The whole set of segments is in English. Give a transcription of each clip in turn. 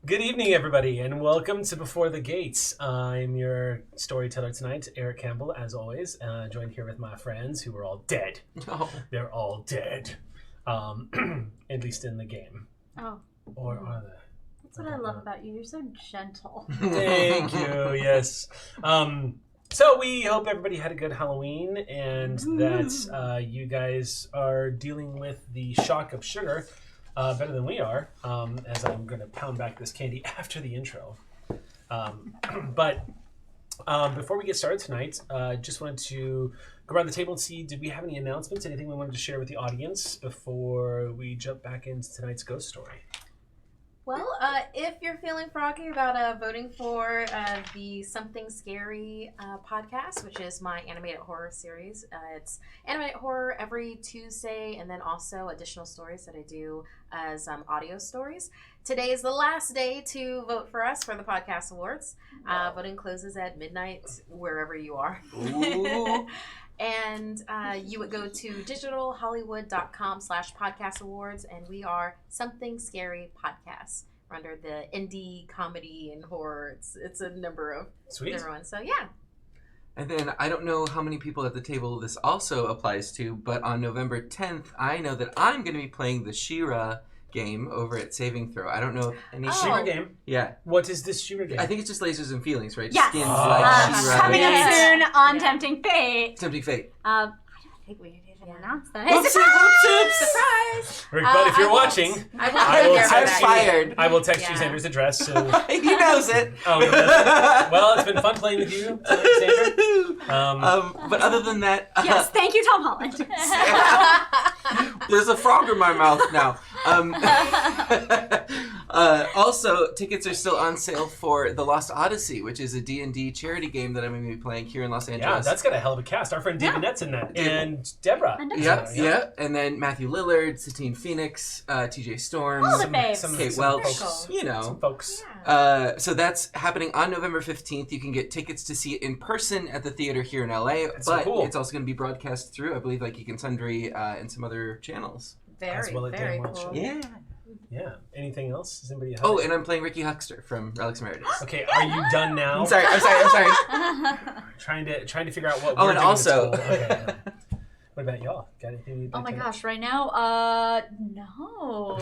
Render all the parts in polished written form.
Good evening, everybody, and welcome to Before the Gates. I'm your storyteller tonight, Eric Campbell, as always, joined here with my friends who are all dead. Oh. They're all dead, at least in the game. Oh. Or are they? That's what I love about you. You're so gentle. Thank you, yes. So we hope everybody had a good Halloween and that you guys are dealing with the shock of sugar better than we are, as I'm going to pound back this candy after the intro. But before we get started tonight, just wanted to go around the table and see, did we have any announcements, anything we wanted to share with the audience before we jump back into tonight's ghost story? Well, if you're feeling froggy about voting for the Something Scary podcast, which is my animated horror series, it's animated horror every Tuesday, and then also additional stories that I do as audio stories. Today is the last day to vote for us for the Podcast Awards. Voting closes at midnight wherever you are. Ooh. And you would go to digitalhollywood.com/podcast awards, and we are Something Scary Podcast. We're under the indie comedy and horror. It's a number of different ones. So yeah. And then I don't know how many people at the table this also applies to, but on November 10th, I know that I'm going to be playing the She-Ra game over at Saving Throw. I don't know if any She-Ra game? Yeah. What is this She-Ra game? I think it's just lasers and feelings, right? Yes. Skins like She-Ra. Coming up Yeah. soon on Yeah. Tempting Fate. Tempting Fate. I don't think we even announced that. Whoopsie, Surprise! Rick, but if you're I won't- watching, I won't I be will there for text that. you. Fired. I will text you Yeah. Xander's address. So. He knows it. Oh, he does it? Well, it's been fun playing with you, Xander. But other than that, Yes, thank you, Tom Holland. there's a frog in my mouth now. Also, tickets are still on sale for The Lost Odyssey, which is a D&D charity game that I'm going to be playing here in Los Yeah, Angeles. that's got a hell of a cast. Our friend David Nett's in that. And Deborah. And Yeah. And then Matthew Lillard, Satine Phoenix, TJ Storms, All the faves. Kate some Welch, folks. you know. Some folks. So that's happening on November 15th. You can get tickets to see it in person at the theater here in LA, That's so but cool. it's also going to be broadcast through, I believe, like Geek and Sundry and some other channels. As well as Very damn well cool. should. Yeah. Yeah. Anything else? Does anybody have? Oh, and I'm playing Ricky Huckster from Relics Meredith. Okay, are you done now? I'm sorry. Trying to figure out what Oh, we're and doing also- at school. Okay, yeah. What about y'all? Got anything you'd Oh like my to- gosh, right now, no.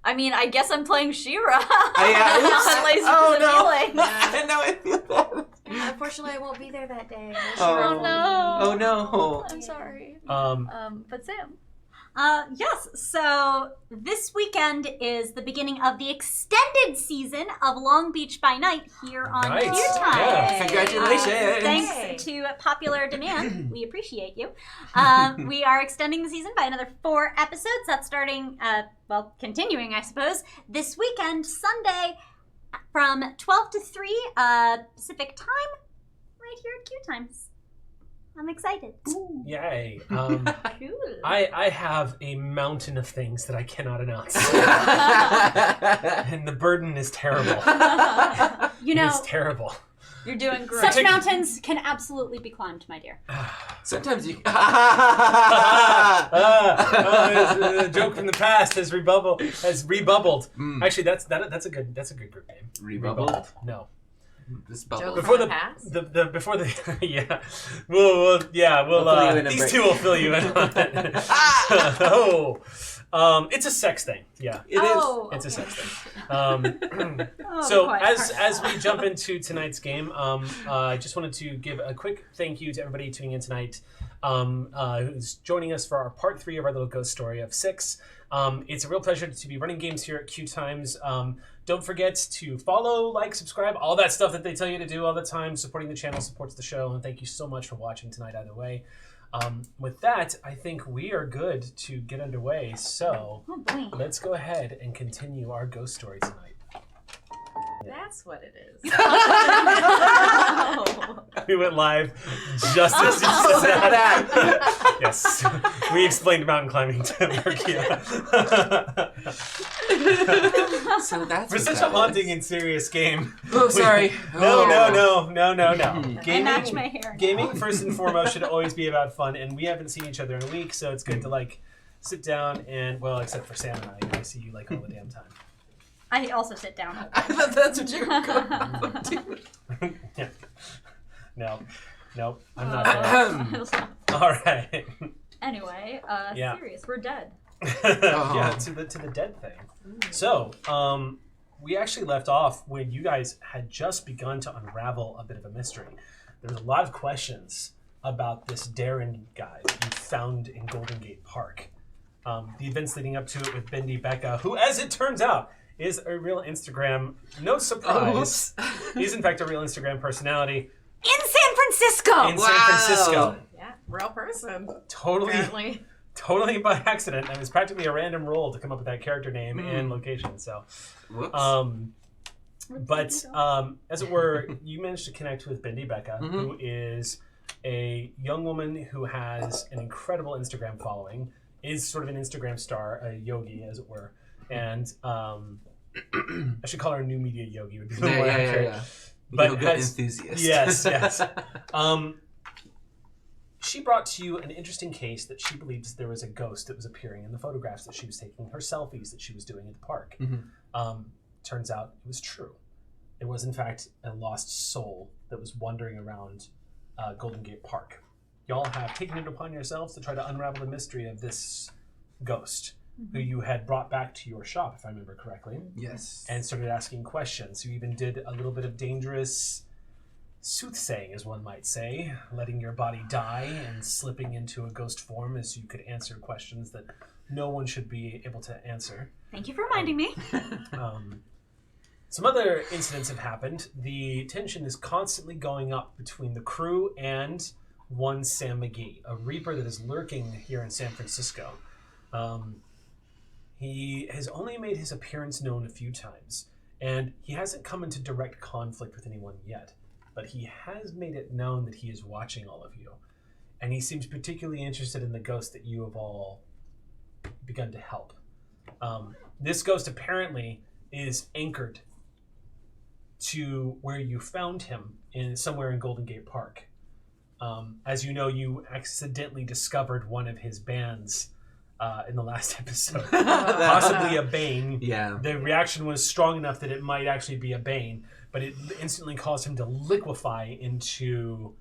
I mean, I guess I'm playing She-Ra. Oops. Lasers Oh, and no. feelings. I know I feel bad. Unfortunately, I won't be there that day. Oh. no. Oh, no. I'm sorry. But Sam. Yes, so this weekend is the beginning of the extended season of Long Beach by Night here on Nice. QueueTimes. Yeah. Congratulations. Thanks to popular demand, we appreciate you. We are extending the season by another 4 episodes. That's starting, continuing, I suppose, this weekend, Sunday, from 12 to 3 Pacific time, right here at QueueTimes. I'm excited. Yay. Cool. I have a mountain of things that I cannot announce. And the burden is terrible. You It know, is terrible. you're doing great. Such mountains can absolutely be climbed, my dear. Sometimes you... A joke from the past has rebubbled. Actually, that's a good group name. Rebubbled? No. This bubble. Joke Before from the past? before the yeah, we'll fill you in a these break. two will fill you in on it. It's a sex thing. Yeah, It is. Oh, it's a okay. sex thing. Oh, So quiet as part. we jump into tonight's game, I just wanted to give a quick thank you to everybody tuning in tonight, who's joining us for our part 3 of our little ghost story of 6. It's a real pleasure to be running games here at QueueTimes. Don't forget to follow, like, subscribe, all that stuff that they tell you to do all the time. Supporting the channel supports the show, and thank you so much for watching tonight either way. With that, I think we are good to get underway. So Oh, boy. let's go ahead and continue our ghost story tonight. That's what it is. We went live just as you said that. Yes, we explained mountain climbing to Markeia. So that's For what such a that haunting was. and serious game. Oh, sorry. No. I match my hair. Gaming, first and foremost, should always be about fun, and we haven't seen each other in a week, so it's good to, like, sit down and, well, except for Sam and I see you, like, all the damn time. I also sit down. I thought that's what you were going for. Yeah. No, I'm not there. All right. Anyway, Yeah. serious. We're dead. Yeah, to the dead thing. So, we actually left off when you guys had just begun to unravel a bit of a mystery. There was a lot of questions about this Darren guy that you found in Golden Gate Park. The events leading up to it with Bendy Becca, who, as it turns out, is a real Instagram, no surprise, is in fact a real Instagram personality. In San Francisco! In San Francisco. Yeah, real person. Totally by accident. It was practically a random roll to come up with that character name and location. So, Whoops. As it were, you managed to connect with Bendy Becca, who is a young woman who has an incredible Instagram following, is sort of an Instagram star, a yogi, as it were. And I should call her a new media yogi. Would be the more accurate. Yeah. But Yoga enthusiast. Yes. She brought to you an interesting case that she believes there was a ghost that was appearing in the photographs that she was taking, her selfies that she was doing at the park. Turns out it was true. It was, in fact, a lost soul that was wandering around Golden Gate Park. Y'all have taken it upon yourselves to try to unravel the mystery of this ghost who you had brought back to your shop, if I remember correctly. Yes. And started asking questions. You even did a little bit of dangerous soothsaying, as one might say, letting your body die and slipping into a ghost form as you could answer questions that no one should be able to answer. Thank you for reminding me. Some other incidents have happened. The tension is constantly going up between the crew and one Sam McGee, a Reaper that is lurking here in San Francisco. He has only made his appearance known a few times, and he hasn't come into direct conflict with anyone yet, but he has made it known that he is watching all of you, and he seems particularly interested in the ghost that you have all begun to help. This ghost apparently is anchored to where you found him, somewhere in Golden Gate Park. As you know, you accidentally discovered one of his bands in the last episode, possibly a Bane. Yeah. The reaction was strong enough that it might actually be a Bane, but it instantly caused him to liquefy into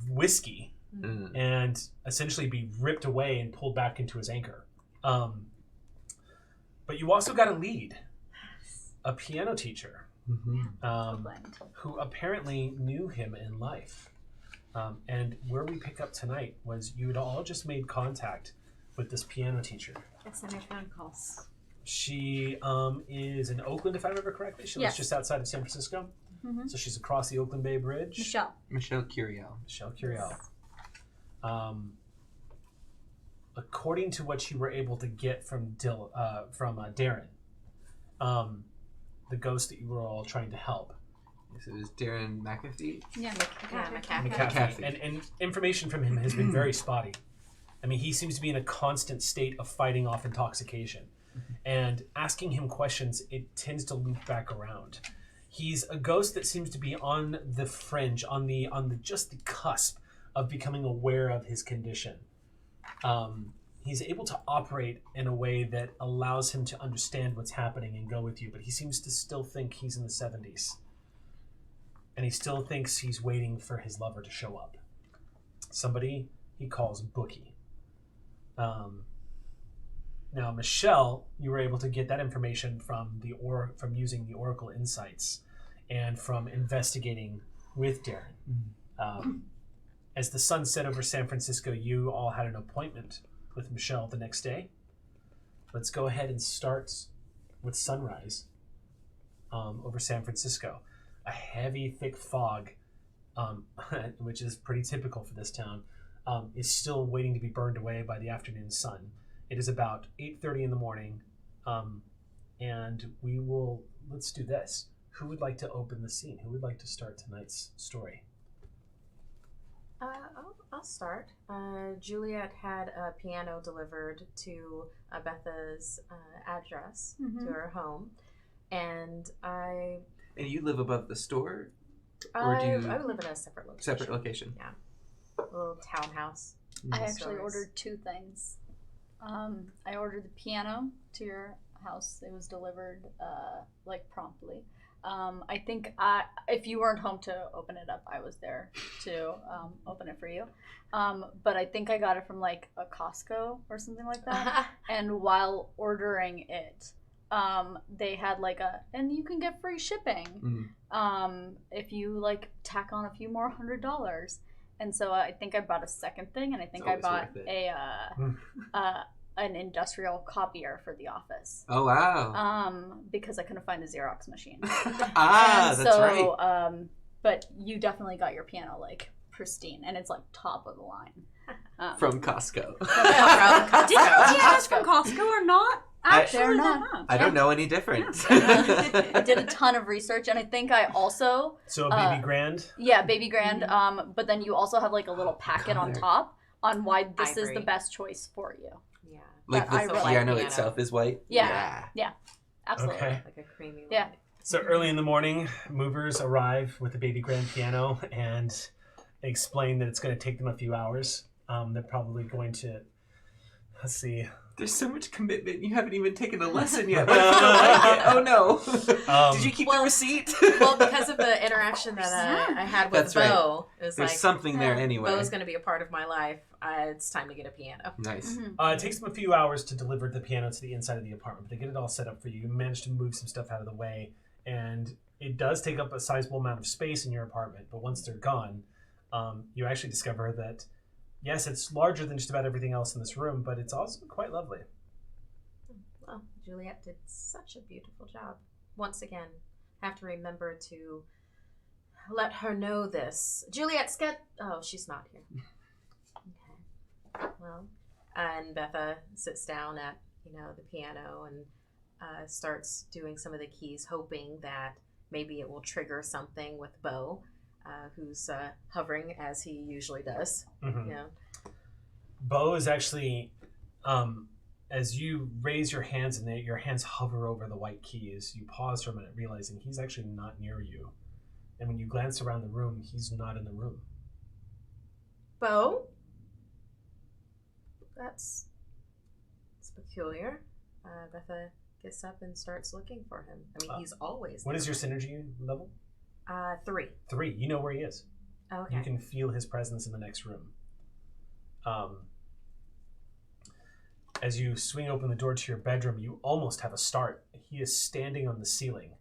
whiskey and essentially be ripped away and pulled back into his anchor. But you also got a lead, a piano teacher, who apparently knew him in life. And where we pick up tonight was you had all just made contact with this piano teacher. Yes, I made phone calls. She is in Oakland, if I remember correctly. She lives just outside of San Francisco. So she's across the Oakland Bay Bridge. Michelle Curiel. According to what you were able to get from Darren, the ghost that you were all trying to help. So it was Darren McAfee? Yeah, McCaffrey. And information from him has been very spotty. I mean, he seems to be in a constant state of fighting off intoxication. And asking him questions, it tends to loop back around. He's a ghost that seems to be on the fringe, on the just the cusp of becoming aware of his condition. He's able to operate in a way that allows him to understand what's happening and go with you, but he seems to still think he's in the 70s. And he still thinks he's waiting for his lover to show up. Somebody he calls Bookie. Now, Michelle, you were able to get that information from from using the Oracle Insights and from investigating with Darren. As the sun set over San Francisco, you all had an appointment with Michelle the next day. Let's go ahead and start with sunrise over San Francisco. A heavy, thick fog, which is pretty typical for this town, is still waiting to be burned away by the afternoon sun. It is about 8:30 in the morning, and let's do this. Who would like to open the scene? Who would like to start tonight's story? I'll start. Juliet had a piano delivered to Betha's address, to her home, and And you live above the store? I live in a separate location. Separate location. Yeah. A little townhouse. I actually ordered two things. I ordered the piano to your house. It was delivered like promptly. I think if you weren't home to open it up, I was there to open it for you. But I think I got it from like a Costco or something like that. And while ordering it, they had like and you can get free shipping if you like tack on a few more $100. And so I think I bought a second thing, and I think I bought an industrial copier for the office. Oh wow! Because I couldn't find a Xerox machine. That's right. But you definitely got your piano like pristine, and it's like top of the line. From Costco. Did you pianos from Costco or not? Actually, They're not. I don't know any different. I did a ton of research, and I think I also So a baby grand. Yeah, baby grand. But then you also have like a little packet on top on why this is the Ivory. best choice for you. Yeah. Like I the really piano like itself is white. Yeah. Absolutely. Okay. Like a creamy Yeah. white. So early in the morning, movers arrive with the baby grand piano and explain that it's going to take them a few hours. They're probably going to, let's see. There's so much commitment. You haven't even taken a lesson yet. What's it like? Oh no! Did you keep the receipt? Well, because of the interaction that I had with That's right. Bo, it was There's like, something there anyway. Bo's going to be a part of my life. It's time to get a piano. Nice. It takes them a few hours to deliver the piano to the inside of the apartment, but they get it all set up for you. You manage to move some stuff out of the way, and it does take up a sizable amount of space in your apartment, but once they're gone, you actually discover that, yes, it's larger than just about everything else in this room, but it's also quite lovely. Well, Juliet did such a beautiful job. Once again, I have to remember to let her know this. Juliet's oh, she's not here. Okay. Well, and Betha sits down at, the piano and starts doing some of the keys, hoping that maybe it will trigger something with Bo, who's hovering as he usually does. Mm-hmm. Yeah. Bo is actually, as you raise your hands and your hands hover over the white keys, you pause for a minute, realizing he's actually not near you. And when you glance around the room, he's not in the room. Bo? It's peculiar. Betha gets up and starts looking for him. I mean, he's always What there. is your synergy level? 3. 3. You know where he is. Okay. You can feel his presence in the next room. As you swing open the door to your bedroom, you almost have a start. He is standing on the ceiling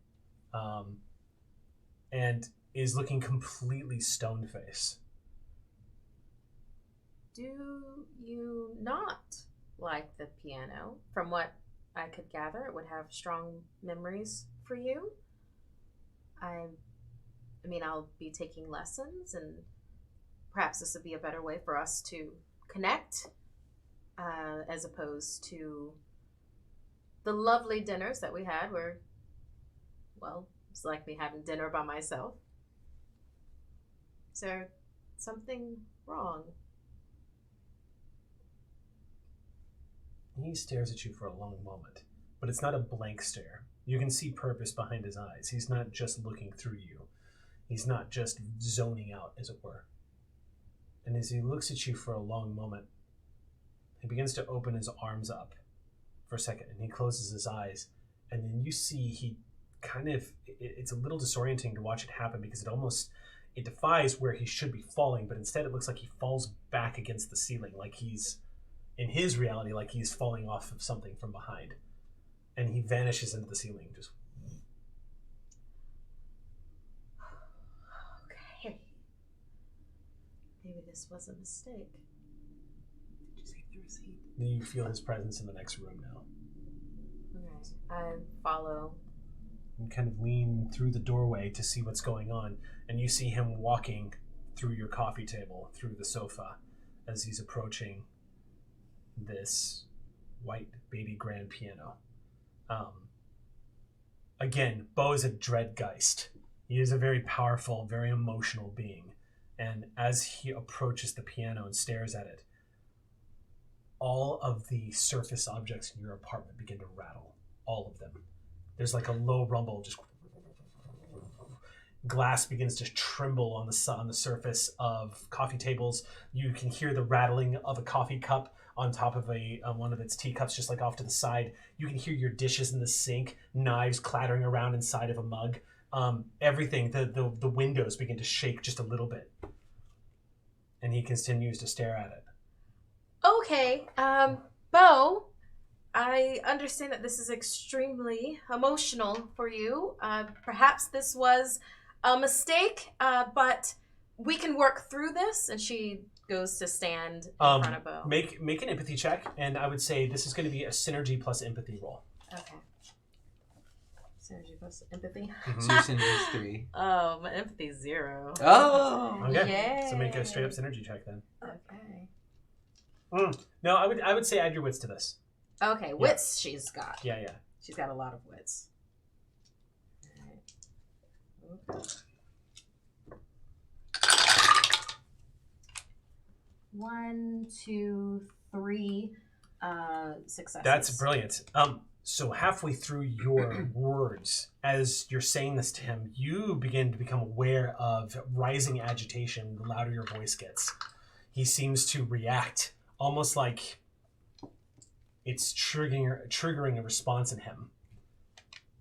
and is looking completely stone-faced. Do you not like the piano? From what I could gather, it would have strong memories for you. I mean, I'll be taking lessons, and perhaps this would be a better way for us to connect, as opposed to the lovely dinners that we had where, well, it's like me having dinner by myself. Is there something wrong? He stares at you for a long moment, but it's not a blank stare. You can see purpose behind his eyes. He's not just looking through you. He's not just zoning out, as it were. And as he looks at you for a long moment, he begins to open his arms up for a second, and he closes his eyes. And then you see he kind of, it's a little disorienting to watch it happen, because it defies where he should be falling, but instead it looks like he falls back against the ceiling, like he's, in his reality, like he's falling off of something from behind. And he vanishes into the ceiling, just. Okay. Maybe this was a mistake. Did you say through his heat? You feel his presence in the next room now. Okay. I follow. You kind of lean through the doorway to see what's going on, and you see him walking through your coffee table, through the sofa, as he's approaching this white baby grand piano. Again, Bo is a dread Geist. He is a very powerful, very emotional being. And as he approaches the piano and stares at it, all of the surface objects in your apartment begin to rattle. All of them. There's like a low rumble, just glass begins to tremble on the surface of coffee tables. You can hear the rattling of a coffee cup on top of one of its teacups, just like off to the side. You can hear your dishes in the sink, knives clattering around inside of a mug. Everything, the windows begin to shake just a little bit. And he continues to stare at it. Okay, Bo, I understand that this is extremely emotional for you. Perhaps this was a mistake, but we can work through this. And she goes to stand in front of Bo. Make an empathy check, and I would say this is going to be a synergy plus empathy roll. Okay. Synergy plus empathy. So your synergy is 3. Oh, my empathy is 0. Oh! Okay, Yay. so make a straight up synergy check then. Okay. No, I would say add your wits to this. Okay, wits she's got. Yeah. She's got a lot of wits. All right. Okay. 1, 2, 3 successes. That's brilliant. So halfway through your words, as you're saying this to him, you begin to become aware of rising agitation the louder your voice gets. He seems to react almost like it's triggering a response in him.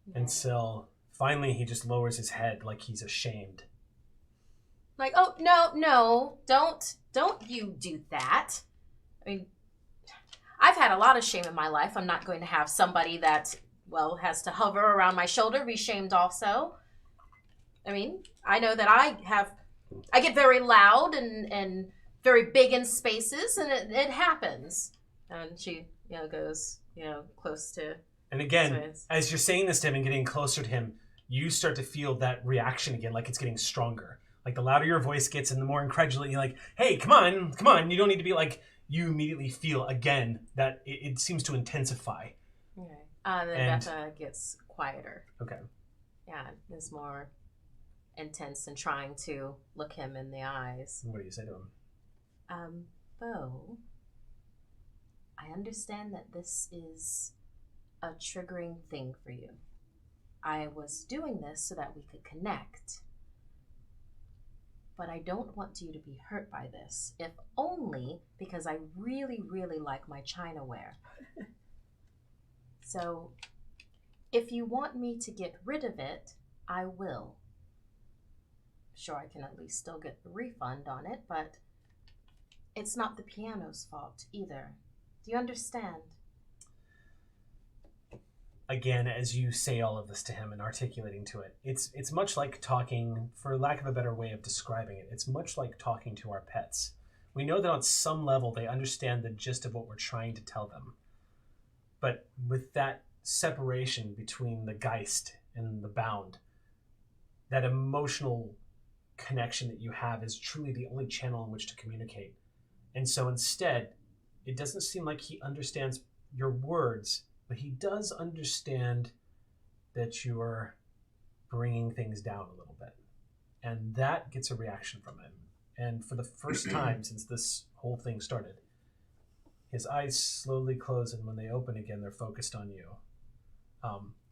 Yeah. Until finally he just lowers his head like he's ashamed. Like, oh, no, don't you do that. I mean, I've had a lot of shame in my life. I'm not going to have somebody that, well, has to hover around my shoulder be shamed also. I mean, I know that I get very loud and very big in spaces, and it happens. And she, goes, close to... And again, as you're saying this to him and getting closer to him, you start to feel that reaction again, like it's getting stronger. Like the louder your voice gets and the more incredulous, you're like, hey, come on. You don't need to be like... You immediately feel again that it seems to intensify. Okay. Then Betha gets quieter. Okay. Yeah, is more intense and trying to look him in the eyes. What do you say to him? Bo, I understand that this is a triggering thing for you. I was doing this so that we could connect. But I don't want you to be hurt by this, if only because I really, really like my Chinaware. So, if you want me to get rid of it, I will. Sure, I can at least still get the refund on it, but it's not the piano's fault either. Do you understand? Again, as you say all of this to him and articulating to it, it's much like talking, for lack of a better way of describing it, it's much like talking to our pets. We know that on some level they understand the gist of what we're trying to tell them. But with that separation between the Geist and the bound, that emotional connection that you have is truly the only channel in which to communicate. And so instead, it doesn't seem like he understands your words, but he does understand that you are bringing things down a little bit. And that gets a reaction from him. And for the first time since this whole thing started, his eyes slowly close, and when they open again, they're focused on you.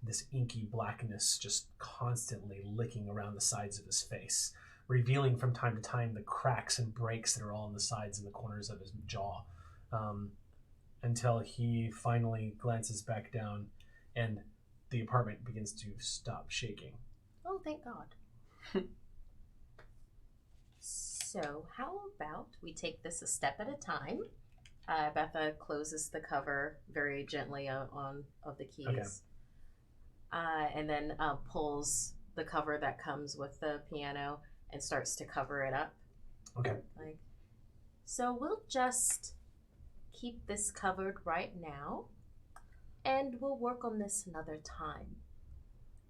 This inky blackness just constantly licking around the sides of his face, revealing from time to time the cracks and breaks that are all on the sides and the corners of his jaw. Until he finally glances back down and the apartment begins to stop shaking. Oh, thank God. So, how about we take this a step at a time? Betha closes the cover very gently of the keys. Okay. And then pulls the cover that comes with the piano and starts to cover it up. Okay. So we'll just keep this covered right now, and we'll work on this another time.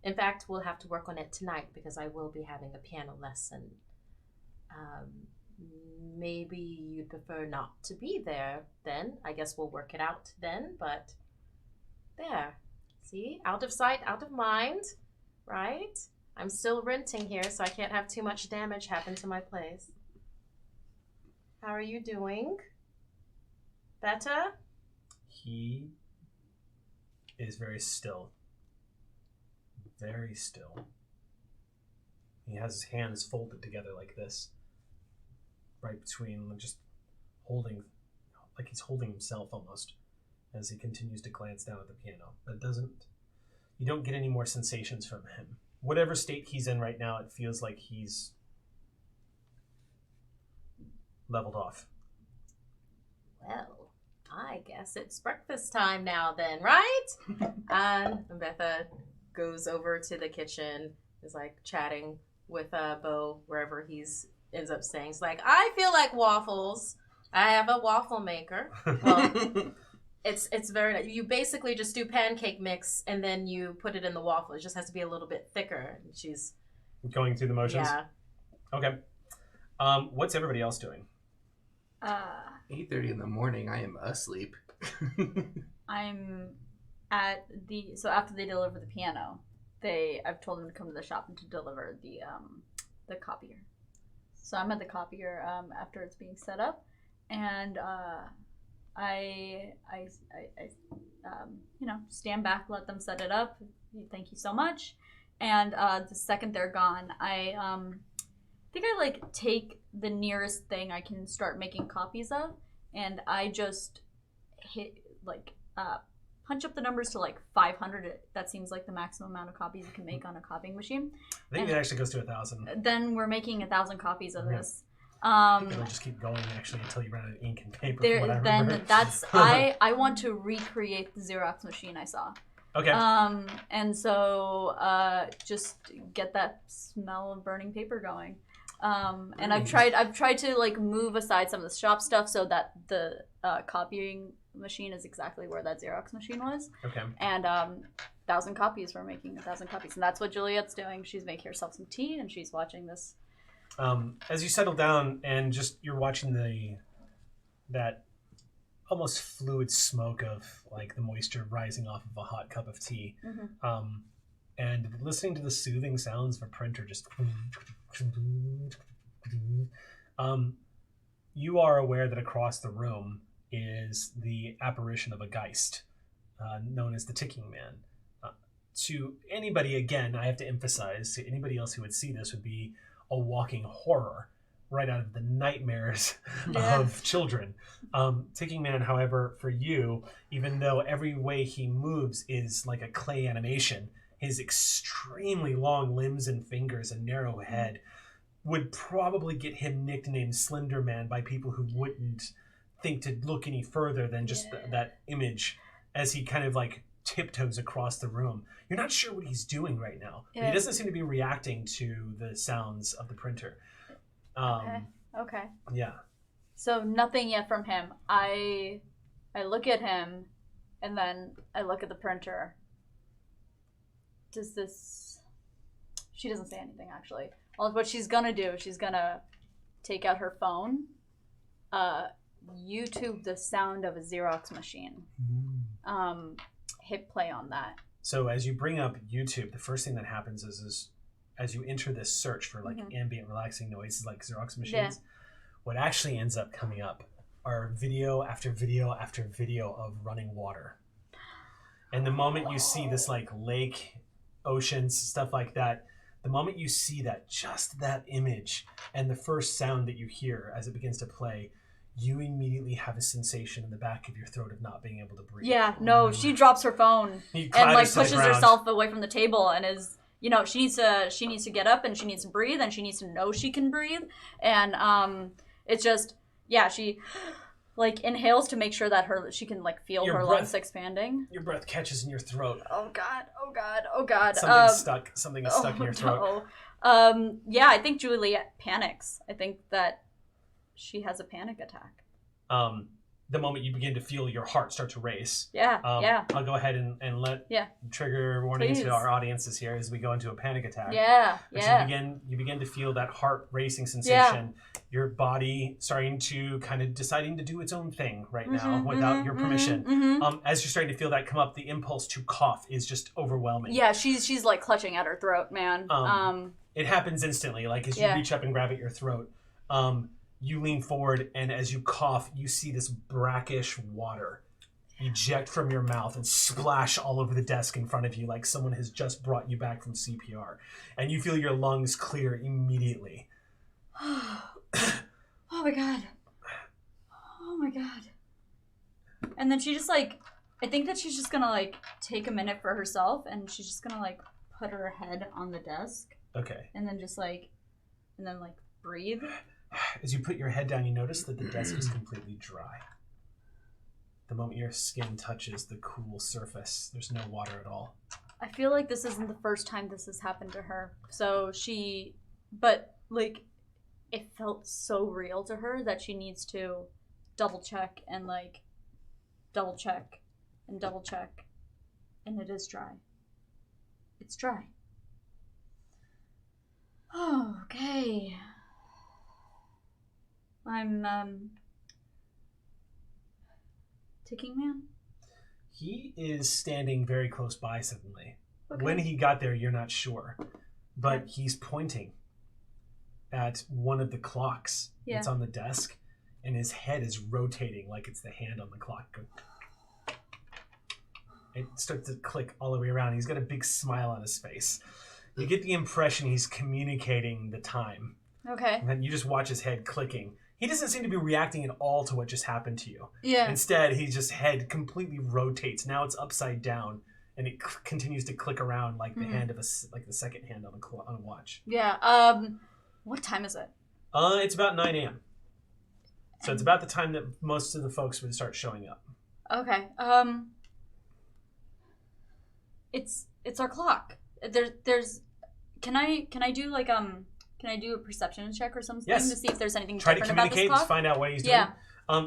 In fact, we'll have to work on it tonight because I will be having a piano lesson. Maybe you'd prefer not to be there then. I guess we'll work it out then, but there. See? Out of sight, out of mind, right? I'm still renting here, so I can't have too much damage happen to my place. How are you doing? Better? He is very still. Very still. He has his hands folded together like this. Right between, just holding like he's holding himself almost as he continues to glance down at the piano. But you don't get any more sensations from him. Whatever state he's in right now, it feels like he's leveled off. Well, I guess it's breakfast time now then, right? And Betha goes over to the kitchen, is like chatting with Bo wherever he's ends up staying. He's like, I feel like waffles. I have a waffle maker. Well, it's very, you basically just do pancake mix and then you put it in the waffle. It just has to be a little bit thicker. And she's going through the motions. Yeah. Okay. What's everybody else doing? 8:30 in the morning. I am asleep. I'm at so after they deliver the piano, I've told them to come to the shop and to deliver the copier. So I'm at the copier after it's being set up, and I stand back, let them set it up. Thank you so much. And the second they're gone, I think I like take the nearest thing I can start making copies of, and I just hit punch up the numbers to like 500. That seems like the maximum amount of copies you can make on a copying machine. I think it actually goes to 1,000. Then we're making 1,000 copies of this. It'll just keep going actually until you run out of ink and paper. Then that's I want to recreate the Xerox machine I saw. Okay. And so just get that smell of burning paper going. And I've tried to like move aside some of the shop stuff so that the copying machine is exactly where that Xerox machine was. Okay. And 1,000 copies. We're making 1,000 copies, and that's what Juliet's doing. She's making herself some tea, and she's watching this. As you settle down and just you're watching that almost fluid smoke of like the moisture rising off of a hot cup of tea, and listening to the soothing sounds of a printer just. You are aware that across the room is the apparition of a Geist, known as the Ticking Man. To anybody, again, I have to emphasize, to anybody else who would see this, would be a walking horror right out of the nightmares of children. Ticking Man, however, for you, even though every way he moves is like a clay animation, his extremely long limbs and fingers and narrow head would probably get him nicknamed Slender Man by people who wouldn't think to look any further than just that image as he kind of like tiptoes across the room. You're not sure what he's doing right now. But he doesn't seem to be reacting to the sounds of the printer. Okay. Yeah. So nothing yet from him. I look at him, and then I look at the printer. She doesn't say anything, actually. Well, what she's gonna do, she's gonna take out her phone, YouTube the sound of a Xerox machine. Hit play on that. So as you bring up YouTube, the first thing that happens is as you enter this search for like ambient relaxing noises like Xerox machines, what actually ends up coming up are video after video after video of running water. And the moment you see this like lake, oceans, stuff like that, the moment you see that, just that image and the first sound that you hear as it begins to play, you immediately have a sensation in the back of your throat of not being able to breathe. Yeah, no, she drops her phone and like pushes herself away from the table and is, she needs to get up and she needs to breathe and she needs to know she can breathe. And it's just, she like inhales to make sure that she can like feel her lungs expanding. Your breath catches in your throat. Oh God. Something is stuck in your throat. No. I think Juliet panics. I think that she has a panic attack. The moment you begin to feel your heart start to race. I'll go ahead and let trigger warning to our audiences here as we go into a panic attack. You begin to feel that heart racing sensation. Your body starting to kind of deciding to do its own thing right now without your permission. As you're starting to feel that come up, the impulse to cough is just overwhelming. Yeah, she's like clutching at her throat, man. It happens instantly. Like as you reach up and grab at your throat. You lean forward, and as you cough, you see this brackish water eject from your mouth and splash all over the desk in front of you like someone has just brought you back from CPR. And you feel your lungs clear immediately. Oh my God. And then she just like, I think that she's just gonna like take a minute for herself, and she's just gonna like put her head on the desk. Okay. And then just like, and then like breathe. As you put your head down, you notice that the desk is completely dry. The moment your skin touches the cool surface, there's no water at all. I feel like this isn't the first time this has happened to her. So but like, it felt so real to her that she needs to double check and like double check and double check. And it is dry. It's dry. Oh, okay. I'm, Ticking Man? He is standing very close by suddenly. Okay. When he got there, you're not sure. But he's pointing at one of the clocks that's on the desk, and his head is rotating like it's the hand on the clock. It starts to click all the way around. He's got a big smile on his face. You get the impression he's communicating the time. Okay. And then you just watch his head clicking. He doesn't seem to be reacting at all to what just happened to you. Yeah. Instead, his just head completely rotates. Now it's upside down, and it continues to click around like the hand of like the second hand on a watch. Yeah. What time is it? It's about 9 a.m. So it's about the time that most of the folks would start showing up. Okay. It's our clock. There's. Can I do like Can I do a perception check or something to see if there's anything Try to different about this communicate, clock? just find out what he's doing.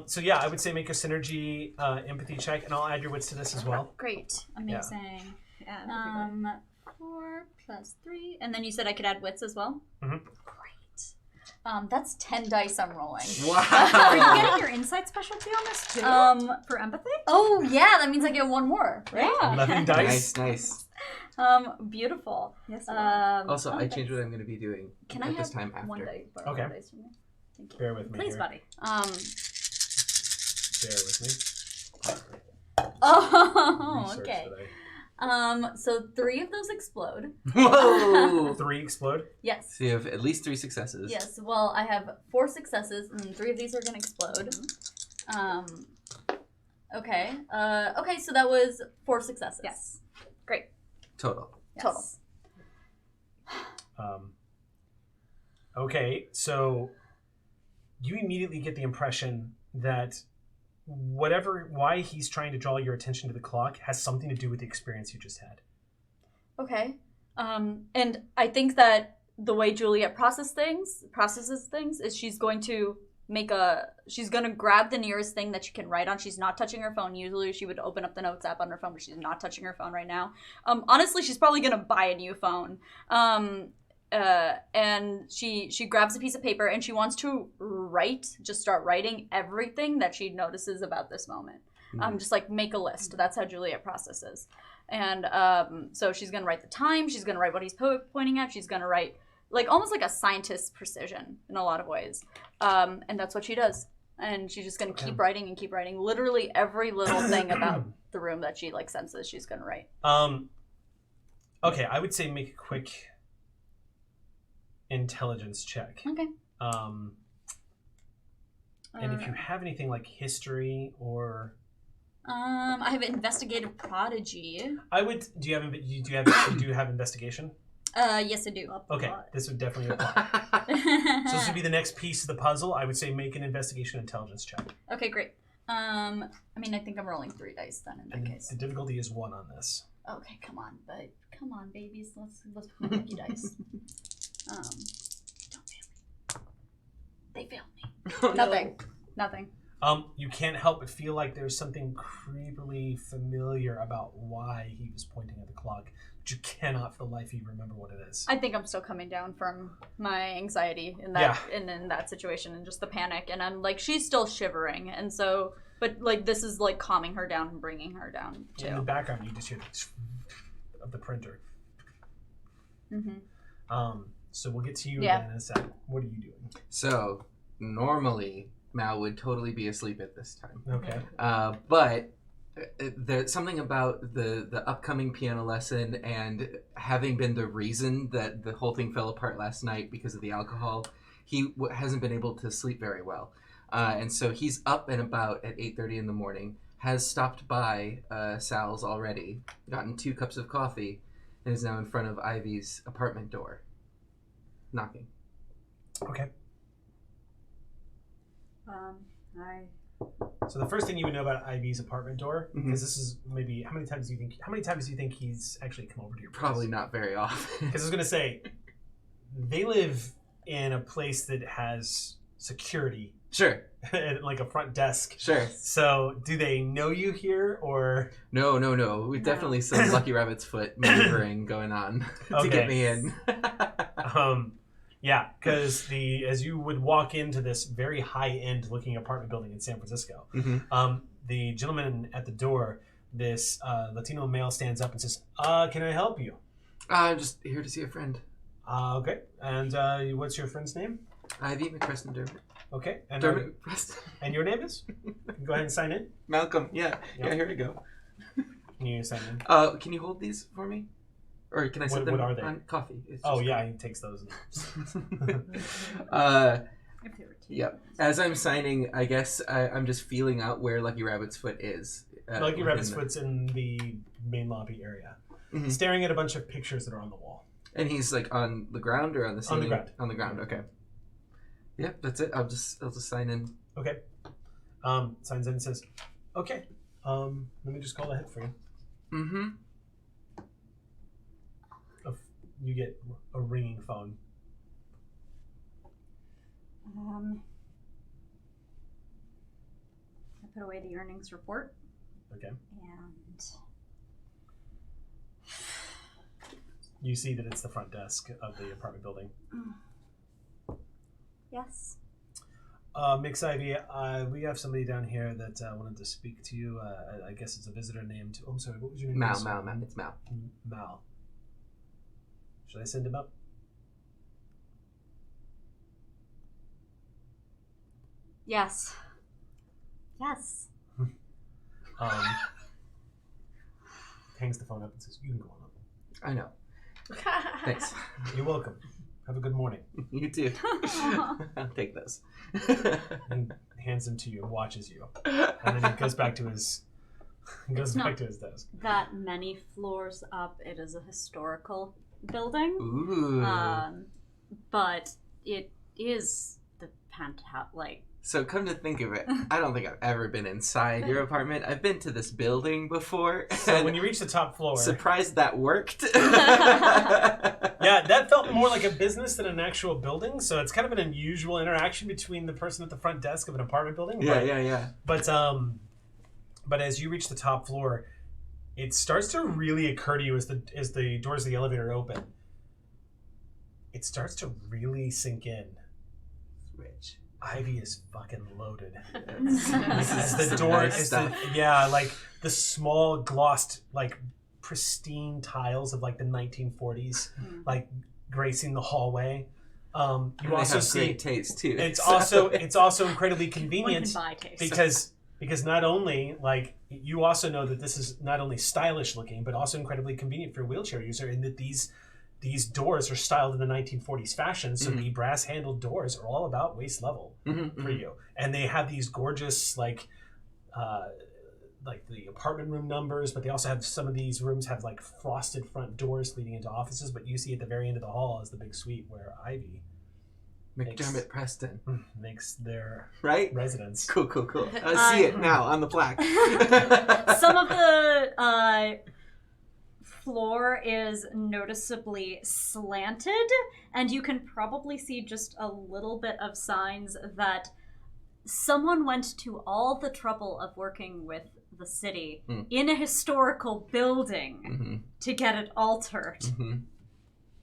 So yeah, I would say make a synergy empathy check, and I'll add your wits to this as well. Great. Amazing. Yeah. 4 plus 3. And then you said I could add wits as well? Mm-hmm. Great. That's 10 dice I'm rolling. Are you Wow. getting your insight specialty on this too? For empathy? Oh, yeah. That means I get one more, right? Yeah. 11 dice. Nice. Beautiful. Yes. Also, I changed what I'm going to be doing Can at I this have time after. one dice? Okay. One dice from me? Thank you. Bear with me Please, here. buddy. Bear with me. Oh, Research okay. today. So 3 of those explode. Whoa! 3 explode. Yes. So you have at least 3 successes. Yes. Well, I have 4 successes, and 3 of these are gonna explode. Okay. Okay. So that was 4 successes. Yes. Great. Total. Total. Okay, so you immediately get the impression that why he's trying to draw your attention to the clock has something to do with the experience you just had. Okay. And I think that the way Juliet processes things is she's going to grab the nearest thing that she can write on. She's not touching her phone. Usually she would open up the notes app on her phone, but she's not touching her phone right now. Honestly, she's probably going to buy a new phone. And she grabs a piece of paper and she wants to start writing everything that she notices about this moment. Just like make a list. That's how Juliet processes. And so she's going to write the time. She's going to write what he's pointing at. She's going to write like almost like a scientist's precision in a lot of ways. And that's what she does. And she's just going to keep writing and keep writing literally every little thing about the room that she like senses she's going to write. Okay, I would say make a quick intelligence check. Okay. And if you have anything like history or I have investigative prodigy. I would. Do you have investigation? Yes, I do. Okay, this would definitely apply. So this would be the next piece of the puzzle. I would say make an investigation intelligence check. Okay, great. I mean, I think I'm rolling 3 dice then in that case. The difficulty is 1 on this. Okay, come on, babies. Let's put my lucky dice. Don't fail me. They failed me. Oh, no. Nothing. You can't help but feel like there's something creepily familiar about why he was pointing at the clock, but you cannot for the life of you remember what it is. I think I'm still coming down from my anxiety in that in that situation and just the panic, and I'm like, she's still shivering, and so, but like this is like calming her down and bringing her down too. In the background, you just hear of the printer. So we'll get to you again in a second. What are you doing? So normally Mal would totally be asleep at this time. Okay. But there's something about the upcoming piano lesson and having been the reason that the whole thing fell apart last night because of the alcohol, he hasn't been able to sleep very well. And so he's up and about at 8:30 in the morning, has stopped by Sal's already, gotten 2 cups of coffee, and is now in front of Ivy's apartment door, knocking. Okay. I So the first thing you would know about Ivy's apartment door, because this is maybe how many times do you think he's actually come over to your place? Probably not very often. Because I was gonna say, they live in a place that has security, Sure. and like a front desk. Sure. So do they know you here, or No. We've definitely some Lucky Rabbit's foot maneuvering going on to get me in. Yeah, because as you would walk into this very high-end looking apartment building in San Francisco, the gentleman at the door, this Latino male, stands up and says, "Can I help you?" I'm just here to see a friend. Okay. And what's your friend's name? Ivy McCreston Dermot. Okay. And Dermot Preston. and your name is? Go ahead and sign in. Malcolm. Yeah, Yep. here we go. Can you sign in? Can you hold these for me? Or can I set What them are they? on coffee? It's Oh just yeah, he takes those. if they were two. Yep. As I'm signing, I guess I'm just feeling out where Lucky Rabbit's foot is. Lucky within Rabbit's foot's in the main lobby area, staring at a bunch of pictures that are on the wall. And he's like on the ground or on the ceiling? On the ground. On the ground. Okay. Yep, that's it. I'll just sign in. Okay. Signs in and says, "Okay. Let me just call ahead for you." Mm-hmm. You get a ringing phone. I put away the earnings report. Okay. And You see that it's the front desk of the apartment building. yes. Mix Ivy, we have somebody down here that wanted to speak to you. I guess it's a visitor named... Oh, I'm sorry, what was your name? Mal. It's Mal. Mal. Should I send him up? Yes. Yes. Hangs the phone up and says, "You can go on up." I know. Thanks. You're welcome. Have a good morning. You too. I'll take this. And hands them to you and watches you. And then he goes back to his desk. That many floors up, it is a historical building. Ooh. But it is the penthouse, like... So come to think of it, I don't think I've ever been inside your apartment. I've been to this building before. So when you reach the top floor... Surprised that worked. Yeah, that felt more like a business than an actual building. So it's kind of an unusual interaction between the person at the front desk of an apartment building. Yeah. But as you reach the top floor, it starts to really occur to you as the doors of the elevator open. It starts to really sink in. Rich. Ivy is fucking loaded. As the door, like the small glossed, like pristine tiles of like the 1940s, like gracing the hallway. You also see great taste too. It's also incredibly convenient One can buy taste. because not only like you also know that this is not only stylish looking but also incredibly convenient for a wheelchair user, in that these doors are styled in the 1940s fashion, so the brass handled doors are all about waist level for you, and they have these gorgeous like the apartment room numbers, but they also have some of these rooms have like frosted front doors leading into offices. But you see at the very end of the hall is the big suite where Ivy McDermott Preston makes their right residence. Cool. I see it now on the plaque. Some of the floor is noticeably slanted, and you can probably see just a little bit of signs that someone went to all the trouble of working with the city in a historical building to get it altered,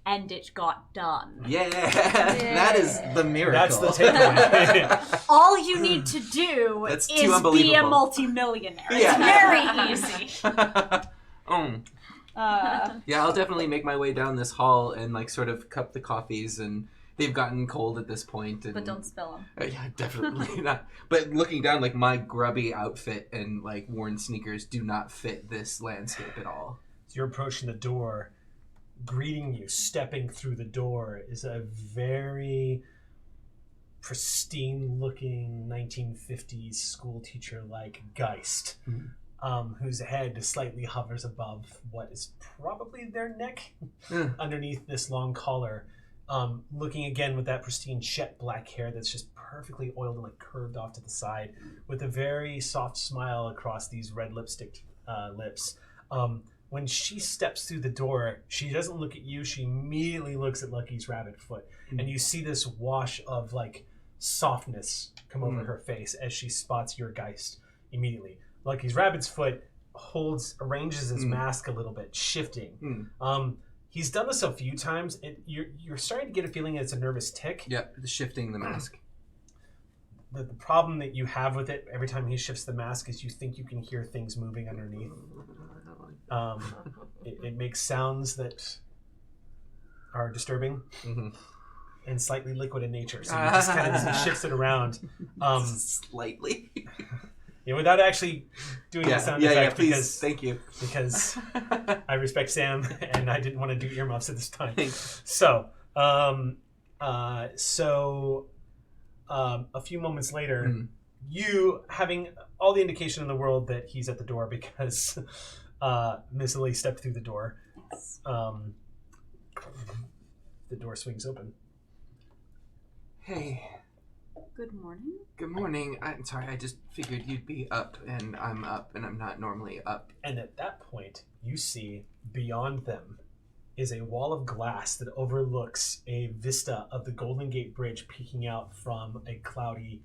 and it got done. Yeah, that is the miracle. That's the takeaway. All you need to do That's is too be a unbelievable. multimillionaire. Yeah. It's very easy. Yeah, I'll definitely make my way down this hall and like sort of cup the coffees, and they've gotten cold at this point. And, But don't spill them. yeah, definitely not. But looking down, like my grubby outfit and like worn sneakers do not fit this landscape at all. So you're approaching the door. Greeting you, stepping through the door, is a very pristine-looking 1950s school teacher like Geist, whose head slightly hovers above what is probably their neck underneath this long collar. Looking again with that pristine jet black hair that's just perfectly oiled and like curved off to the side, with a very soft smile across these red lipstick lips. When she steps through the door, she doesn't look at you. She immediately looks at Lucky's rabbit foot, and you see this wash of like softness come over her face as she spots your Geist immediately. Lucky's rabbit's foot arranges its mask a little bit, shifting. He's done this a few times. You're starting to get a feeling that it's a nervous tick. Yeah, shifting the mask. The problem that you have with it every time he shifts the mask is you think you can hear things moving underneath. It makes sounds that are disturbing and slightly liquid in nature. So he just kind of shifts it around. Slightly. Yeah, without actually doing the sound effect, please. Thank you. Because I respect Sam and I didn't want to do earmuffs at this time. Thanks. So, a few moments later, you having all the indication in the world that he's at the door because Miss Lily stepped through the door. Yes. The door swings open. Hey. Good morning. Good morning. I'm sorry, I just figured you'd be up, and I'm up, and I'm not normally up. And at that point, you see beyond them is a wall of glass that overlooks a vista of the Golden Gate Bridge peeking out from a cloudy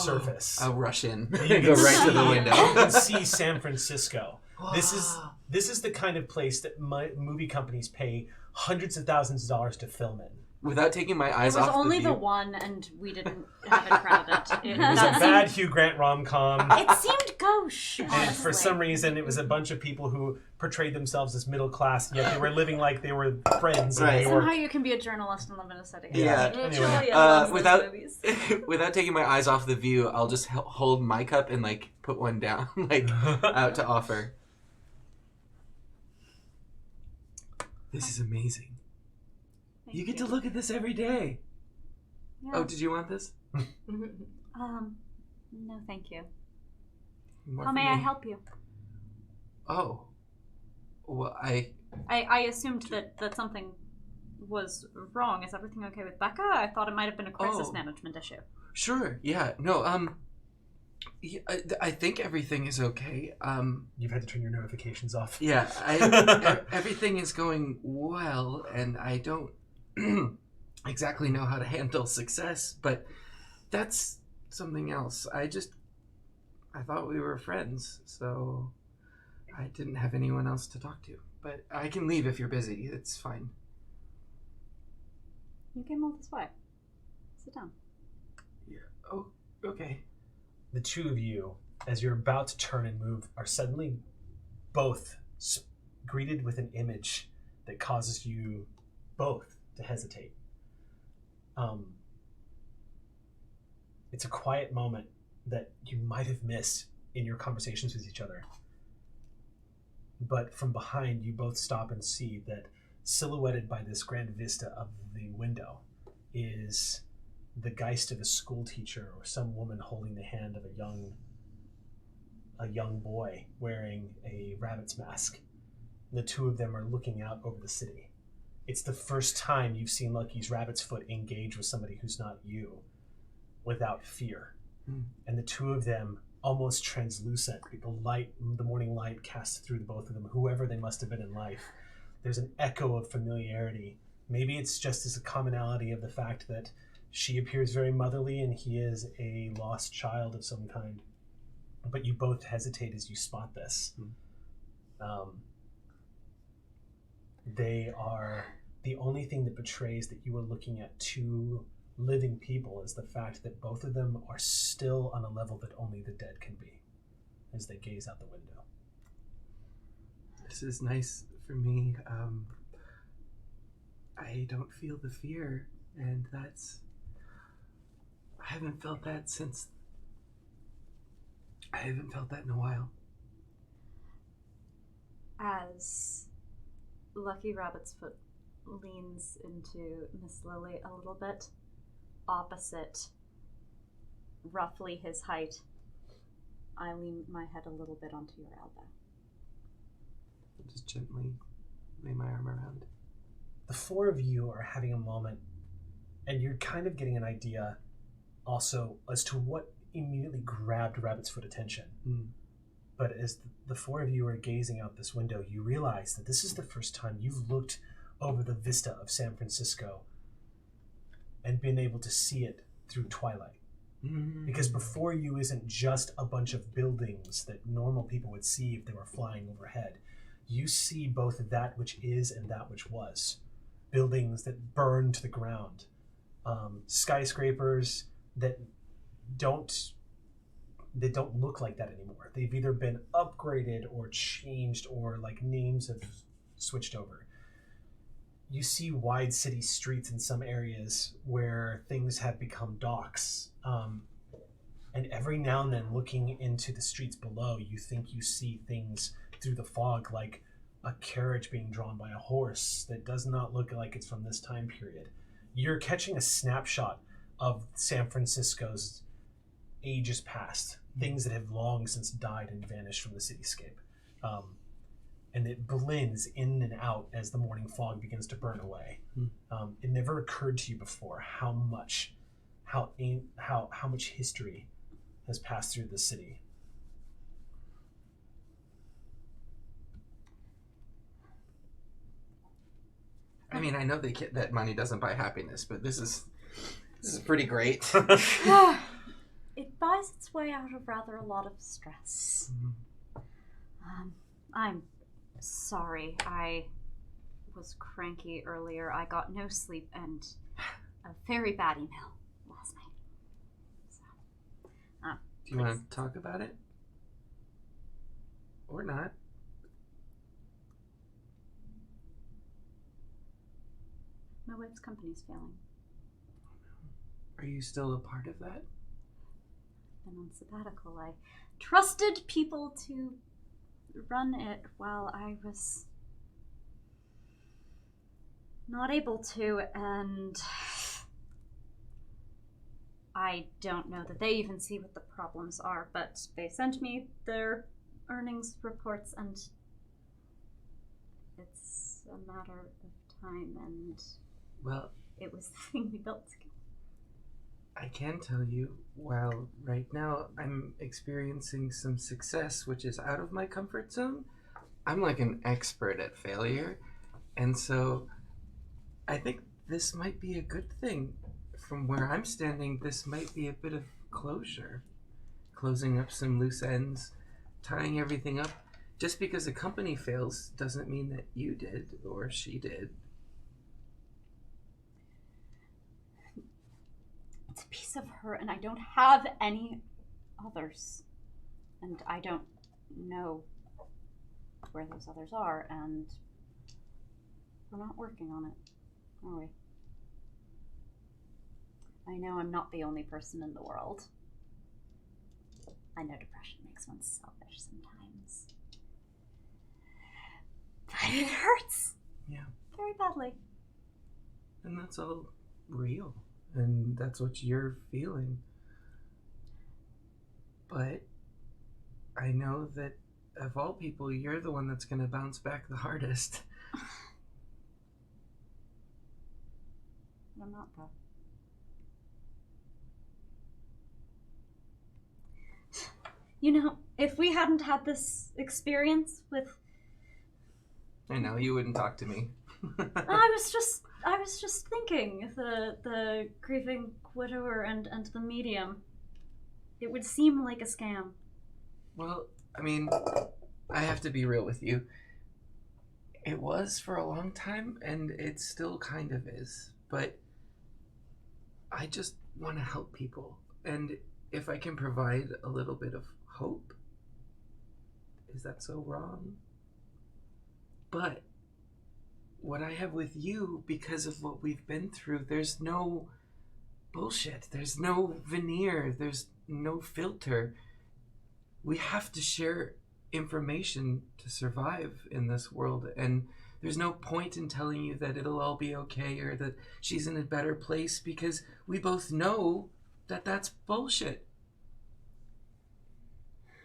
surface. I'll rush in. You Go can right to the see- window. You can see San Francisco. This is the kind of place that movie companies pay hundreds of thousands of dollars to film in. Without taking my It eyes was off only the the view. one, and we didn't have it credited. It was a bad Hugh Grant rom-com. It seemed gauche, And honestly. for some reason, it was a bunch of people who portrayed themselves as middle class, yet they were living like they were friends in Right. New York. Somehow you can be a journalist and live in a city. Yeah. Anyway. Without without taking my eyes off the view, I'll just hold my cup and like put one down, like out to offer. This is amazing. You get to look at this every day. Yeah. Oh, did you want this? No, thank you. More How for may I me? help you? Oh. Well, I assumed that something was wrong. Is everything okay with Becca? I thought it might have been a crisis management issue. Sure. Yeah. No. Yeah, I think everything is okay. You've had to turn your notifications off. Yeah. Everything is going well, and I don't exactly know how to handle success, but that's something else. I thought we were friends, so I didn't have anyone else to talk to. But I can leave if you're busy. It's fine. You came all this way. Sit down. Yeah. Oh, okay. The two of you, as you're about to turn and move, are suddenly both greeted with an image that causes you both to hesitate. It's a quiet moment that you might have missed in your conversations with each other. But from behind, you both stop and see that silhouetted by this grand vista of the window is the Geist of a school teacher or some woman holding the hand of a young boy wearing a rabbit's mask. The two of them are looking out over the city. It's the first time you've seen Lucky's rabbit's foot engage with somebody who's not you without fear. And the two of them, almost translucent, the morning light casts through both of them, whoever they must have been in life. There's an echo of familiarity. Maybe it's just as a commonality of the fact that she appears very motherly and he is a lost child of some kind. But you both hesitate as you spot this. They are the only thing that betrays that you are looking at two living people is the fact that both of them are still on a level that only the dead can be as they gaze out the window. This is nice for me. I don't feel the fear, and I haven't felt that in a while. As Lucky Rabbit's foot leans into Miss Lily a little bit, opposite, roughly his height, I lean my head a little bit onto your elbow. Just gently lay my arm around. The four of you are having a moment, and you're kind of getting an idea also as to what immediately grabbed Rabbit's Foot attention. But as the four of you are gazing out this window, you realize that this is the first time you've looked over the vista of San Francisco and been able to see it through twilight. Because before you isn't just a bunch of buildings that normal people would see if they were flying overhead. You see both that which is and that which was. Buildings that burn to the ground. Skyscrapers that don't look like that anymore. They've either been upgraded or changed, or like names have switched over. You see wide city streets in some areas where things have become docks. And every now and then, looking into the streets below, you think you see things through the fog, like a carriage being drawn by a horse that does not look like it's from this time period. You're catching a snapshot of San Francisco's ages past, things that have long since died and vanished from the cityscape. And it blends in and out as the morning fog begins to burn away. It never occurred to you before how much history has passed through the city. I mean, I know that money doesn't buy happiness, but this is pretty great. It buys its way out of rather a lot of stress. I'm sorry. I was cranky earlier. I got no sleep and a very bad email last night. So, do you want to talk about it? Or not? My wife's company's failing. Are you still a part of that? I've been on sabbatical. I trusted people to run it while I was not able to, and I don't know that they even see what the problems are, but they sent me their earnings reports, and it's a matter of time, and well, it was the thing we built together. I can tell you, while right now I'm experiencing some success, which is out of my comfort zone, I'm like an expert at failure. And so I think this might be a good thing. From where I'm standing, this might be a bit of closure. Closing up some loose ends, tying everything up. Just because a company fails doesn't mean that you did or she did. It's a piece of her, and I don't have any others. And I don't know where those others are, and we're not working on it, are we? I know I'm not the only person in the world. I know depression makes one selfish sometimes. But it hurts. Yeah. Very badly. And that's all real. And that's what you're feeling. But I know that of all people, you're the one that's going to bounce back the hardest. I'm not, though. You know, if we hadn't had this experience with... I know, you wouldn't talk to me. I was just thinking, the grieving widower and the medium. It would seem like a scam. Well, I mean, I have to be real with you. It was for a long time, and it still kind of is. But I just want to help people. And if I can provide a little bit of hope, is that so wrong? But what I have with you, because of what we've been through, there's no bullshit. There's no veneer. There's no filter. We have to share information to survive in this world. And There's no point in telling you that it'll all be okay or that she's in a better place because we both know that that's bullshit.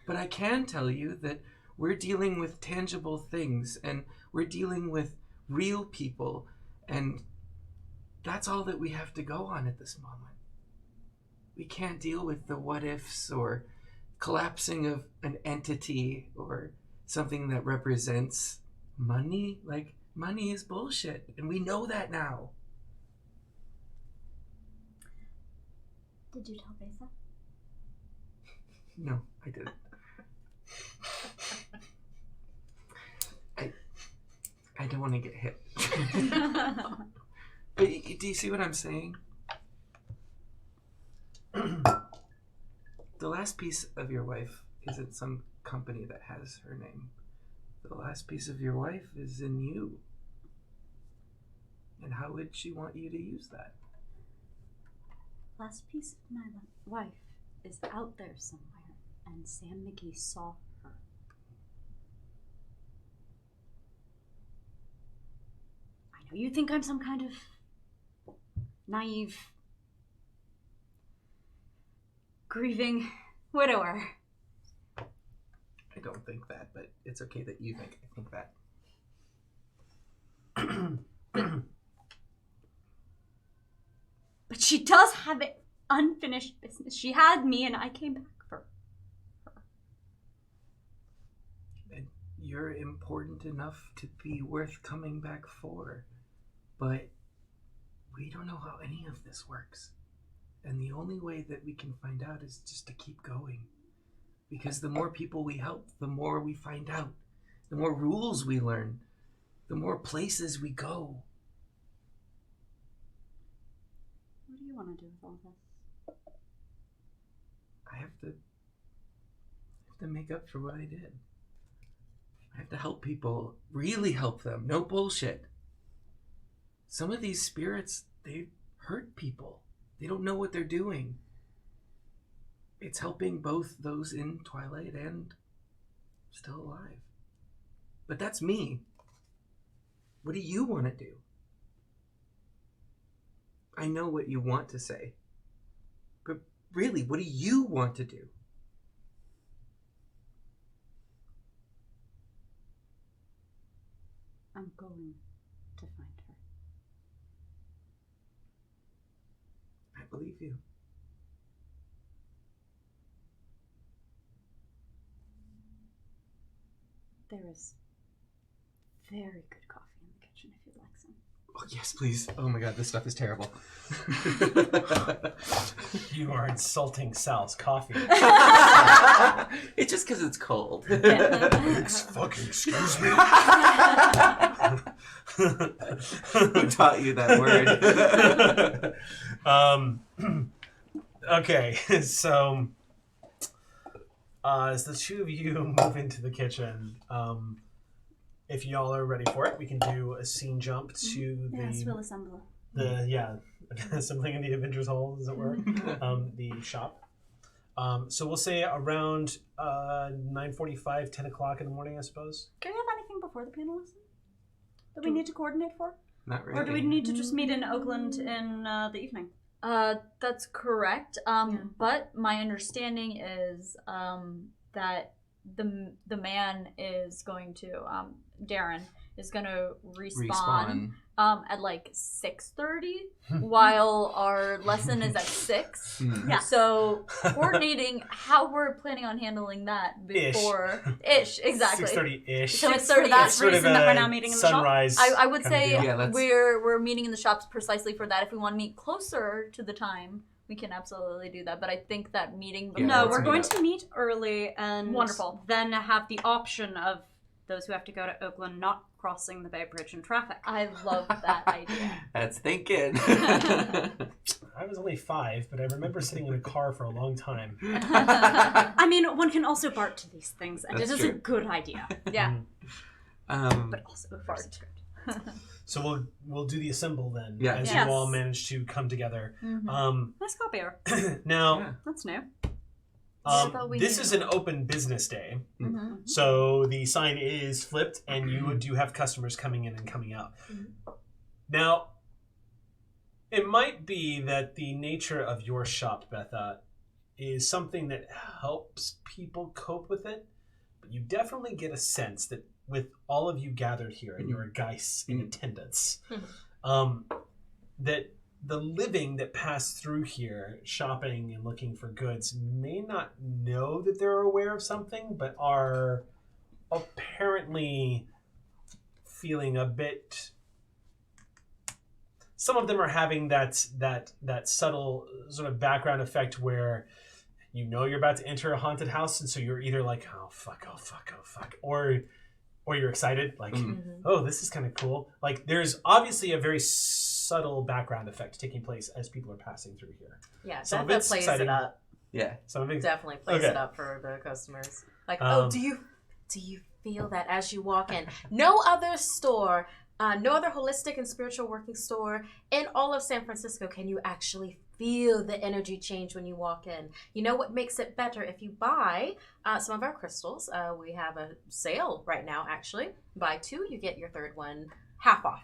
But I can tell you that we're dealing with tangible things and we're dealing with real people, and that's all that we have to go on at this moment. We can't deal with the what ifs or collapsing of an entity or something that represents money. Like, money is bullshit, and we know that now. Did you tell Besa? No, I didn't. I don't want to get hit. But do you see what I'm saying? The last piece of your wife is in some company that has her name. The last piece of your wife is in you. And how would she want you to use that? Last piece of my wife is out there somewhere, and Sam McGee saw her. I know you think I'm some kind of naive, grieving widower. I don't think that, but it's okay that you think I think that. But she does have an unfinished business. She had me, and I came back for her. And you're important enough to be worth coming back for. But we don't know how any of this works. And the only way that we can find out is just to keep going. Because the more people we help, the more we find out. The more rules we learn. The more places we go. What do you want to do with all this? I have to make up for what I did. I have to help people, really help them. No bullshit. Some of these spirits, they hurt people. They don't know what they're doing. It's helping both those in Twilight and still alive. But that's me. What do you want to do? I know what you want to say. But really, what do you want to do? I'm going to find her. I believe you. There is very good coffee in the kitchen if you'd like some. Oh, yes, please. Oh my god, this stuff is terrible. You are insulting Sal's coffee. It's just because it's cold. Fucking excuse me. Who taught you that word? Okay, so as the two of you move into the kitchen, if y'all are ready for it, we can do a scene jump to Yes, we'll assemble. assembling in the Avengers Hall, as it were, the shop. So we'll say around 9:45, 10 o'clock in the morning, I suppose. Do we have anything before the piano lesson that we need to coordinate for? Not really. Or do we need to just meet in Oakland in the evening? That's correct. But my understanding is that the man is going to Darren is going to respawn. At like 6:30, while our lesson is at 6. Yeah. So coordinating how we're planning on handling that before ish exactly. 6:30-ish. So it's For sort of that Sort of reason that a we're now meeting in the shop? sunrise. I would kind of say deal. Yeah, let's- we're meeting in the shops precisely for that. If we want to meet closer to the time, we can absolutely do that. But I think that meeting before... Yeah, No, let's we're meet going up. to meet early and Wonderful. then have the option of those who have to go to Oakland not crossing the Bay Bridge in traffic. I love that idea. That's thinking. I was only 5, but I remember sitting in a car for a long time. I mean, one can also BART to these things, and That's it is true. a good idea, Yeah. but also Fart. So we'll do the assemble then, Yeah. as Yes. you all manage to come together. Mm-hmm. Nice copier. Now, Yeah. That's new. thought we This knew. is an open business day, Mm-hmm. so the sign is flipped, and you do have customers coming in and coming out. Now, it might be that the nature of your shop, Betha, is something that helps people cope with it, but you definitely get a sense that with all of you gathered here and your Geists in attendance, that the living that pass through here, shopping and looking for goods, may not know that they're aware of something, but are apparently feeling a bit. Some of them are having that subtle sort of background effect where you know you're about to enter a haunted house, and so you're either like, oh fuck, or you're excited, like, oh, this is kind of cool. Like, there's obviously a very subtle background effect taking place as people are passing through here. Yeah, Some of that it's plays exciting. it up. Yeah. Some of it Definitely plays Okay. it up for the customers. Like, Um, do you feel that as you walk in? No other store, no other holistic and spiritual working store in all of San Francisco can you actually feel the energy change when you walk in. You know what makes it better? If you buy some of our crystals, we have a sale right now, actually. Buy 2, you get your 3rd one half off.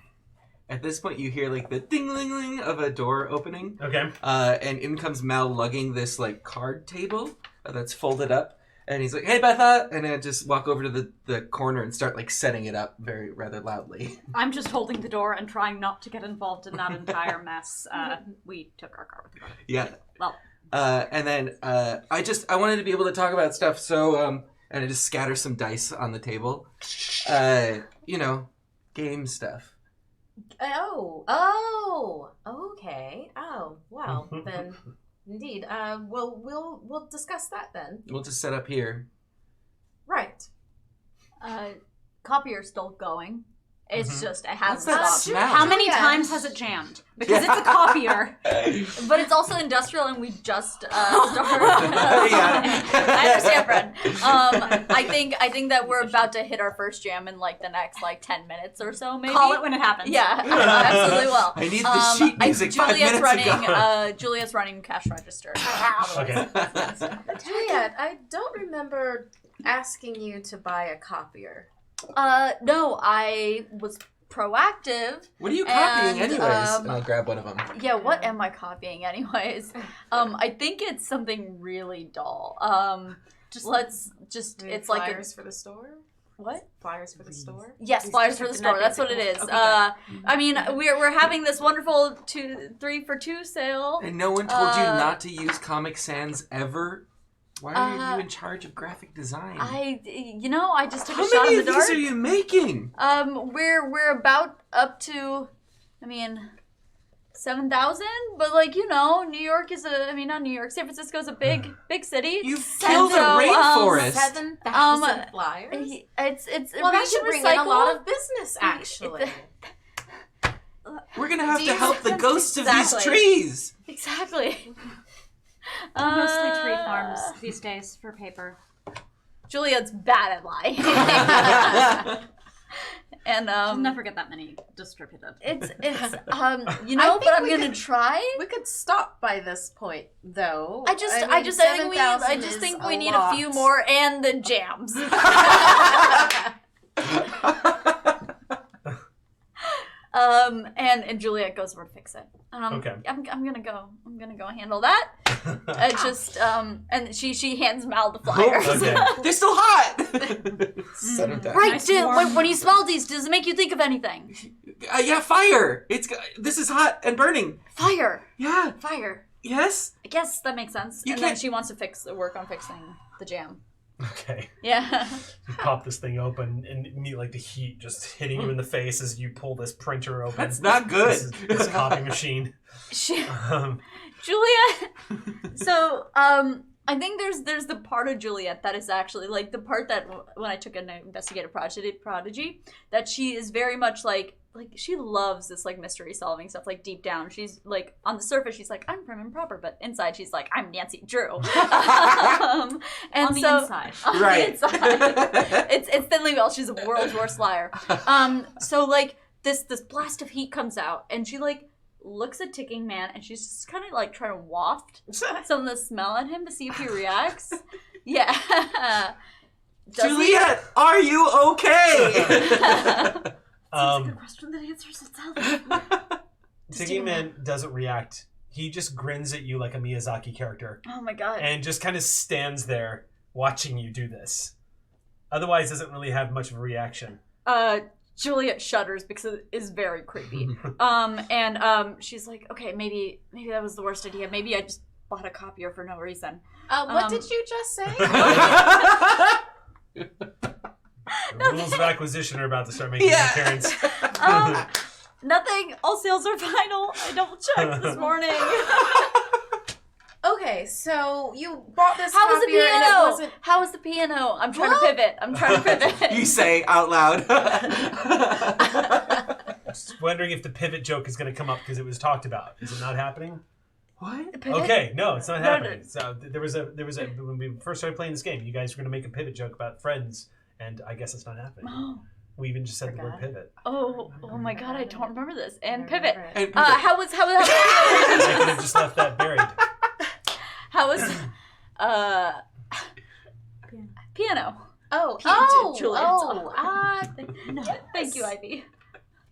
At this point, you hear like the ding-ling-ling of a door opening. Okay. And in comes Mal lugging this like card table that's folded up. And he's like, hey, Betha! And I just walk over to the corner and start like setting it up rather loudly. I'm just holding the door and trying not to get involved in that entire mess. We took our car with the Yeah. Well. And then I wanted to be able to talk about stuff, so and I just scatter some dice on the table. Game stuff. Oh, okay. Oh, well, then, indeed. We'll discuss that then. We'll just set up here. Right. Copier's still going. It's just, it What's hasn't that stopped. smell? How many Yeah. times has it jammed? Because it's a copier. But it's also industrial, and we just started. Yeah. I understand, Fred. I think that we're about to hit our first jam in like the next like 10 minutes or so, maybe. Call it when it happens. Yeah, absolutely will. I need the sheet music 5 minutes ago. Juliet's running cash register. Okay. Juliet, I don't remember asking you to buy a copier. No, I was proactive. What are you copying And, anyways? And I'll grab one of them. Yeah, what am I copying anyways? I think it's something really dull. It's like flyers for the store? what? Flyers for the store? Yes, flyers for the store. That's what it is. Okay, I mean, we're having this wonderful 3 for 2 sale. And no one told you not to use Comic Sans ever? Why are you in charge of graphic design? I just took How a shot many in of the these dark. are you making? We're about up to, 7,000, but New York is not New York. San Francisco is a big city. You've killed a rainforest. 7,000 flyers? It's Well, that should bring in a recycled. lot of business, actually. We're gonna have Do to you- help the ghosts of these Exactly. trees. Exactly. Mostly tree farms these days for paper. Juliet's bad at lying. And I'll never get that many distributed. it's think but I'm we gonna could- try. We could stop by this point, though. I just think we need a few more and the jams. And Juliet goes over to fix it. Okay. I'm gonna go handle that. And she hands Mal the flyers. Okay. They're still hot. Set them down. Right, Nice dude. warm. When you smell these, does it make you think of anything? Yeah, fire. This is hot and burning. Fire. Yeah. Fire. Yes. I guess that makes sense. You And then can't- she wants to work on fixing the jam. Okay. Yeah. You pop this thing open and immediately, like, the heat just hitting you in the face as you pull this printer open. That's not good. This copy machine. Juliet. So, I think there's the part of Juliet that is actually like the part that when I took an investigative prodigy, that she is very much like she loves this like mystery solving stuff. Like deep down, she's like on the surface, she's like I'm prim and proper, but inside she's like I'm Nancy Drew. And On the inside. On Right. the inside, it's thinly veiled. She's a world's worst liar. So like this blast of heat comes out, and she like looks at Ticking Man, and she's just kind of like trying to waft some of the smell at him to see if he reacts. Yeah. Does Juliet, are you okay? That's a good question that answers itself. Ticking Man doesn't react. He just grins at you like a Miyazaki character. Oh my god. And just kind of stands there watching you do this. Otherwise, doesn't really have much of a reaction. Juliet shudders because it is very creepy. She's like, okay, maybe that was the worst idea. Maybe I just bought a copier for no reason. What did you just say? The rules of acquisition are about to start making an appearance. Nothing. All sales are final. I double checked this morning. Okay, so you bought this How was the copier and it piano? wasn't... How was the piano? I'm trying to pivot. You say out loud. Just wondering if the pivot joke is going to come up because it was talked about. Is it not happening? What? Okay, no, it's not happening. So there was a when we first started playing this game, you guys were going to make a pivot joke about friends, and I guess it's not happening. Oh. We even just said the word pivot. Oh my god, I don't remember this. And pivot. And How was I could have just left that buried. How was piano? Thank you, Ivy.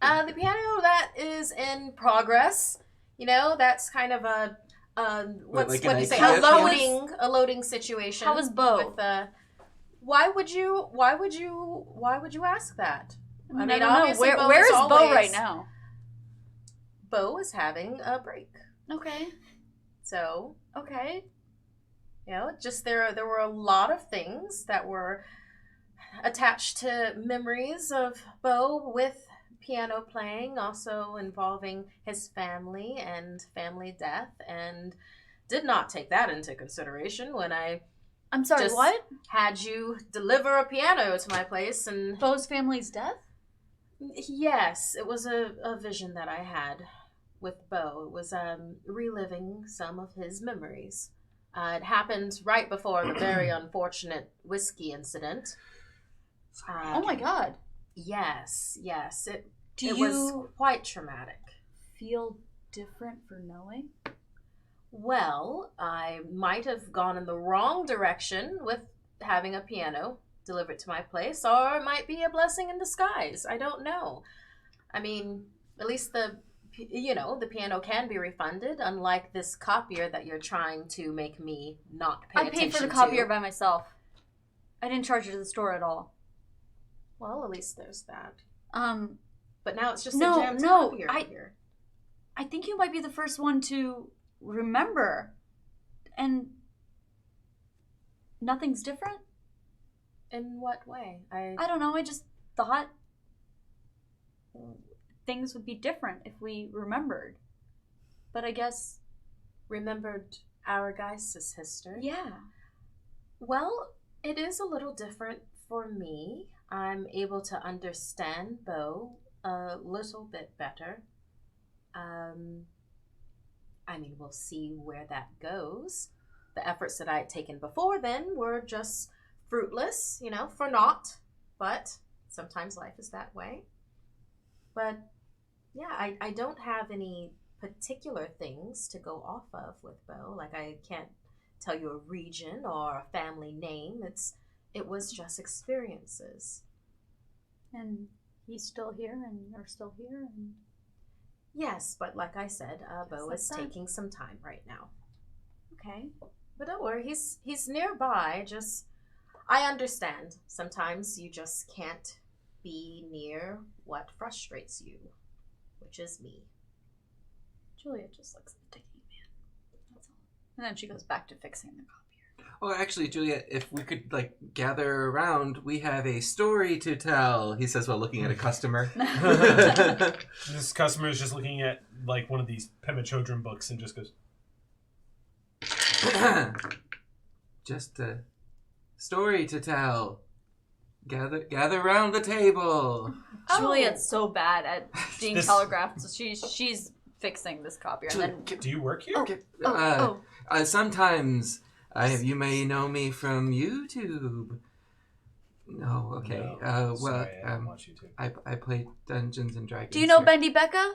The piano that is in progress. You know, that's kind of a what do you say? A loading situation. How was Bo? With, why would you ask that? I mean, I don't know. Where is Bo right now? Bo is having a break. Okay. So, okay. You know, just there were a lot of things that were attached to memories of Bo with piano playing, also involving his family and family death, and did not take that into consideration when I'm sorry, just what? had you deliver a piano to my place. And Bo's family's death? Yes, it was a vision that I had with Bo. It was reliving some of his memories. It happened right before the very unfortunate whiskey incident. Oh my god. Yes. It Do was quite traumatic. Feel different for knowing? Well, I might have gone in the wrong direction with having a piano delivered to my place, or it might be a blessing in disguise. I don't know. I mean, at least the piano can be refunded, unlike this copier that you're trying to make me not pay attention to. I paid for the copier by myself. I didn't charge it to the store at all. Well, at least there's that. But now it's just a jammed copier here. I think you might be the first one to remember. And nothing's different? In what way? I don't know. I just thought things would be different if we remembered. But I guess... Remembered our Geist's history? Yeah. Well, it is a little different for me. I'm able to understand Bo a little bit better. I mean, we'll see where that goes. The efforts that I had taken before then were just fruitless, for naught. But sometimes life is that way. But yeah, I don't have any particular things to go off of with Bo. Like, I can't tell you a region or a family name. It was just experiences. And he's still here, and you're still here, and... Yes, but like I said, Bo is taking some time right now. Okay. But don't worry, he's nearby. Just, I understand. Sometimes you just can't be near what frustrates you, which is me. Julia just looks at the Ticking Man. That's all. And then she goes back to fixing the copier. Oh, actually, Julia, if we could, gather around, we have a story to tell, he says while looking at a customer. This customer is just looking at, one of these Pema Chodron books and just goes... Just a story to tell. Gather around the table. Juliet's so bad at being telegraphed, so she's fixing this copier. And then... Do you work here? Sometimes... you may know me from YouTube. No, okay. No, sorry, I don't watch YouTube. I play Dungeons and Dragons. Do you know here. Bendy Becca?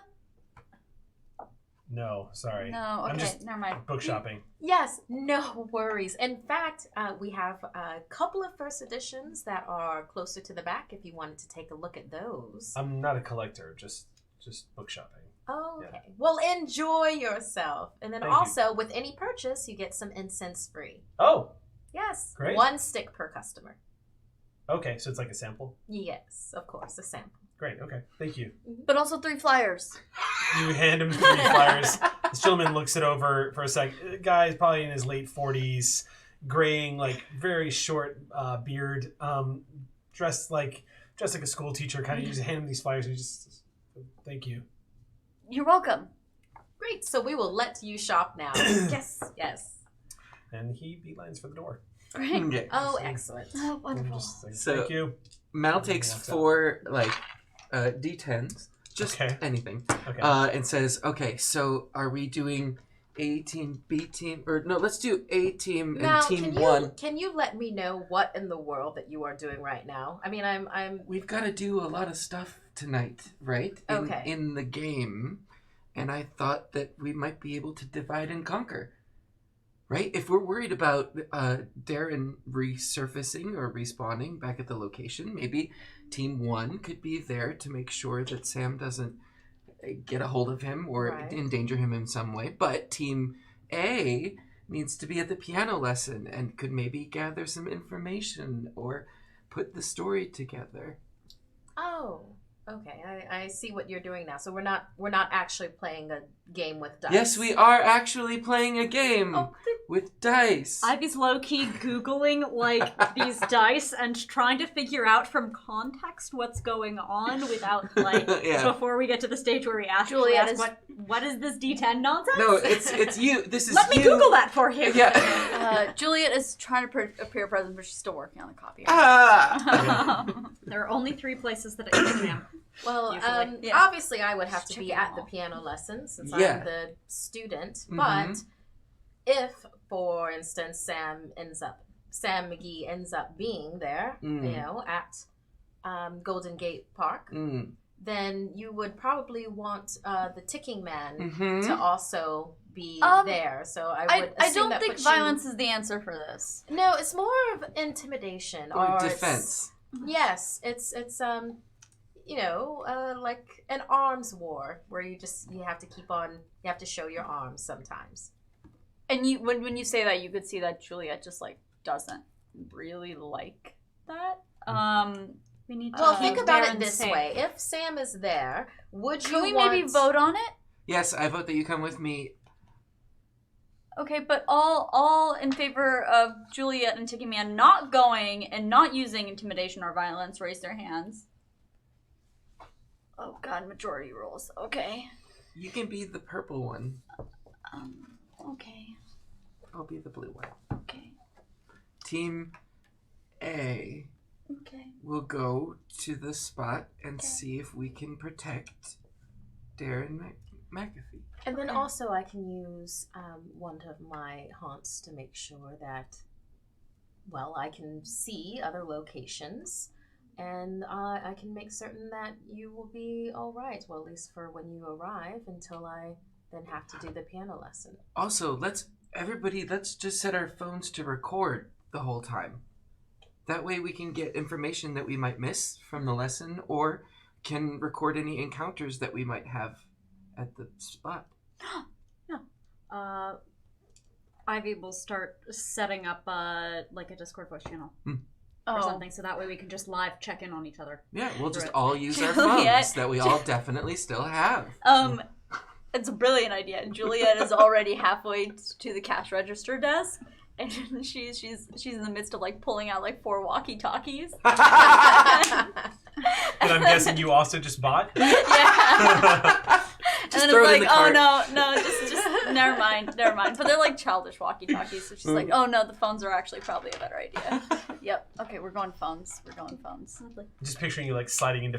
No, sorry. No, I'm okay, just never mind. book shopping. Yes, no worries. In fact, we have a couple of first editions that are closer to the back if you wanted to take a look at those. I'm not a collector, just book shopping. Oh, Yeah. okay. Well, enjoy yourself. And then Thank you. also, with any purchase, you get some incense free. Oh, Yes. Great. 1 stick per customer. okay, so it's like a sample. Yes, of course, a sample. Great, okay, thank you. But also 3 flyers. You hand him 3 flyers. This gentleman looks it over for a sec. Guy's probably in his late 40s, graying, like very short beard, dressed like a school teacher. Kind of, you just hand him these flyers. And just thank you. You're welcome. Great. So we will let you shop now. Yes. Yes. And he beelines for the door. Great. Okay. Oh, excellent. Oh, And wonderful. just say, So- thank you. Mal takes Walks out. 4 D10s, just Okay. anything, Okay. and says, "Okay, so are we doing A team, B team, or no? Let's do A team and Now, team 1. can you let me know what in the world that you are doing right now? I mean, I'm We've got to do a lot of stuff tonight, right? Okay. In the game, and I thought that we might be able to divide and conquer. Right? If we're worried about Darren resurfacing or respawning back at the location, maybe Team 1 could be there to make sure that Sam doesn't get a hold of him or Right. endanger him in some way. But Team A needs to be at the piano lesson and could maybe gather some information or put the story together. Oh, okay. I see what you're doing now. So we're not actually playing a game with dice. Yes, we are actually playing a game Oh, with dice. Ivy's low-key Googling, like, these dice and trying to figure out from context what's going on without, like, Yeah. before we get to the stage where we ask Juliet Juliet, is- what is this D10 nonsense? No, it's you. This is Let me you. Google that for you. Yeah. Juliet is trying to appear present, but she's still working on the copy. Ah! There are only 3 places that it can jam. Well, Usually. Yeah. obviously I would have Just to be checking at them the all. piano lesson since Yeah. I'm the student. Mhm. But if, for instance, Sam McGee ends up being there, Mm. you know, at Golden Gate Park, then you would probably want the Ticking Man Mhm. to also be there. So I would I assume don't that think puts violence is the answer for this. You... No, it's more of intimidation Or it's- defense. Yes, it's you know, like an arms war where you have to show your arms sometimes. And you, when you say that, you could see that Juliet just like doesn't really like that. We need to Well, keep think about Darren it this safe. way: if Sam is there, would Can you we want... maybe vote on it? Yes, I vote that you come with me. Okay, but all in favor of Juliet and Tiki Man not going and not using intimidation or violence, raise their hands. Oh God, majority rules. Okay. You can be the purple one. Okay. I'll be the blue one. Okay. Team A Okay. will go to the spot and Okay. see if we can protect Darren McAfee. And then Okay. also I can use one of my haunts to make sure that, well, I can see other locations, and I can make certain that you will be all right. Well, at least for when you arrive, until I then have to do the piano lesson. Also, let's just set our phones to record the whole time. That way we can get information that we might miss from the lesson or can record any encounters that we might have at the spot. Ivy will start setting up like a Discord voice channel or Oh. something, so that way we can just live check in on each other. Yeah, we'll just Right. all use our Juliet. phones that we all definitely still have. It's a brilliant idea. And Juliet is already halfway to the cash register desk, and she's in the midst of like pulling out like 4 walkie-talkies. And I'm guessing you also just bought? Yeah. Just And throw then it it's in like, the oh cart. no, just never mind. But they're like childish walkie-talkies, so she's like, oh no, the phones are actually probably a better idea. Yep. Okay, we're going phones. Just picturing you like sliding into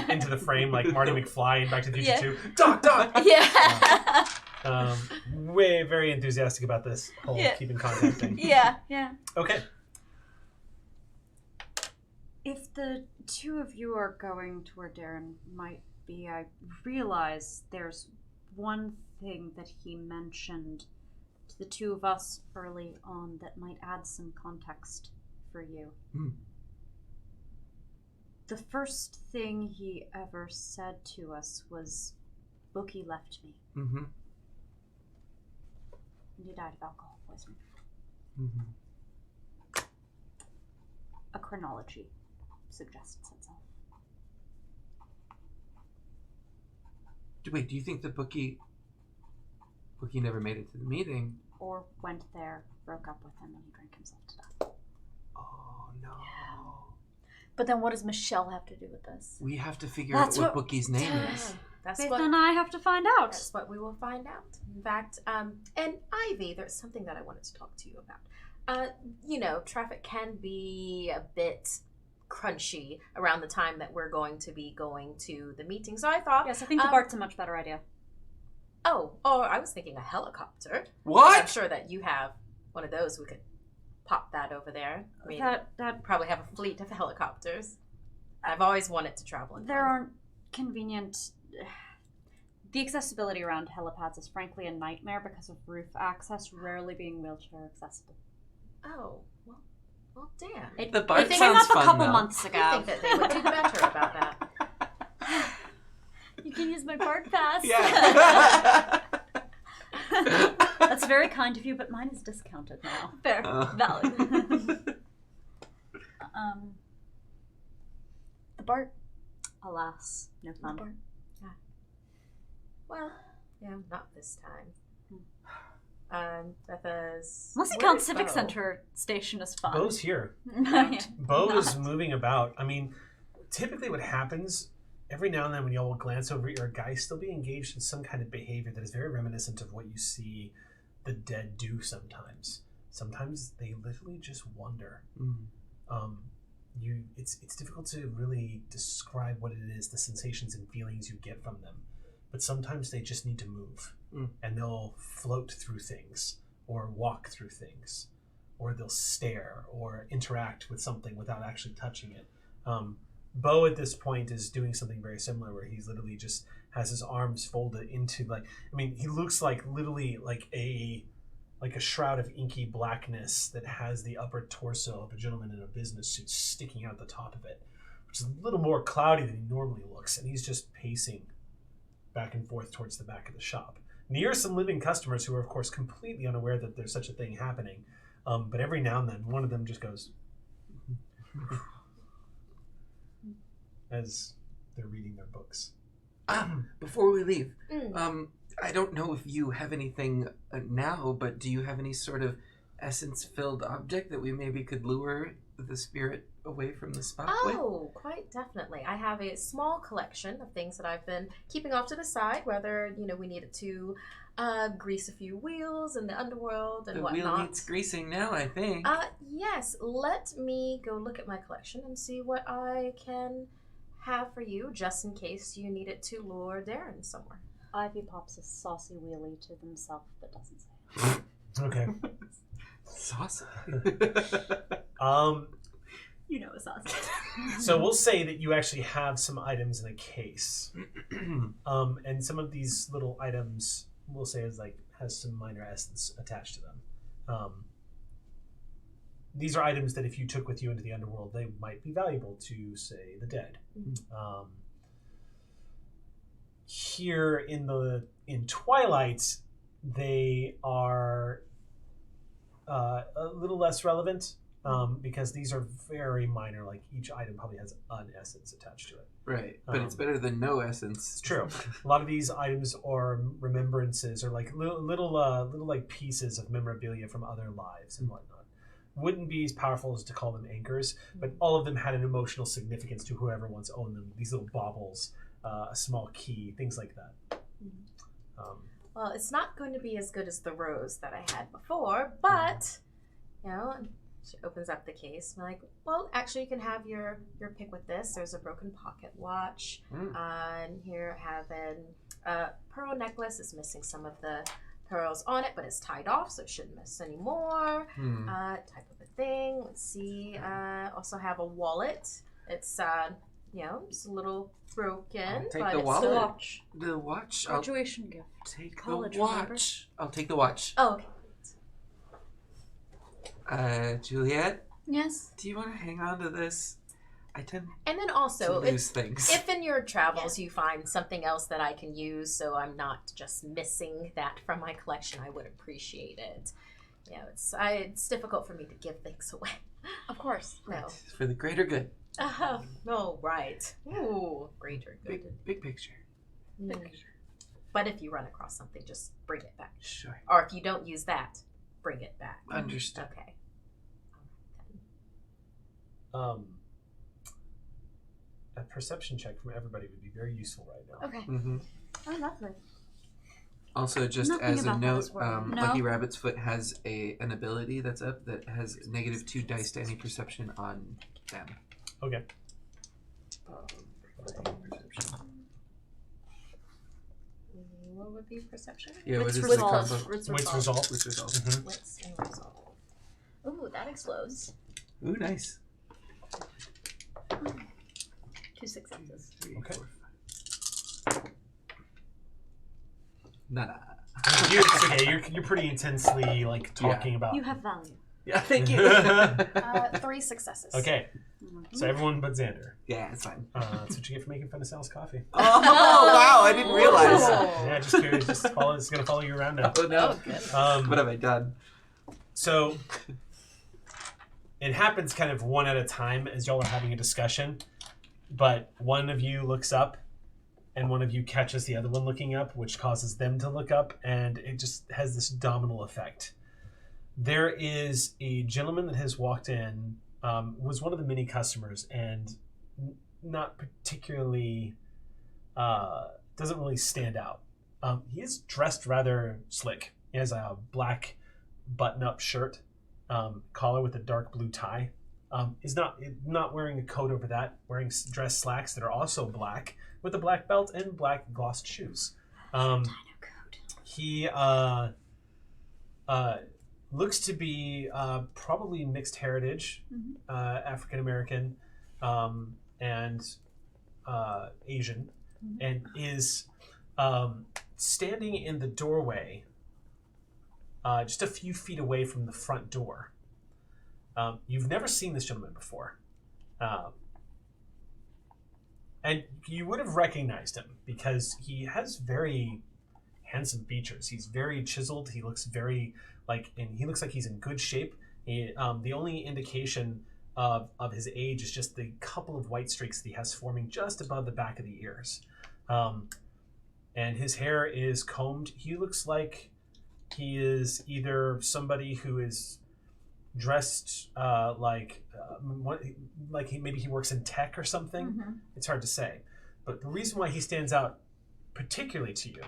into the frame like Marty McFly in Back to the Future Yeah. 2. Doc! Yeah. Very enthusiastic about this whole Yeah. keeping contact thing. Yeah. Okay. If the 2 of you are going to where Darren might be, I realize there's one thing that he mentioned to the two of us early on that might add some context for you. The first thing he ever said to us was, Bookie left me. Mm-hmm. And he died of alcohol poisoning. Mm-hmm. A chronology suggests itself. Wait, do you think the Bookie never made it to the meeting? Or went there, broke up with him, and he drank himself to death. Oh, no. But then what does Michelle have to do with this? We have to figure out what Bookie's name is. That's Faith what and I have to find out. That's what we will find out. In fact, and Ivy, there's something that I wanted to talk to you about. You know, traffic can be a bit crunchy around the time that we're going to be going to the meeting. So I thought, Yes, I think the BART's a much better idea. oh, I was thinking a helicopter. What? I'm sure that you have one of those. We could pop that over there. I mean, That probably have a fleet of helicopters. I've always wanted to travel in there one. aren't convenient. The accessibility around helipads is frankly a nightmare because of roof access rarely being wheelchair accessible. Oh, well, damn. It, The BART it came sounds up a fun, couple though. months ago. I think that they would do better about that. You can use my BART pass. Yeah. That's very kind of you, but mine is discounted now. Fair. Valid. The BART. Alas, no The fun. BART. Well, yeah, not this time. Because Unless you where count is Civic Bo? Center Station as fun. Bo's here. Yeah. Bo is Not. moving about. I mean, typically what happens every now and then when y'all will glance over at your Geist, they'll be engaged in some kind of behavior that is very reminiscent of what you see the dead do sometimes. Sometimes they literally just wonder. It's difficult to really describe what it is, the sensations and feelings you get from them. But sometimes they just need to move, and they'll float through things, or walk through things, or they'll stare or interact with something without actually touching it. Bo at this point is doing something very similar, where he's literally just has his arms folded into he looks like literally like a shroud of inky blackness that has the upper torso of a gentleman in a business suit sticking out the top of it, which is a little more cloudy than he normally looks, and he's just pacing back and forth towards the back of the shop, near some living customers who are, of course, completely unaware that there's such a thing happening. But every now and then, one of them just goes as they're reading their books. Before we leave, Mm. I don't know if you have anything now, but do you have any sort of essence-filled object that we maybe could lure the spirit away from the spot with? Oh, quite definitely. I have a small collection of things that I've been keeping off to the side, whether, we needed to grease a few wheels in the underworld and The whatnot. wheel needs greasing now, I think. Yes, let me go look at my collection and see what I can have for you, just in case you need it to lure Darren somewhere. Ivy pops a saucy wheelie to themselves, but doesn't say it. Okay. Saucy. You know a saucy. So we'll say that you actually have some items in a case. And some of these little items, we'll say, has some minor essence attached to them. These are items that if you took with you into the underworld, they might be valuable to, say, the dead. Here in Twilight, they are a little less relevant because these are very minor. Like each item probably has an essence attached to it. Right, but it's better than no essence. It's true. A lot of these items are remembrances or like little like pieces of memorabilia from other lives and whatnot. Wouldn't be as powerful as to call them anchors, but all of them had an emotional significance to whoever once owned them. These little baubles, a small key, things like that. Well, it's not going to be as good as the rose that I had before, but, she opens up the case. I'm like, well, actually, you can have your pick with this. There's a broken pocket watch. And here I have a pearl necklace. It's missing some of the pearls on it, but it's tied off, so it shouldn't miss any more. Type of a thing. Let's see. Also have a wallet. It's it's a little broken. I'll take but the it's wallet. still- Watch. The watch. I'll Graduation gift. take College, the watch. I'll take the watch. Oh, okay. Juliet, Yes. do you want to hang on to this? I tend And then to also, lose things. if in your travels you find something else that I can use, so I'm not just missing that from my collection, I would appreciate it. It's difficult for me to give things away. Of course. No. For the greater good. No, right. Ooh, greater good. Big picture. Mm. But if you run across something, just bring it back. Sure. Or if you don't use that, bring it back. Understood. Okay. A perception check from everybody would be very useful right now. Okay. Mm-hmm. Oh, lovely. Also, just Nothing as a about that note, is worth it. Lucky Rabbit's Foot has an ability that's up that has -2 dice to any perception on them. Okay. What would be perception? Yeah, what Wits is the resolve. combo? Wits Wits resolve. resolve. Wits resolve. Mhm. Wits and resolve. Ooh, that explodes. Ooh, nice. 2 successes. 3, Okay. 4, 5. Nada. It's okay. You're pretty intensely like talking about. You have value. Yeah, thank you. 3 successes. Okay, so everyone but Xander. Yeah, it's fine. That's what you get for making fun of Sal's coffee. Oh, wow, I didn't realize. Oh. Yeah, just curious. It's gonna follow you around now. Oh, no. Good. What have I done? So it happens kind of one at a time as y'all are having a discussion, but one of you looks up and one of you catches the other one looking up, which causes them to look up, and it just has this domino effect. There is a gentleman that has walked in, was one of the many customers, and not particularly, doesn't really stand out. He is dressed rather slick. He has a black button-up shirt, collar with a dark blue tie. He's not wearing a coat over that, wearing dress slacks that are also black, with a black belt and black glossed shoes. He looks to be probably mixed heritage, African American, and Asian, and is standing in the doorway, just a few feet away from the front door. You've never seen this gentleman before. And you would have recognized him because he has very handsome features. He's very chiseled. He looks very and he looks like he's in good shape. The only indication of his age is just the couple of white streaks that he has forming just above the back of the ears. And his hair is combed. He looks like he is either somebody who is dressed maybe he works in tech or something. It's hard to say. But the reason why he stands out particularly to you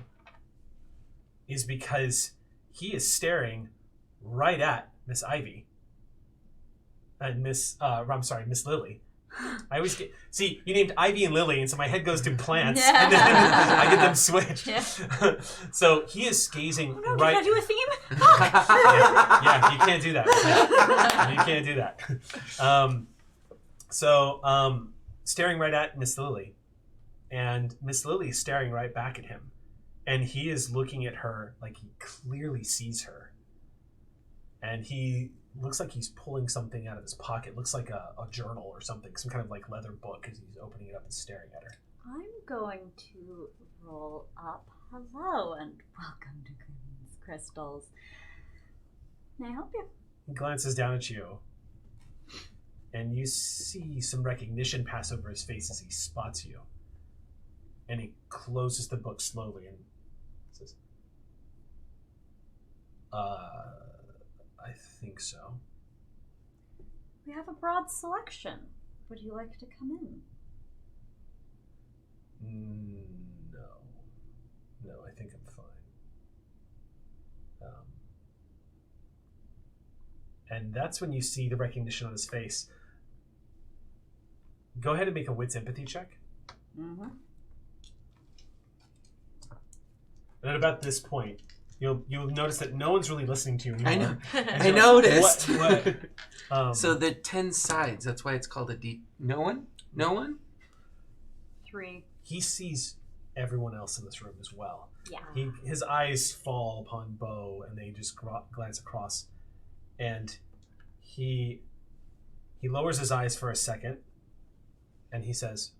is because he is staring right at Miss Ivy and Miss Lily. I always you named Ivy and Lily, and so my head goes to plants, and then I get them switched. Yeah. So he is gazing right. Did I do a theme? Yeah, you can't do that. You can't do that. Staring right at Miss Lily, and Miss Lily is staring right back at him, and he is looking at her like he clearly sees her, and he looks like he's pulling something out of his pocket. Looks like a journal or something, some kind of like leather book, as he's opening it up and staring at her. I'm going to roll up. Hello and welcome to Green's Crystals. May I help you? He glances down at you, and you see some recognition pass over his face as he spots you. And he closes the book slowly and says, I think so. We have a broad selection. Would you like to come in? No, I think I'm fine. And that's when you see the recognition on his face. Go ahead and make a wits empathy check. And at about this point, you'll notice that no one's really listening to you anymore. I know. And I you're noticed. What? So the 10 sides. That's why it's called a D. No one. 3. He sees everyone else in this room as well. Yeah. His eyes fall upon Bo, and they just glance across, and he lowers his eyes for a second, and he says,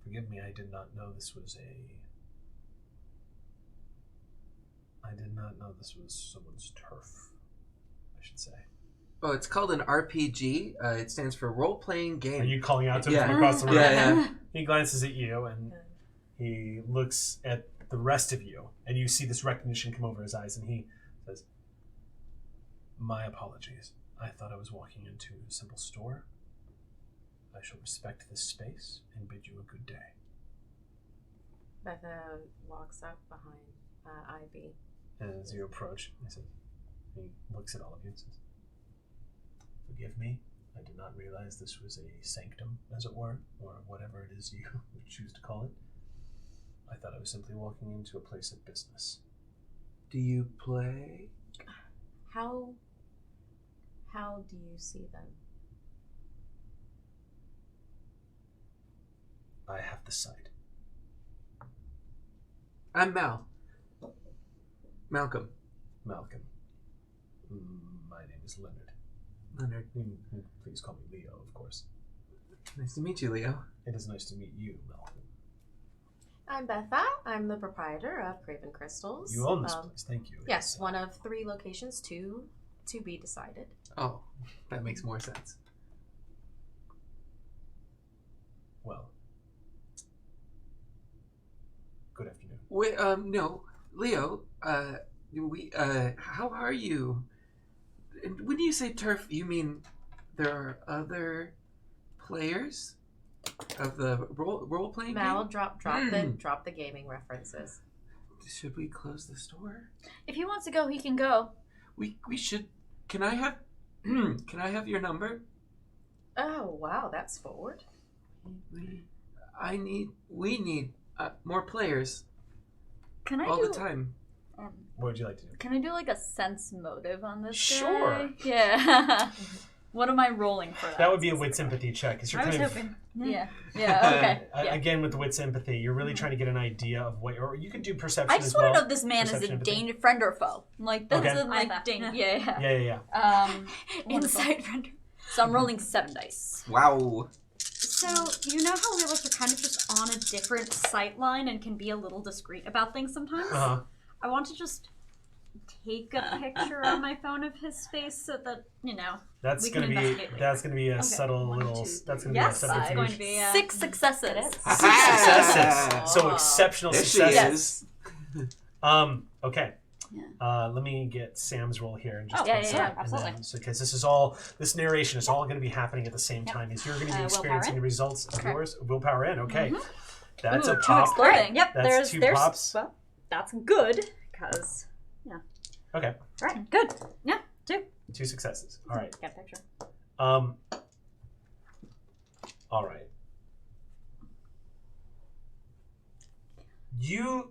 "Forgive me, I did not know this was someone's turf, I should say." Oh, it's called an RPG. It stands for role-playing game. Are you calling out to him Yeah. from across the room? Yeah. He glances at you, and he looks at the rest of you, and you see this recognition come over his eyes, and he says, "My apologies. I thought I was walking into a simple store. I shall respect this space and bid you a good day." Becca walks up behind Ivy. And as you approach, he looks at all of you and says, "Forgive me. I did not realize this was a sanctum, as it were, or whatever it is you would choose to call it. I thought I was simply walking into a place of business." Do you play? How do you see them? I have the sight. I'm Mal. Malcolm. Malcolm. My name is Leonard. Leonard. Please call me Leo, of course. Nice to meet you, Leo. It is nice to meet you, Malcolm. I'm Betha. I'm the proprietor of Craven Crystals. You own this place, thank you. Yes, one of 3 locations, to be decided. Oh, that makes more sense. Well, good afternoon. Wait, no, Leo. How are you? And when you say turf, you mean there are other players of the role playing Mal, game? drop the gaming references. Should we close the store? If he wants to go, he can go. We should. Can I have your number? Oh wow, that's forward. We need more players Can I all do the time. What would you like to do? Can I do like a sense motive on this Sure. guy? Yeah. What am I rolling for that? That would be a wit sympathy check, because you're I was kind of hoping. Yeah. Yeah. Okay. Yeah. again with the wit sympathy. You're really trying to get an idea of what, or you could do perception I as just well. want to know if this man is Perception, a empathy. danger friend or foe. Like that's Okay. a like Either. danger. Yeah. Yeah. Wonderful. Inside render. So I'm rolling 7 dice. Wow. So, you know how realists are kind of just on a different sight line and can be a little discreet about things sometimes? Uh-huh. I want to just take a picture on my phone of his face so that, That's We gonna can be investigate later. that's gonna be a Okay. subtle 1, little. 2, That's gonna Yes, be a it's subterfuge. going to be 6 successes. It is. 6 successes. So exceptional There she successes. is. Okay. Yeah. Let me get Sam's roll here in just Oh, one yeah, second. absolutely. Because this narration is all going to be happening at the same time as you're going to be Willpower experiencing in? the results of Okay. yours. Willpower in, okay. That's Ooh, a 2 pop. exploding. Yep, That's there's 2 pops. Well, that's good, because... Okay, Right, good. Yeah, 2. 2 successes. All right. Got a picture. All right. You,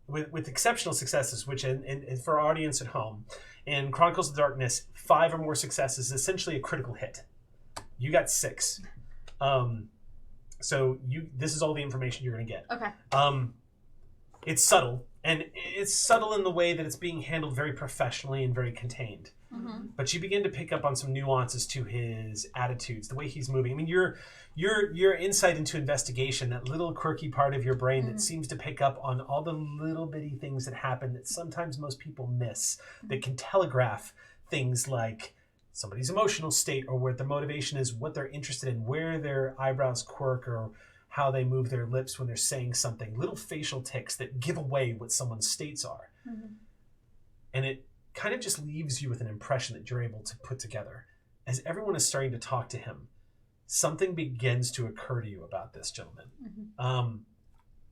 with exceptional successes, which and for our audience at home, in Chronicles of Darkness, 5 or more successes is essentially a critical hit. You got 6. So this is all the information you're going to get. Okay. It's subtle, and it's subtle in the way that it's being handled very professionally and very contained. Mm-hmm. But you begin to pick up on some nuances to his attitudes, the way he's moving. I mean, your insight into investigation, that little quirky part of your brain that seems to pick up on all the little bitty things that happen that sometimes most people miss, that can telegraph things like somebody's emotional state, or what their motivation is, what they're interested in, where their eyebrows quirk, or how they move their lips when they're saying something. Little facial tics that give away what someone's states are. Mm-hmm. And it kind of just leaves you with an impression that you're able to put together. As everyone is starting to talk to him, something begins to occur to you about this gentleman. Mm-hmm.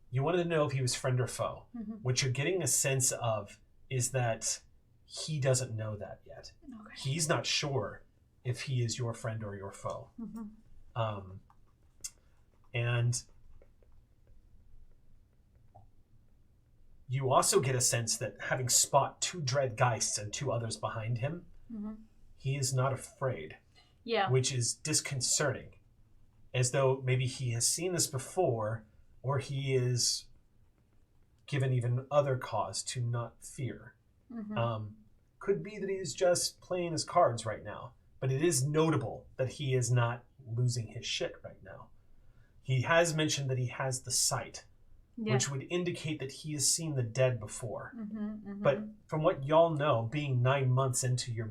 You wanted to know if he was friend or foe. Mm-hmm. What you're getting a sense of is that he doesn't know that yet. Okay. He's not sure if he is your friend or your foe. Mm-hmm. And you also get a sense that, having spot 2 dread Geists and 2 others behind him, Mm-hmm. he is not afraid, Yeah. which is disconcerting. as though maybe he has seen this before, or he is given even other cause to not fear. Could be that he's just playing his cards right now, but it is notable that he is not losing his shit right now. He has mentioned that he has the sight, which would indicate that he has seen the dead before. But from what y'all know, being 9 months into your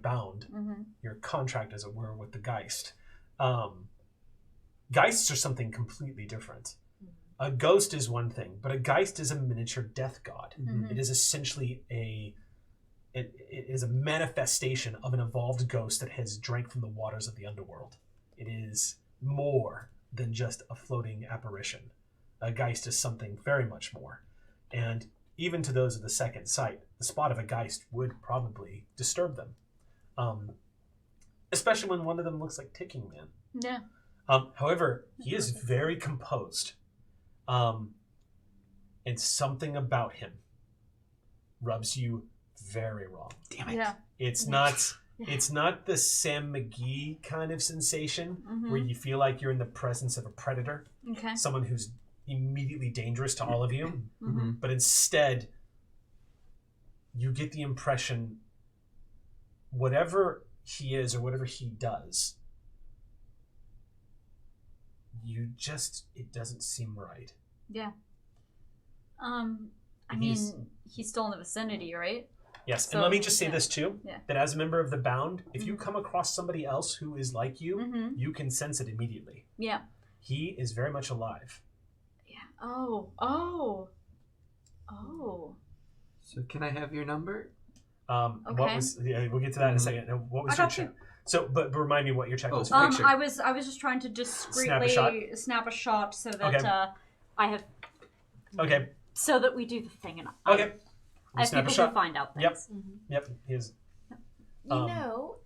bound, your contract, as it were, with the Geist, Geists are something completely different. A ghost is one thing, but a Geist is a miniature death god. It is essentially it is a manifestation of an evolved ghost that has drank from the waters of the underworld. It is more than just a floating apparition. A Geist is something very much more. And even to those of the second sight, the spot of a Geist would probably disturb them. Especially when one of them looks like Ticking Man. Yeah. However, he is very composed. And something about him rubs you very wrong. Damn it. Yeah. It's not the Sam McGee kind of sensation where you feel like you're in the presence of a predator, Okay. someone who's immediately dangerous to all of you, but instead you get the impression whatever he is or whatever he does, it doesn't seem right. Yeah. I mean, he's still in the vicinity, right? Yes, So, and let me just say yeah. this too, Yeah. that as a member of the Bound, if you come across somebody else who is like you, you can sense it immediately. Yeah. He is very much alive. Yeah. Oh. So can I have your number? What Okay. was? Yeah, we'll get to that in a second. Now, what was I your got check? you. So, but remind me what your check was. For Picture. I was just trying to discreetly snap a shot so that Okay. I have Okay. so that we do the thing and Okay. I have Snap a people shot. who find out Yep. things. Yep. He is. You know,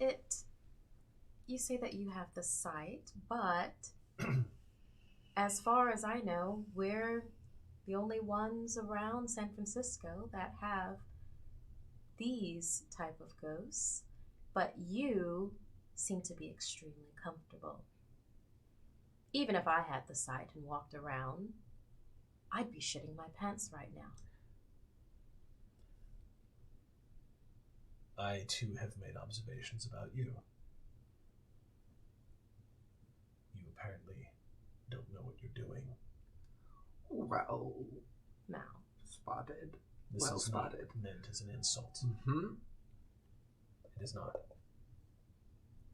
you say that you have the sight, but as far as I know, we're the only ones around San Francisco that have these type of ghosts, but you seem to be extremely comfortable. Even if I had the sight and walked around, I'd be shitting my pants right now. I too have made observations about you. You apparently don't know what you're doing. Well, Now, spotted. This Well is spotted. not meant as an insult. It is not.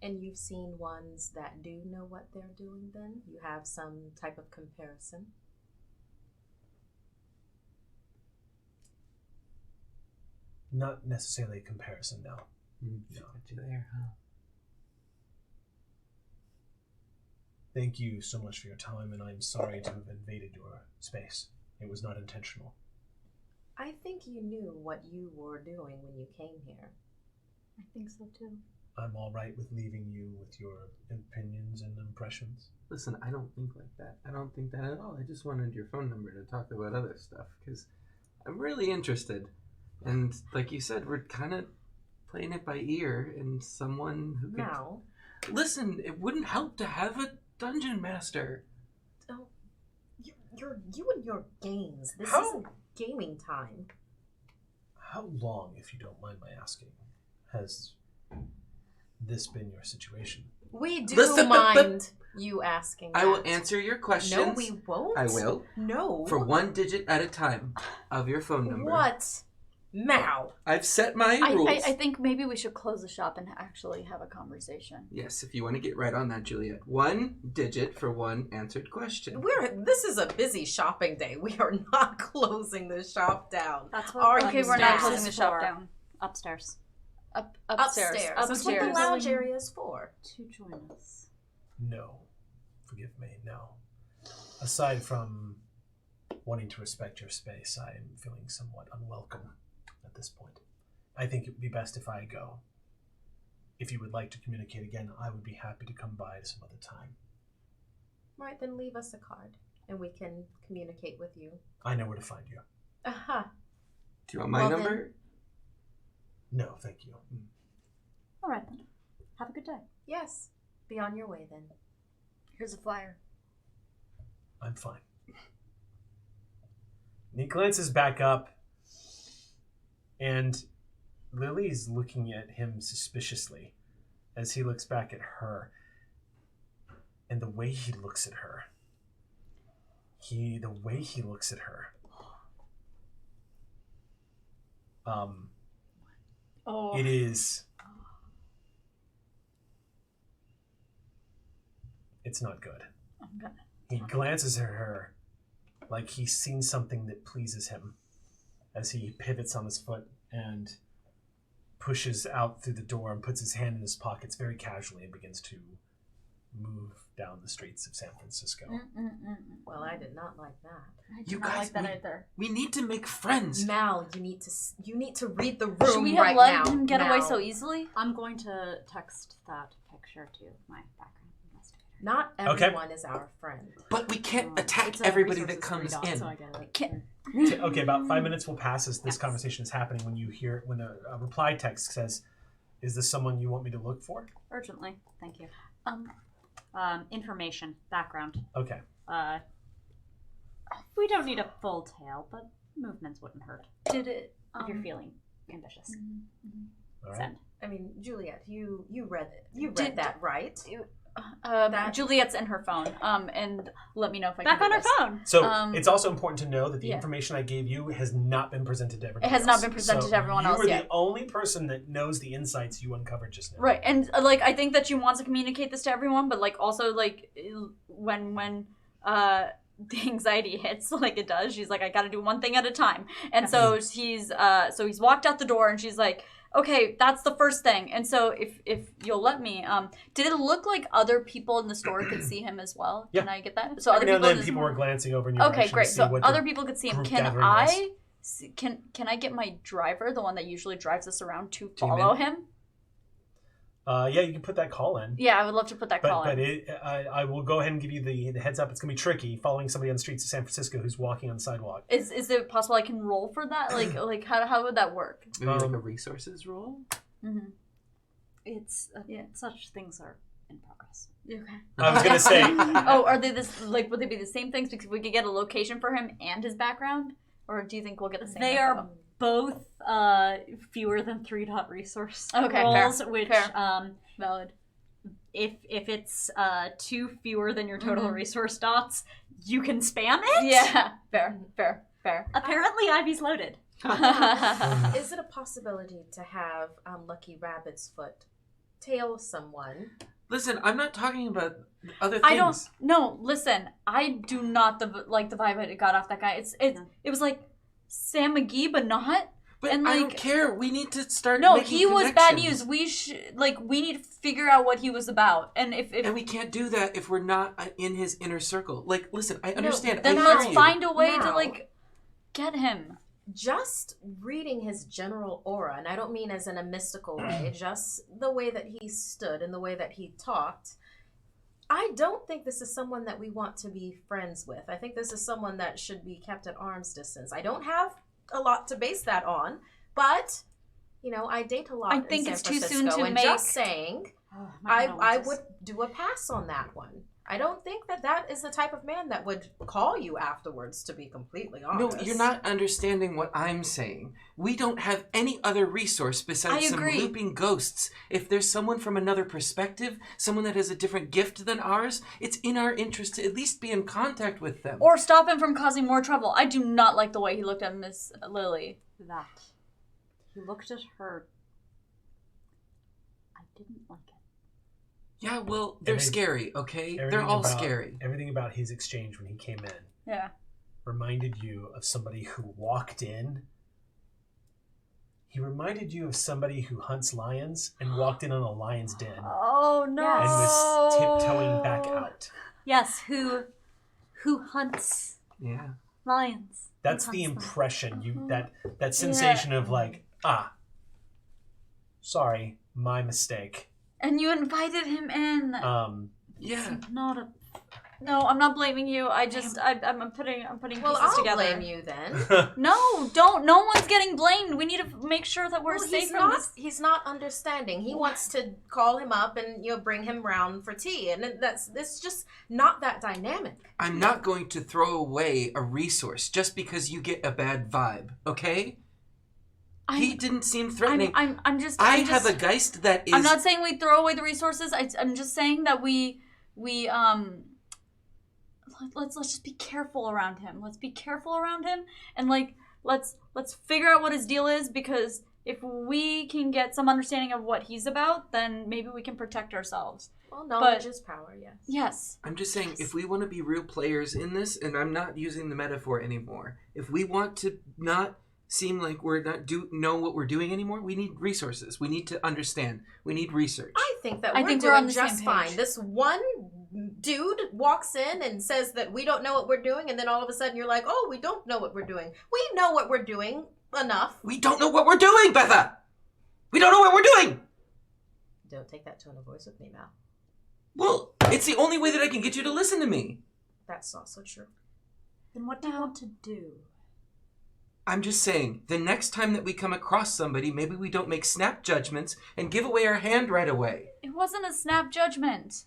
and you've seen ones that do know what they're doing then? You have some type of comparison? Not necessarily a comparison, no. Got you there, huh? Thank you so much for your time, and I'm sorry to have invaded your space. It was not intentional. I think you knew what you were doing when you came here. I think so too. I'm all right with leaving you with your opinions and impressions. Listen, I don't think like that. I don't think that at all. I just wanted your phone number to talk about other stuff, because I'm really interested. And like you said, we're kind of playing it by ear, and someone who could... Now, Listen, it wouldn't help to have a dungeon master. oh, you and your games. This How- isn't gaming time. How long, if you don't mind my asking, has this been your situation? We do Listen, mind you asking I will that. answer your questions. No, we won't. I will. No. For one digit at a time of your phone number. What? Now. I've set my rules. I think maybe we should close the shop and actually have a conversation. Yes, if you want to get right on that, Juliet. One digit for one answered question. This is a busy shopping day. We are not closing the shop down. That's Are what you Okay, we're not Upstairs. closing the shop down. Upstairs. Upstairs. That's what the lounge area is for. To join us. No. Forgive me, no. Aside from wanting to respect your space, I am feeling somewhat unwelcome at this point. I think it would be best if I go. If you would like to communicate again, I would be happy to come by some other time. Right, then leave us a card and we can communicate with you. I know where to find you. Aha. Do you want my Well, number? No, thank you. All right then. Have a good day. Yes. Be on your way then. Here's a flyer. I'm fine. And he glances back up, and Lily's looking at him suspiciously as he looks back at her. And the way he looks at her, it is, it's not good. He glances at her like he's seen something that pleases him as he pivots on his foot and pushes out through the door and puts his hand in his pockets very casually and begins to move down the streets of San Francisco. Well, I did not like that. I You do not guys, like that either. we need to make friends. Mal, you need to read the room Should we have right let now. him get away Mal. so easily? I'm going to text that picture to my background investigator. Not everyone is our friend. But we can't attack It's a everybody resources that comes readout, in. So I get it. Can- Okay, about 5 minutes will pass as this conversation is happening when a reply text says, "Is this someone you want me to look for?" Urgently. Thank you. Information. Background. Okay. We don't need a full tale, but movements wouldn't hurt. Did it? If you're feeling ambitious. All right. Send. I mean, Juliet, you read it. You read Did- that, right? Juliet's in her phone. And let me know if I Back can on do her this. phone. So it's also important to know that the yeah. information I gave you has not been presented to everyone. It has not been presented to everyone else You were yet. the only person that knows the insights you uncovered just now. Right, and like I think that she wants to communicate this to everyone, but like also like when the anxiety hits like it does, she's like, I gotta do one thing at a time. And so he's walked out the door and she's like, okay, that's the first thing. And so if you'll let me, did it look like other people in the store could see him as well? Yeah. Can I get that? So Every now other and people then in people the were glancing over in your Okay, direction to great. see So what the other people could see him. group Can gathering was. can I get my driver, the one that usually drives us around, to Team in? follow him? Yeah, you can put that call in. Yeah, I would love to put that call But in. I will go ahead and give you the heads up. It's going to be tricky following somebody on the streets of San Francisco who's walking on the sidewalk. Is it possible I can roll for that? Like how would that work? Maybe like a resources roll? Mm-hmm. It's such things are in progress. Okay. I was going to say... Oh, are they would they be the same things because we could get a location for him and his background? Or do you think we'll get the same They info? are both fewer than 3 dot resource Okay, rolls, fair, which fair. Valid. if it's 2 fewer than your total resource dots, you can spam it. Yeah, fair. Apparently, Ivy's loaded. Is it a possibility to have Lucky Rabbit's Foot tail someone? Listen, I'm not talking about other things. I don't. No, listen. I do not like the vibe I got off that guy. It was like Sam McGee, but not. But and, I like, don't care. We need to start. No, making he was bad connections. news. We need to figure out what he was about. And if And we can't do that if we're not in his inner circle. Like, listen, I understand. then I let's hear you. find a way to No. get him. Just reading his general aura, and I don't mean as in a mystical way, just the way that he stood and the way that he talked, I don't think this is someone that we want to be friends with. I think this is someone that should be kept at arm's distance. I don't have a lot to base that on, but, I date a lot I in think San it's too Francisco, soon to and make- just saying, Oh, I would do a pass on that one. I don't think that is the type of man that would call you afterwards, to be completely No, honest. you're not understanding what I'm saying. We don't have any other resource besides I some agree. looping ghosts. If there's someone from another perspective, someone that has a different gift than ours, it's in our interest to at least be in contact with them. Or stop him from causing more trouble. I do not like the way he looked at Miss Lily. That he looked at her. I didn't like it. Yeah, well, they're Everything- scary, okay? They're Everything all about- scary. Everything about his exchange when he came in Yeah. reminded you of somebody who walked in. He reminded you of somebody who hunts lions and walked in on a lion's den and Oh no. was tiptoeing back out. Yes, who hunts Yeah. lions? That's Who the hunts them? impression that sensation of like, sorry, my mistake. And you invited him in. Yeah. Not a No, I'm not blaming you. I'm putting Well, pieces I'll together. blame you then. No, don't. No one's getting blamed. We need to make sure that we're safe from this. He's not understanding. He wants to call him up and bring him round for tea, and it's just not that dynamic. I'm not going to throw away a resource just because you get a bad vibe, okay? He didn't seem threatening. I'm just. I have a Geist that is... I'm not saying we throw away the resources. I'm just saying that we let's just be careful around him. Let's be careful around him, and let's figure out what his deal is, because if we can get some understanding of what he's about, then maybe we can protect ourselves. Well, knowledge is power, yes. Yes. I'm just saying, if we want to be real players in this, and I'm not using the metaphor anymore, if we want to not seem like we're not know what we're doing anymore, we need resources. We need to understand. We need research. I think that we're doing on the just same fine. page. This one dude walks in and says that we don't know what we're doing, and then all of a sudden you're like, oh, we don't know what we're doing. We know what we're doing enough. We don't know what we're doing, Betha! We don't know what we're doing! Don't take that tone of voice with me, Mal. Well, it's the only way that I can get you to listen to me. That's also true. Then what do you want to do? I'm just saying, the next time that we come across somebody, maybe we don't make snap judgments and give away our hand right away. It wasn't a snap judgment.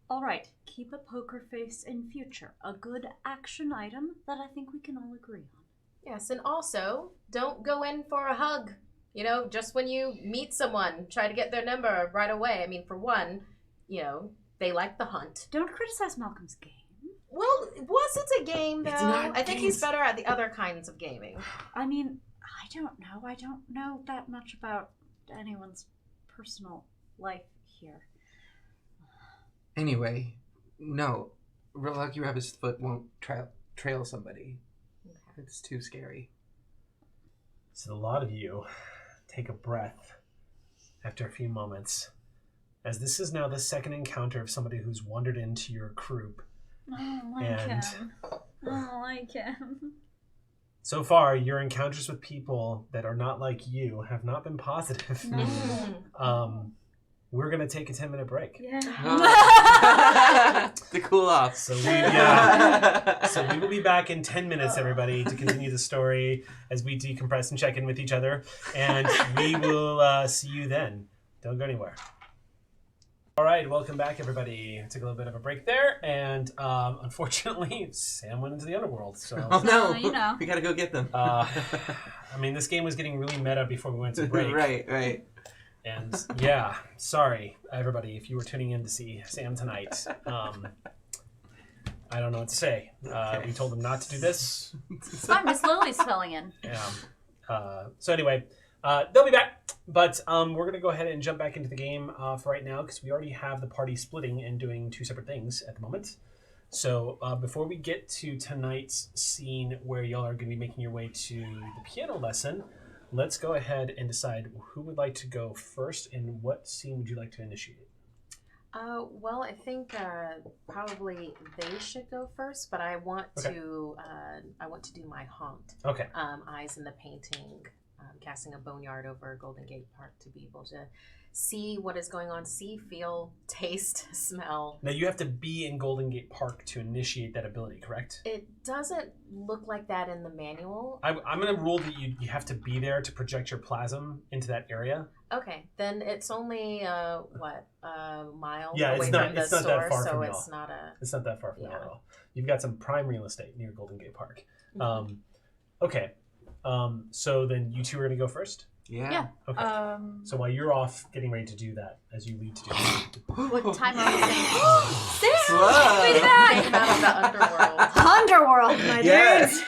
All right, keep a poker face in future. A good action item that I think we can all agree on. Yes, and also, don't go in for a hug. Just when you meet someone, try to get their number right away. I mean, for one, they like the hunt. Don't criticize Malcolm's game. Well, was it a game, though? It's not I think games. he's better at the other kinds of gaming. I mean, I don't know. I don't know that much about anyone's personal life here. Anyway, no. Lucky Rabbit's foot won't trail somebody. It's too scary. So a lot of you take a breath after a few moments, as this is now the second encounter of somebody who's wandered into your group. I don't like And- him. I don't like him. So far, your encounters with people that are not like you have not been positive. No. We're going to take a 10-minute break. Yeah. To cool off. So we will be back in 10 minutes, everybody, to continue the story as we decompress and check in with each other. And we will see you then. Don't go anywhere. All right, welcome back, everybody. Took a little bit of a break there, and unfortunately, Sam went into the underworld. So, Oh no, you know. we gotta go get them. I mean, this game was getting really meta before we went to break. Right. And yeah, sorry, everybody, if you were tuning in to see Sam tonight. I don't know what to say. We told them not to do this. It's fine. Miss Lily's filling in. Yeah. So anyway, they'll be back. But we're going to go ahead and jump back into the game for right now, because we already have the party splitting and doing two separate things at the moment. So before we get to tonight's scene where y'all are going to be making your way to the piano lesson, let's go ahead and decide who would like to go first and what scene would you like to initiate? Well, I think probably they should go first, but I want to do my haunt. Okay. Eyes in the painting, casting a boneyard over Golden Gate Park to be able to see what is going on, see, feel, taste, smell. Now you have to be in Golden Gate Park to initiate that ability, correct? It doesn't look like that in the manual. I'm going to rule that you have to be there to project your plasm into that area. Okay, then it's only a mile Yeah, away it's not from the that store, far so from it's y'all. not a. It's not that far from Yeah. y'all at all. You've got some prime real estate near Golden Gate Park. Mm-hmm. Okay. So then you two are going to go first? Yeah. Okay. So while you're off getting ready to do that, as you lead to do that. What time are we saying? Slow. Way Came back! out of the underworld. Underworld, my Yes.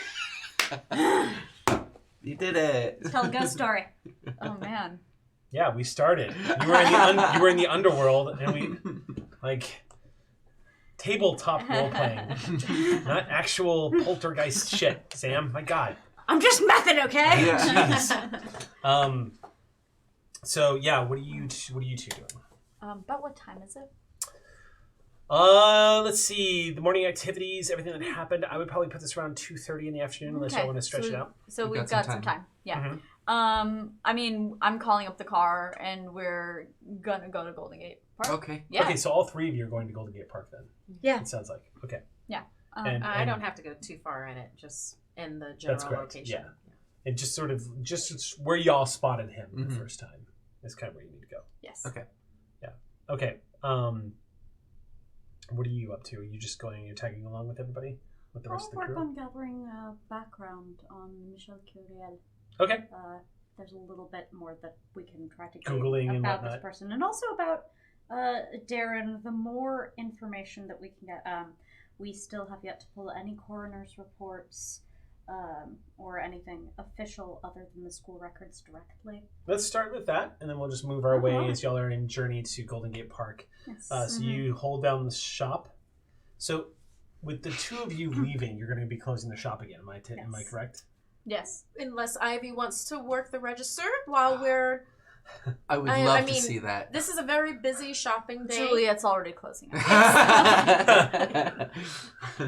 You did it. Tell a ghost story. Oh man. Yeah, we started. You were in the underworld, and we tabletop role playing, not actual poltergeist shit. Sam, my God. I'm just method, okay? Yeah. Jeez. So yeah, what are you two doing? But what time is it? Let's see. The morning activities, everything that happened. I would probably put this around 2:30 in the afternoon, unless y'all want to stretch it out. So we've got some time. Yeah. Mm-hmm. I mean, I'm calling up the car, and we're gonna go to Golden Gate Park. Okay. Yeah. Okay, so all three of you are going to Golden Gate Park then. Yeah. It sounds like. Okay. Yeah. And I don't have to go too far in it, just in the general That's correct. location. Yeah. And just sort of just where y'all spotted him the first time is kind of where you need to go. Yes. Okay. Yeah. Okay. What are you up to? Are you just going? You're tagging along with everybody, with the rest of the I'll work crew? on gathering background on Michel Curiel. Okay. There's a little bit more that we can try to get Googling and about whatnot. this person, and also about Darren. The more information that we can get, we still have yet to pull any coroner's reports or anything official other than the school records directly. Let's start with that, and then we'll just move our way as y'all are in journey to Golden Gate Park. Yes. So you hold down the shop. So with the two of you leaving, you're going to be closing the shop again. Am I correct? Yes. Unless Ivy wants to work the register while we're... I would love to mean, see that. This is a very busy shopping day. Juliet's already closing.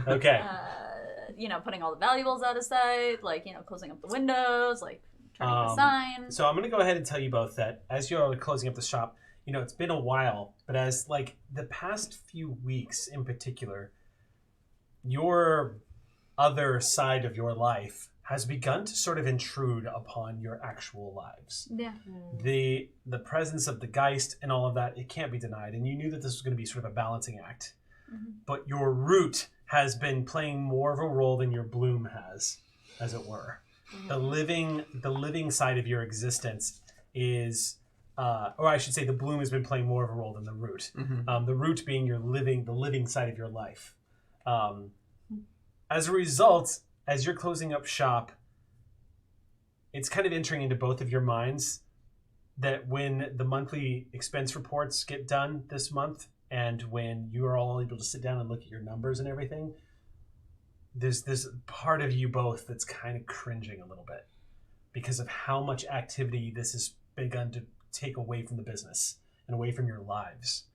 Okay. Putting all the valuables out of sight, closing up the windows, turning the sign. So I'm going to go ahead and tell you both that as you're closing up the shop, it's been a while, but as the past few weeks in particular, your other side of your life has begun to sort of intrude upon your actual lives. Yeah. The presence of the Geist and all of that, it can't be denied. And you knew that this was going to be sort of a balancing act. Mm-hmm. But your root has been playing more of a role than your bloom has, as it were. Mm-hmm. The living side of your existence is, or I should say the bloom has been playing more of a role than the root. Mm-hmm. The root being the living side of your life. As a result, as you're closing up shop, it's kind of entering into both of your minds that when the monthly expense reports get done this month, and when you are all able to sit down and look at your numbers and everything, there's this part of you both that's kind of cringing a little bit because of how much activity this has begun to take away from the business and away from your lives.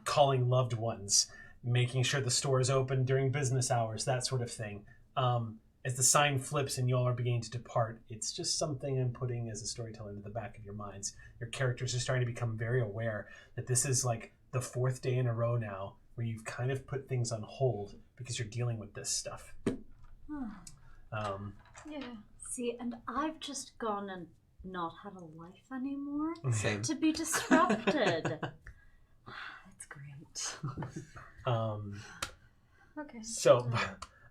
Calling loved ones, making sure the store is open during business hours, that sort of thing. As the sign flips and y'all are beginning to depart, it's just something I'm putting as a storyteller into the back of your minds. Your characters are starting to become very aware that this is the fourth day in a row now where you've kind of put things on hold because you're dealing with this stuff. Yeah. See, and I've just gone and not had a life anymore Same. to be disrupted. It's great. Okay. So,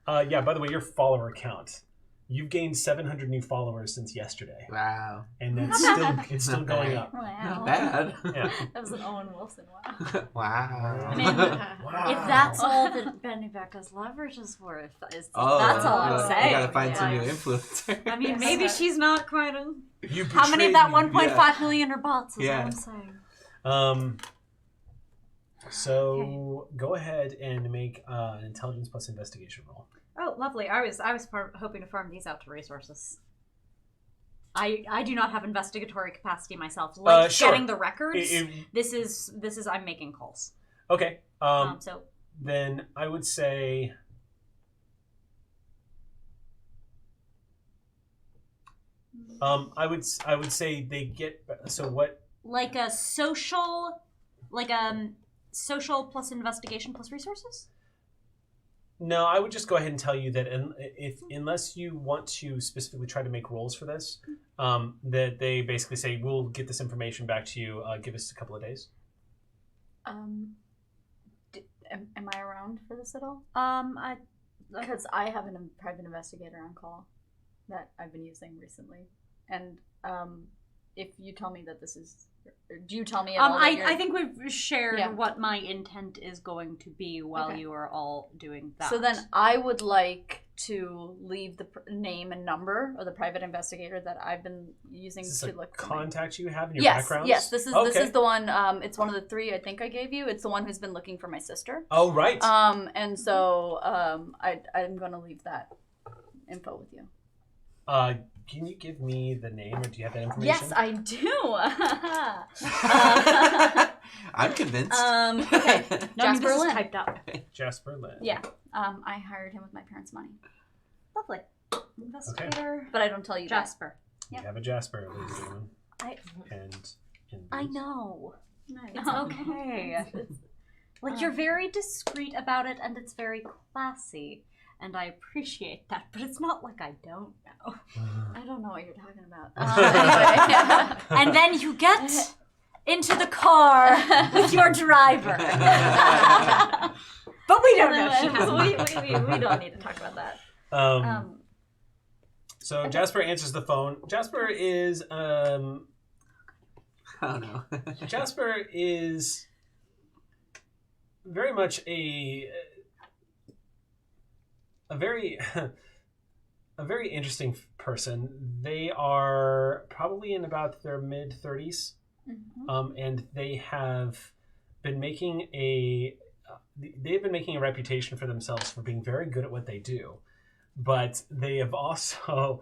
yeah, by the way, your follower count. You've gained 700 new followers since yesterday. Wow. And it's still Not going bad. up. Wow. Not bad. Yeah. That was an Owen Wilson. Wow. Wow. I mean, if that's all that Benny Becca's leverage is worth, that's all I'm saying. You gotta find some new Yeah. influencer. I mean, maybe she's not quite a... You How many of that betrayed me. 1.5 million are bots is Yeah. all I'm saying. So go ahead and make an intelligence plus investigation roll. Oh, lovely. I was hoping to farm these out to resources. I do not have investigatory capacity myself. Sure. Getting the records. This is I'm making calls. Okay. So Then I would say. I would say they get so what like a social plus investigation plus resources. No, I would just go ahead and tell you that unless you want to specifically try to make rolls for this, that they basically say, we'll get this information back to you, give us a couple of days. Am I around for this at all? I Because I have a private investigator on call that I've been using recently. And if you tell me that this is... Do you tell me at all that I think we've shared Yeah. what my intent is going to be while Okay. you are all doing that. So then I would like to leave the name and number of the private investigator that I've been using Is to this a look for me. contact you have in your Yes, background? yes. This is the one. It's one of the three I think I gave you. It's the one who's been looking for my sister. Oh, right. And so I'm going to leave that info with you. Can you give me the name, or do you have that information? Yes, I do. I'm convinced. Okay. No, I mean, Jasper this is Lynn. typed up. Jasper Lynn. Yeah. I hired him with my parents' money, Lovely. Investigator. but I don't tell you that. Jasper. We have a Jasper, ladies and gentlemen. I And know. No, it's No. okay. Like, you're very discreet about it, and it's very classy. And I appreciate that, but it's not like I don't know. I don't know what you're talking about. Anyway. And then you get into the car with your driver. But we don't know. We don't need to talk about that. So Jasper answers the phone. Jasper is Oh no. Jasper is very much a very a very interesting person. They are probably in about their mid-30s, and they have been making a reputation for themselves for being very good at what they do, but they also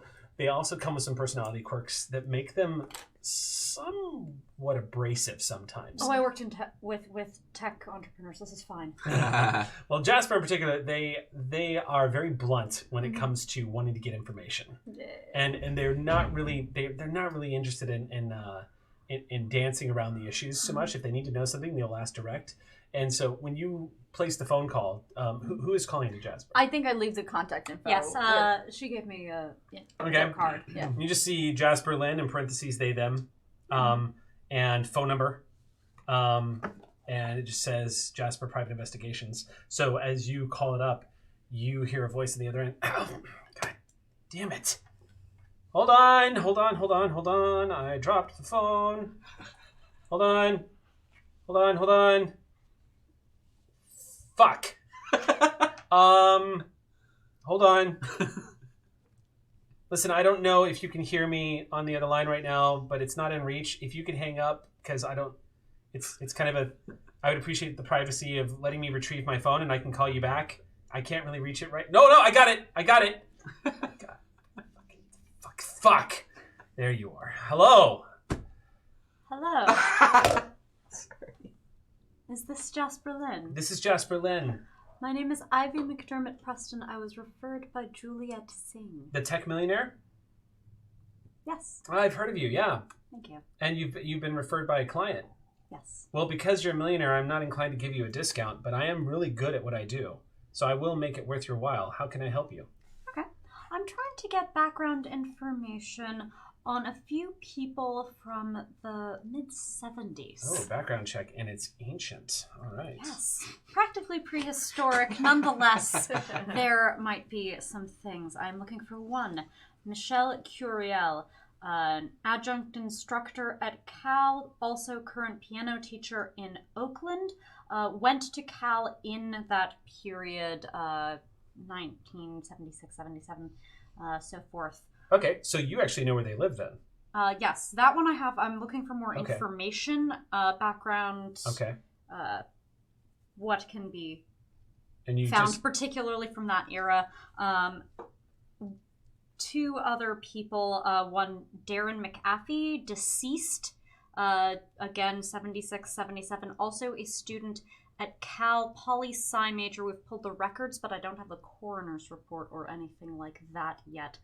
come with some personality quirks that make them somewhat abrasive sometimes. Oh, I worked in with tech entrepreneurs. This is fine. Well, Jasper in particular, they are very blunt when it comes to wanting to get information, and they're not really interested in dancing around the issues so much. If they need to know something, they'll ask direct. And so when you place the phone call, who is calling to Jasper? I think I leave the contact info. Yes, she gave me a card. Yeah. You just see Jasper Lynn in parentheses they them, and phone number, and it just says Jasper Private Investigations. So as you call it up, you hear a voice on the other end. Oh, God damn it! Hold on. I dropped the phone. Hold on. Fuck. Hold on. Listen, I don't know if you can hear me on the other line right now, but it's not in reach. If you could hang up, because I don't, it's kind of I would appreciate the privacy of letting me retrieve my phone and I can call you back. I can't really reach it right. No, I got it. God. Fuck. There you are. Hello. Is this Jasper Lynn? This is Jasper Lynn. My name is Ivy McDermott Preston. I was referred by Juliet Singh. The tech millionaire? Yes. I've heard of you, yeah. Thank you. And you've been referred by a client. Yes. Well, because you're a millionaire, I'm not inclined to give you a discount, but I am really good at what I do. So I will make it worth your while. How can I help you? Okay. I'm trying to get background information on a few people from the mid-70s. Oh, background check, and it's ancient. All right. Yes. Practically prehistoric. Nonetheless, there might be some things. I'm looking for one. Michelle Curiel, an adjunct instructor at Cal, also current piano teacher in Oakland. Went to Cal in that period, 1976, 77, so forth. Okay, so you actually know where they live then. Yes, that one I have. I'm looking for more Okay. information, background. Okay. What can be And you found just particularly from that era. Two other people, one Darren McAfee, deceased, again 76, 77, also a student at Cal, poli-sci major. We've pulled the records, but I don't have the coroner's report or anything like that yet.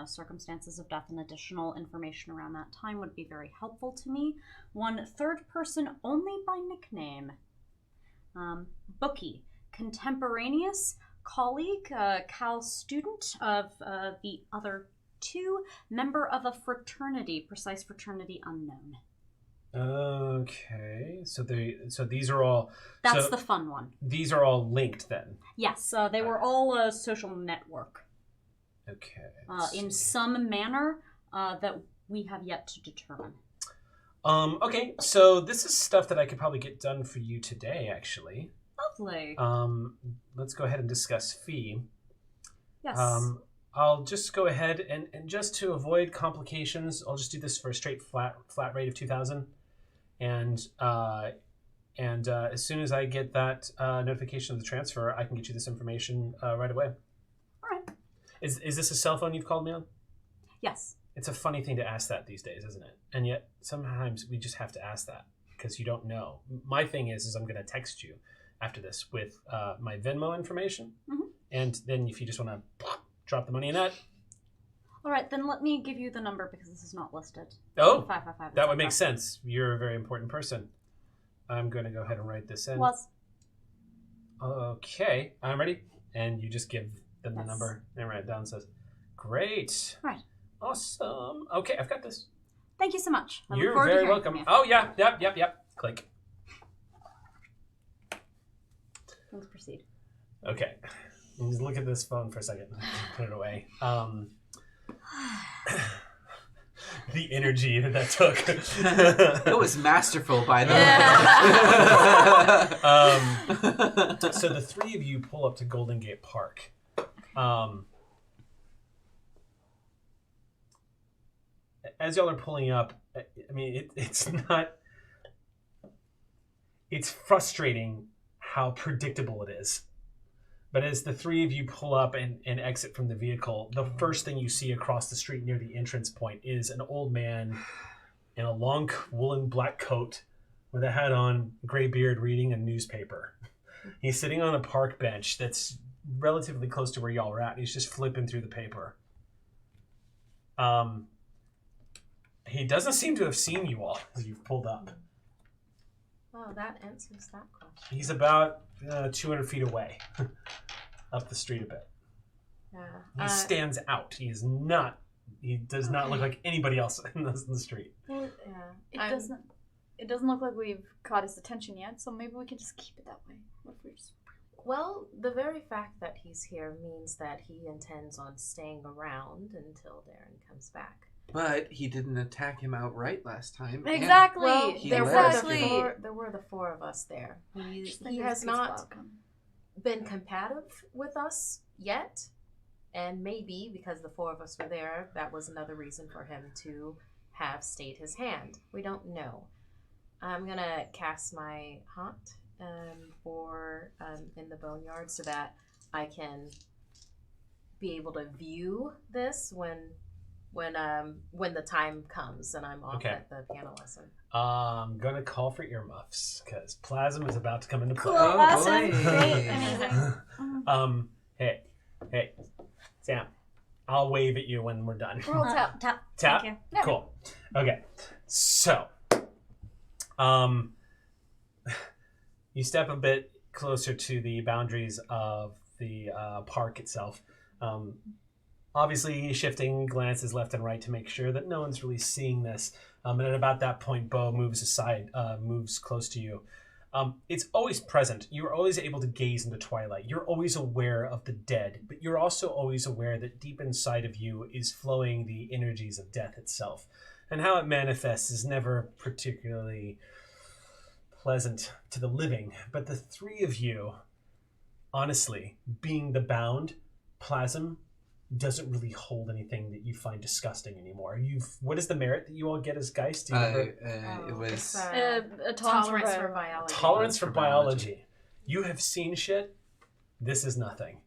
Circumstances of death and additional information around that time would be very helpful to me. One third person only by nickname. Bookie, contemporaneous colleague, Cal student of the other two, member of a fraternity, precise fraternity unknown. Okay. So these are all That's the fun one. These are all linked then. Yes, they were all a social network. Okay. In some manner that we have yet to determine. Okay, so this is stuff that I could probably get done for you today, actually. Lovely. Let's go ahead and discuss fee. Yes. I'll just go ahead and just to avoid complications, I'll just do this for a straight flat rate of 2,000, and as soon as I get that notification of the transfer, I can get you this information right away. All right. Is this a cell phone you've called me on? Yes. It's a funny thing to ask that these days, isn't it? And yet sometimes we just have to ask that. because you don't know. My thing is I'm going to text you after this with my Venmo information, and then if you just want to drop the money in that. All right, then let me give you the number because this is not listed. Oh, 555. that would make sense. You're a very important person. I'm going to go ahead and write this in. Was. Okay, I'm ready. And you just give them the Yes. number and write it down. Says, great. Right. Awesome. Okay, I've got this. Thank you so much. I look You're forward to very hearing welcome. from you. Oh, yeah. Yep. Click. Let's proceed. Okay. Just look at this phone for a second. Put it away. The energy that took. It was masterful, by the way. So the three of you pull up to Golden Gate Park. As y'all are pulling up, I mean, it's not... It's frustrating how predictable it is. But as the three of you pull up and exit from the vehicle, the first thing you see across the street near the entrance point is an old man in a long woolen black coat with a hat on, gray beard, reading a newspaper. He's sitting on a park bench that's relatively close to where y'all are at. And he's just flipping through the paper. He doesn't seem to have seen you all as you've pulled up. Oh, that answers that question. He's about 200 feet away, up the street a bit. Yeah. He stands out. He does not look like anybody else in the street. Well, yeah. It doesn't look like we've caught his attention yet, so maybe we can just keep it that way. What if we just... Well, the very fact that he's here means that he intends on staying around until Darren comes back. But he didn't attack him outright last time. and Exactly. Well, He there left. were the four of us there. He has not been combative with us yet, and maybe because the four of us were there, that was another reason for him to have stayed his hand. We don't know. I'm gonna cast my haunt in the boneyard so that I can be able to view this when the time comes and I'm off Okay. at the piano lesson. I'm gonna call for earmuffs because Plasm is about to come into play. Cool. Oh, Awesome. boy. Great. Amazing. Hey, Sam, I'll wave at you when we're done. Roll tap. Tap. Tap? Thank you. Yeah. Cool. Okay. So, you step a bit closer to the boundaries of the park itself. Obviously, shifting glances left and right to make sure that no one's really seeing this. And at about that point, Bo moves aside, moves close to you. It's always present. You're always able to gaze into twilight. You're always aware of the dead, but you're also always aware that deep inside of you is flowing the energies of death itself. And how it manifests is never particularly pleasant to the living. But the three of you, honestly, being the bound, Plasm doesn't really hold anything that you find disgusting anymore. What is the merit that you all get as Geist? Do you remember? It was... It's, A tolerance for biology. Tolerance for biology. You have seen shit. This is nothing.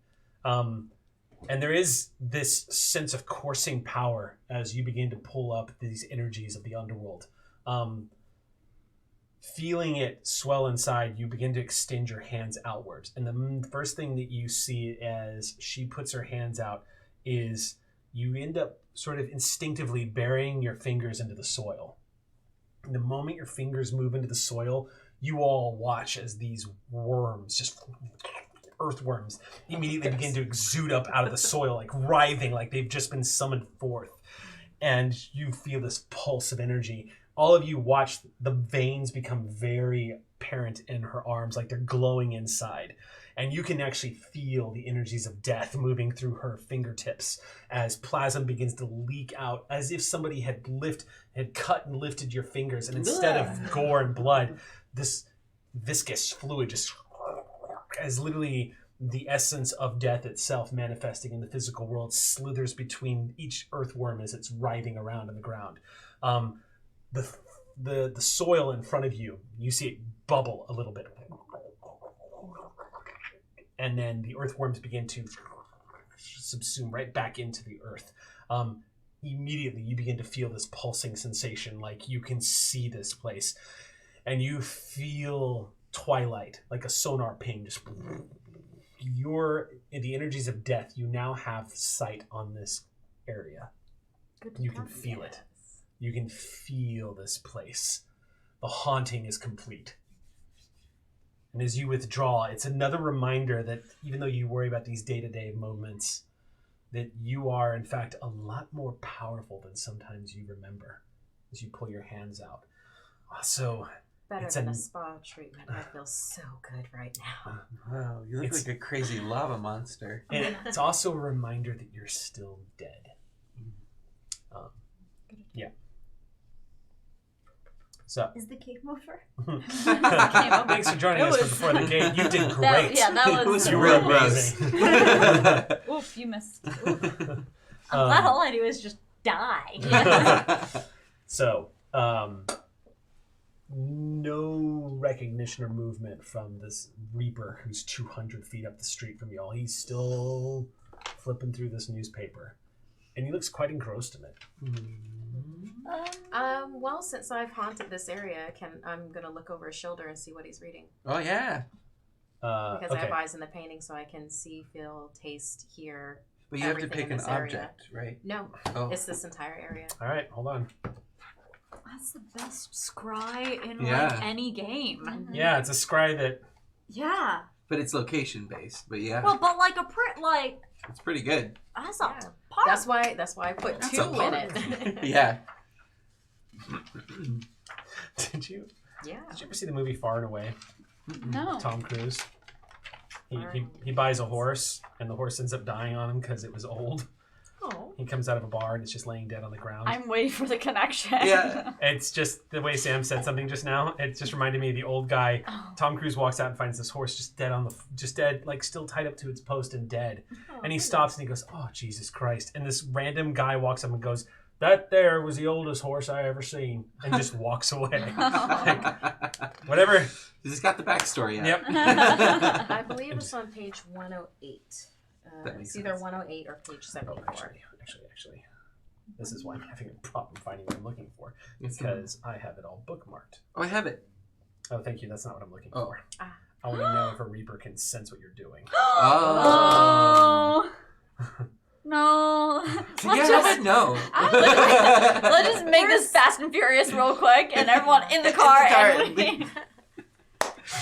And there is this sense of coursing power as you begin to pull up these energies of the underworld. Feeling it swell inside, you begin to extend your hands outwards. And the first thing that you see as she puts her hands out is you end up sort of instinctively burying your fingers into the soil. And the moment your fingers move into the soil, you all watch as these worms, just earthworms, immediately begin to exude up out of the soil, like writhing, like they've just been summoned forth. And you feel this pulse of energy. All of you watch the veins become very apparent in her arms, like they're glowing inside. And you can actually feel the energies of death moving through her fingertips as plasma begins to leak out, as if somebody had cut and lifted your fingers. And instead of gore and blood, this viscous fluid just as literally the essence of death itself manifesting in the physical world slithers between each earthworm as it's writhing around on the ground. The soil in front of you, you see it bubble a little bit. And then the earthworms begin to subsume right back into the earth. Immediately, you begin to feel this pulsing sensation, like you can see this place. and you feel twilight, like a sonar ping. Just you're in the energies of death. You now have sight on this area. You can feel it. You can feel this place. The haunting is complete. And as you withdraw, it's another reminder that even though you worry about these day-to-day moments, that you are, in fact, a lot more powerful than sometimes you remember as you pull your hands out. So Better than a spa treatment. I feel so good right now. Wow, you look like a crazy lava monster. And it's also a reminder that you're still dead. Yeah. So. Is the game over? Thanks for joining us for Before the Game. You did great. That was You were amazing. Oof, you missed. I'm glad all I do is just die. So, no recognition or movement from this Reaper who's 200 feet up the street from y'all. He's still flipping through this newspaper. And he looks quite engrossed in it. Well, since I've haunted this area, I'm gonna look over his shoulder and see what he's reading. Oh yeah. Because I have eyes in the painting, so I can see, feel, taste, hear. But you have to everything pick in an this area. object, right? No, Oh. it's this entire area. All right, hold on. That's the best scry in Yeah. like any game. Yeah, it's a scry that... Yeah. But it's location based. But yeah, Well, but like like it's pretty good. that's a Yeah. part. That's why I put That's 2 a in part. it. Yeah. Did you Yeah. ever see the movie Far and Away? No. Tom Cruise. He buys a horse, and the horse ends up dying on him because it was old. Oh. He comes out of a bar, and it's just laying dead on the ground. I'm waiting for the connection. Yeah. It's just the way Sam said something just now. It just reminded me of the old guy. Tom Cruise walks out and finds this horse just dead, like still tied up to its post and dead. And he stops and he goes, "Oh, Jesus Christ!" And this random guy walks up and goes, "That there was the oldest horse I ever seen," and just walks away. Whatever. This got the backstory. Yep. I believe it's on page 108. That makes It's either sense. 108 or page 74. Actually, this is why I'm having a problem finding what I'm looking for, Okay. because I have it all bookmarked. Oh, I have it. Oh, thank you. That's not what I'm looking Oh. for. Ah. I want to know if a Reaper can sense what you're doing. Oh. No. Yeah, I would know. Let's just make this Fast and Furious real quick, and everyone in the car. In the car. And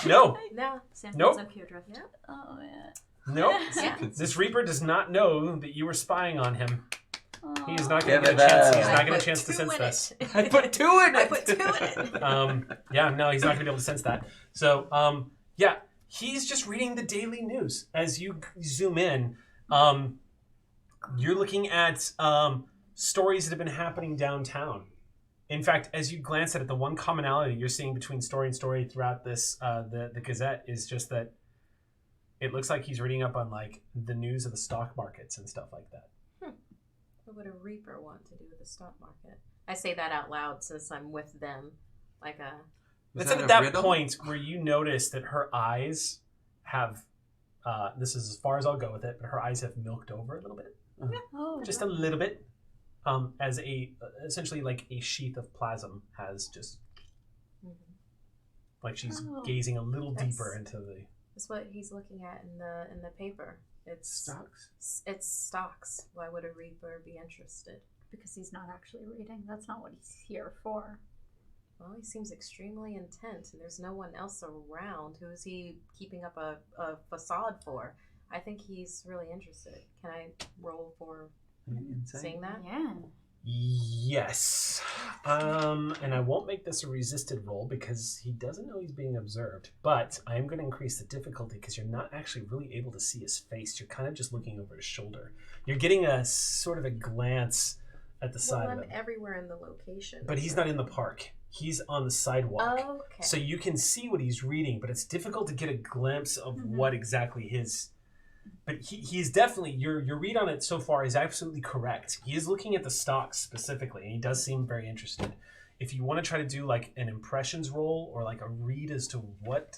No. No. San Nope. Francisco Drift. Yeah. oh man. Nope. Yeah. This Reaper does not know that you were spying on him. He is not Give going to it get a chance. up. He's I not going to put get a chance to 2 sense in this. it. I put 2 in it. I put 2 in it. Yeah, no, he's not going to be able to sense that. So, yeah, he's just reading the daily news. As you zoom in, you're looking at stories that have been happening downtown. In fact, as you glance at it, the one commonality you're seeing between story and story throughout this, the Gazette, is just that it looks like he's reading up on like the news of the stock markets and stuff like that. What would a Reaper want to do with the stock market? I say that out loud since I'm with them. Like a... It's that at a that riddle? point where you notice that her eyes have, this is as far as I'll go with it, but her eyes have milked over a little bit. Oh. Just a little bit. As essentially like a sheath of plasm has just, like she's Oh. gazing a little That's- deeper into the... That's what he's looking at in the paper. It's Stocks. It's stocks. Why would a Reaper be interested? Because he's not actually reading. That's not what he's here for. Well, he seems extremely intent, and there's no one else around. Who is he keeping up a facade for? I think he's really interested. Can I roll for seeing that? Yeah. Yes. And I won't make this a resisted roll because he doesn't know he's being observed. But I am going to increase the difficulty because you're not actually really able to see his face. You're kind of just looking over his shoulder. You're getting a sort of a glance at the side Well, of I'm him. everywhere in the location. But he's not in the park. He's on the sidewalk. Oh, okay. So you can see what he's reading, but it's difficult to get a glimpse of what exactly his... But he's definitely, your read on it so far is absolutely correct. He is looking at the stocks specifically, and he does seem very interested. If you want to try to do like an impressions roll or like a read as to what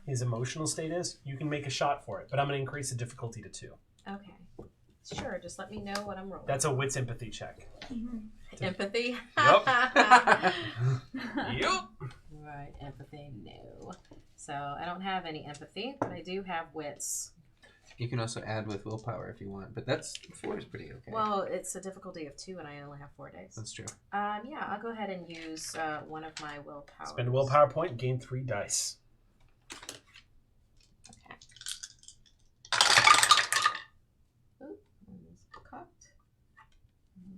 his emotional state is, you can make a shot for it. But I'm going to increase the difficulty to 2. Okay. Sure, just let me know what I'm rolling. That's a wits empathy check. Empathy? Yup. Yup. Right, empathy, no. So I don't have any empathy, but I do have wits. You can also add with willpower if you want, but 4 is pretty okay. Well, it's a difficulty of 2, and I only have 4 days. That's true. Yeah, I'll go ahead and use one of my willpower. Spend a willpower point, gain 3 dice. Okay. Oop, almost cocked.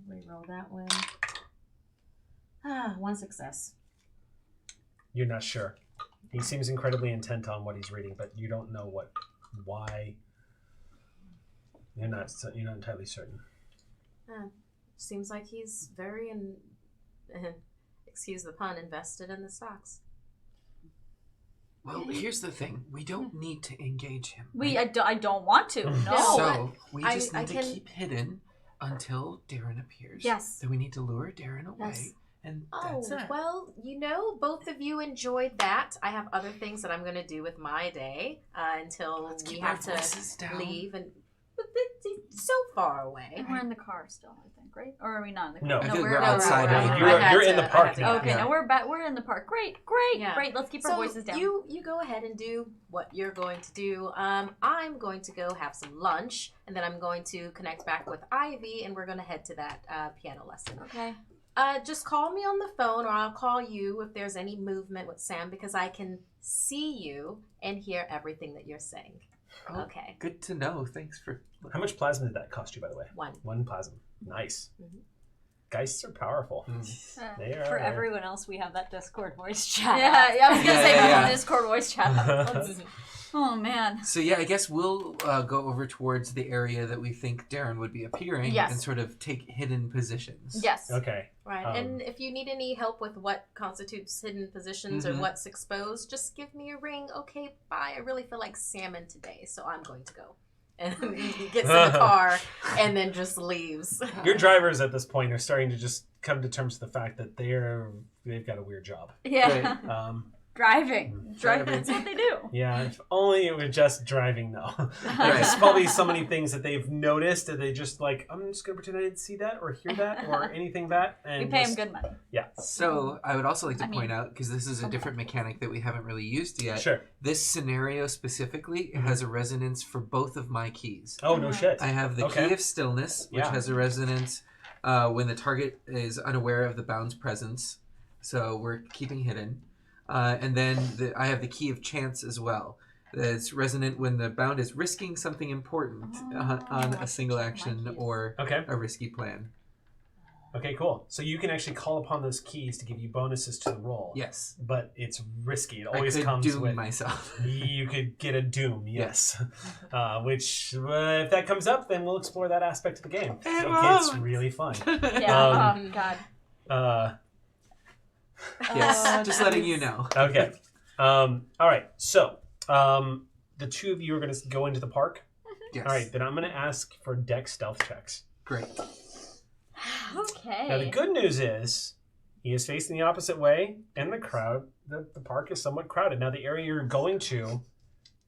Reroll that one. 1 success. You're not sure. He seems incredibly intent on what he's reading, but you don't know why. You're not entirely certain. Seems like he's very, excuse the pun, invested in the stocks. Well, here's the thing. We don't need to engage him. I don't want to. No. So, we just need to can... keep hidden until Darren appears. Yes. Then we need to lure Darren away. Yes. And that's it. Well, both of you enjoyed that. I have other things that I'm going to do with my day until Let's we keep have our to voices down. leave. But it's so far away. And we're in the car still, I think, right? Or are we not in the car? No. I feel like we're we're outside. right. of the You're- group. you're in the park now. Okay, Yeah. now we're back. We're in the park. Great. Yeah. Let's keep our voices down. You go ahead and do what you're going to do. I'm going to go have some lunch, and then I'm going to connect back with Ivy, and we're going to head to that piano lesson. Okay. Just call me on the phone, or I'll call you if there's any movement with Sam, because I can see you and hear everything that you're saying. Oh, Okay. Good to know. Thanks for... How much plasma did that cost you, by the way? 1. 1 plasma. Nice. Mhm. Geists are powerful. They are. For everyone else, we have that Discord voice chat. Yeah, I was gonna say Yeah, we have yeah. Discord voice chat. Oh man. So yeah, I guess we'll go over towards the area that we think Darren would be appearing Yes. and sort of take hidden positions. Yes. Okay. Right. And if you need any help with what constitutes hidden positions or Mhm. what's exposed, just give me a ring. Okay, bye. I really feel like salmon today, so I'm going to go. And he gets in the car and then just leaves. Your drivers at this point are starting to just come to terms with the fact that they've got a weird job. Yeah. Um, Driving. Driving. That's what they do. yeah, if only it was just driving though. There's probably so many things that they've noticed that they just like, I'm just gonna pretend I didn't see that or hear that or anything that. And We pay just- them good money. Yeah. So I would also like to I mean- point out, because this is a different mechanic that we haven't really used yet, Sure. this scenario specifically has a resonance for both of my keys. Oh no shit. I have the Okay. key of stillness, which Yeah. has a resonance when the target is unaware of the bound's presence. So we're keeping hidden. And then I have the key of chance as well. It's resonant when the bound is risking something important on a single action or Okay. a risky plan. Okay, cool. So you can actually call upon those keys to give you bonuses to the roll. Yes. But it's risky. It I always could comes doom with myself. you could get a doom, yes. Which, if that comes up, then we'll explore that aspect of the game. It It's won't. really fun. Yeah. Oh God. Yes, just letting you know. Okay. All right. So, the two of you are going to go into the park. Yes. All right. Then I'm going to ask for deck stealth checks. Great. Okay. Now, the good news is he is facing the opposite way, and the park is somewhat crowded. Now, the area you're going to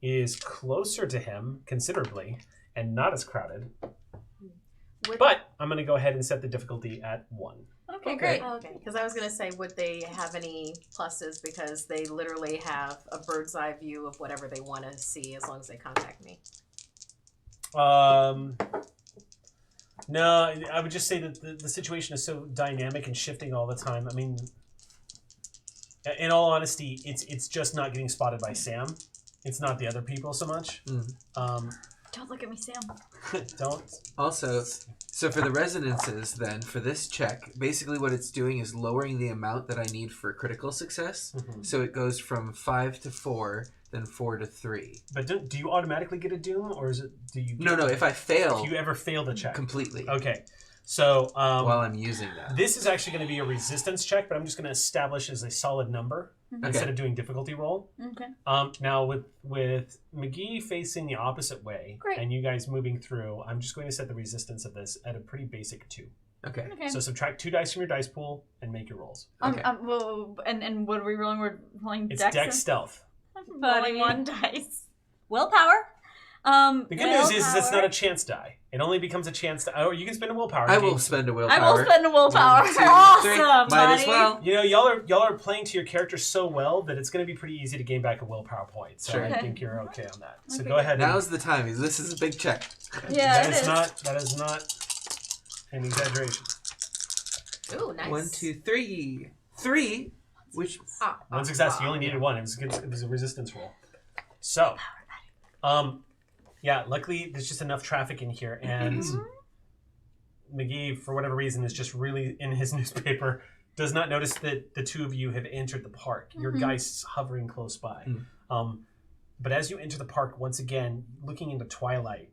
is closer to him considerably and not as crowded. But I'm going to go ahead and set the difficulty at 1. Okay, great. Okay, because I was going to say, would they have any pluses, because they literally have a bird's eye view of whatever they want to see as long as they contact me. No, I would just say that the situation is so dynamic and shifting all the time. I mean, in all honesty, it's just not getting spotted by Sam. It's not the other people so much. Don't look at me, Sam. Don't. Also, so for the resonances then, for this check, basically what it's doing is lowering the amount that I need for critical success. Mhm. So it goes from 5 to 4, then 4 to 3. But do you automatically get a doom, or is it do you? No, if I fail If you ever fail the check, completely okay. So while I'm using that. this is actually going to be a resistance check, but I'm just going to establish as a solid number instead of doing difficulty roll. Okay. Now with McGee facing the opposite way, Great. and you guys moving through, I'm just going to set the resistance of this at a pretty basic 2. Okay. Okay. So subtract 2 dice from your dice pool and make your rolls. Okay. Well, and what are we rolling? We're rolling It's dex. deck stealth. I'm rolling 1 dice. Willpower. The good news is it's not a chance die. It only becomes a chance to. Oh, you can spend a willpower. I Gabe. will spend a willpower. I will spend a willpower. 1, 2, 3. Awesome, Might as buddy. well. You know, y'all are playing to your character so well that it's going to be pretty easy to gain back a willpower point. So Sure. I think you're okay on that. So Okay. go ahead. Now's the time. This is a big check. Yeah, that it is is. not an exaggeration. Ooh, nice. 1, 2, 3. 3. Which One success. You only needed one. It was a resistance roll. So, yeah. Luckily, there's just enough traffic in here, and McGee, for whatever reason, is just really in his newspaper. Does not notice that the two of you have entered the park. Your Geist's hovering close by. But as you enter the park, once again, looking into twilight,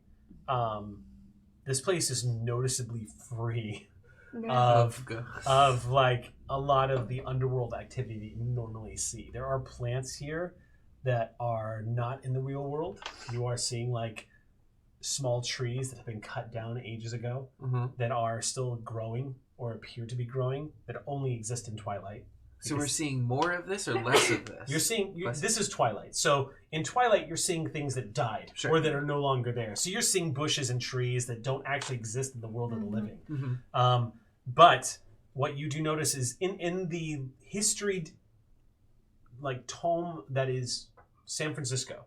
this place is noticeably free of like a lot of the underworld activity that you normally see. There are plants here that are not in the real world. You are seeing like small trees that have been cut down ages ago that are still growing or appear to be growing that only exist in twilight. So we're seeing more of this or less of this? You're seeing this is twilight. So in twilight, you're seeing things that died or that are no longer there. So you're seeing bushes and trees that don't actually exist in the world of the living. But what you do notice is in the history like tome that is San Francisco,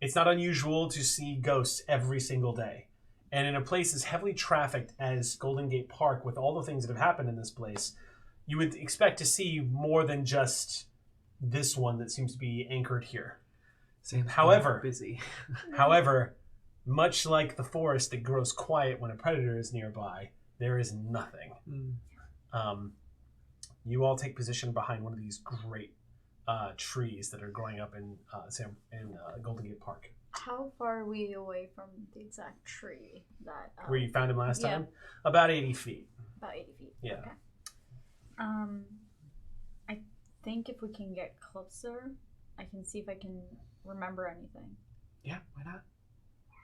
it's not unusual to see ghosts every single day. And in a place as heavily trafficked as Golden Gate Park, with all the things that have happened in this place, you would expect to see more than just this one that seems to be anchored here. However, busy. However, much like the forest that grows quiet when a predator is nearby, there is nothing. You all take position behind one of these great trees that are growing up in Golden Gate Park. How far are we away from the exact tree that... Where you found him last yeah. time? About 80 feet. About 80 feet. Yeah. Okay. I think if we can get closer, I can see if I can remember anything. Yeah, why not?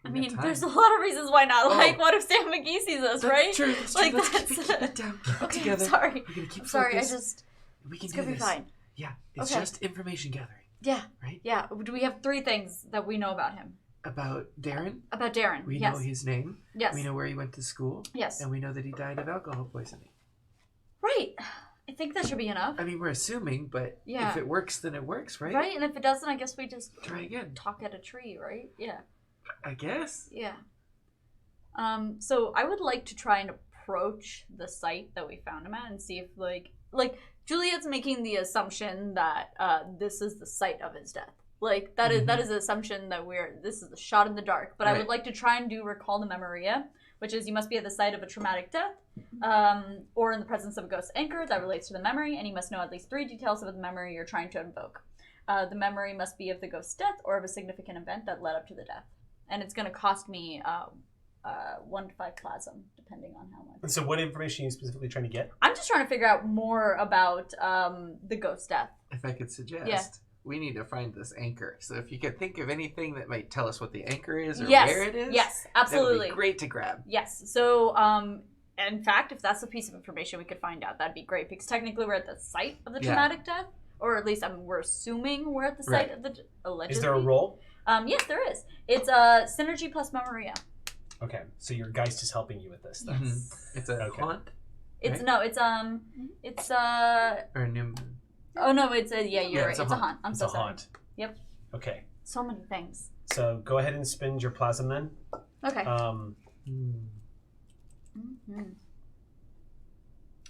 I mean, there's a lot of reasons why not. Like, what if Sam McGee sees us, right? That's true. That's Like, true. that's... Keep it down. Keep it Okay, together. I'm sorry. We're gonna keep I'm sorry, focused. We can It's do gonna be this. fine. Yeah, it's Okay. just information gathering. Yeah. Right? Yeah. Do we have 3 things that we know about him? About Darren, About Darren. we yes. know his name. Yes. We know where he went to school. Yes. And we know that he died of alcohol poisoning. Right. I think that should be enough. I mean, we're assuming, but Yeah. if it works, then it works, right? Right? And if it doesn't, I guess we just Try again. talk at a tree, right? Yeah. I guess. Yeah. So I would like to try and approach the site that we found him at and see if like Juliet's making the assumption that this is the site of his death. Like that is the assumption that this is a shot in the dark. But I would like to try and recall the Markeia, which is you must be at the site of a traumatic death, or in the presence of a ghost anchor that relates to the memory, and you must know at least 3 details of the memory you're trying to invoke. The memory must be of the ghost's death or of a significant event that led up to the death. And it's going to cost me 1 to 5 plasm, depending on how much. And so what information are you specifically trying to get? I'm just trying to figure out more about the ghost's death. If I could suggest, we need to find this anchor. So if you could think of anything that might tell us what the anchor is or where it is, yes, that absolutely. would be great to grab. Yes. So, in fact, if that's a piece of information we could find out, that'd be great because technically we're at the site of the traumatic death, or at least we're assuming we're at the site of the allegedly. Is there a roll? Yes, there is. It's synergy plus Markeia. Okay, so your Geist is helping you with this then. It's a haunt? It's right? no, it's Or new. Oh no, it's a you're right. it's It's a a haunt. I'm It's so a sorry. haunt. Yep. Okay, So many things. so go ahead and spend your plasm then. Okay.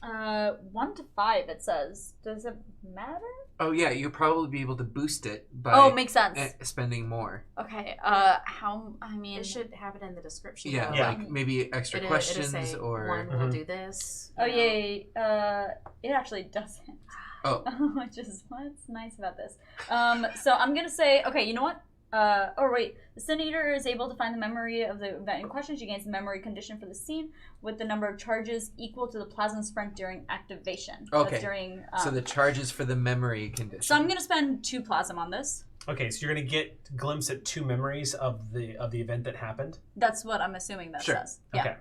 1 to 5. It says. Does it matter? Oh yeah, you'll probably be able to boost it by Makes sense. spending more. Okay. How? I mean, It should have it in the description. Yeah, though. Yeah. like maybe extra It'll questions say, or. one will do this. Oh you know. yeah. It actually doesn't. Oh. Which is what's nice about this. So I'm gonna say, okay, you know what? The Sin Eater is able to find the memory of the event in question. She gains the memory condition for the scene with the number of charges equal to the plasma sprint during activation. Okay. That's during. So the charges for the memory condition. So I'm gonna spend 2 plasm on this. Okay, so you're gonna get a glimpse at 2 memories of the event that happened. That's what I'm assuming that Sure. says. Yeah. Okay.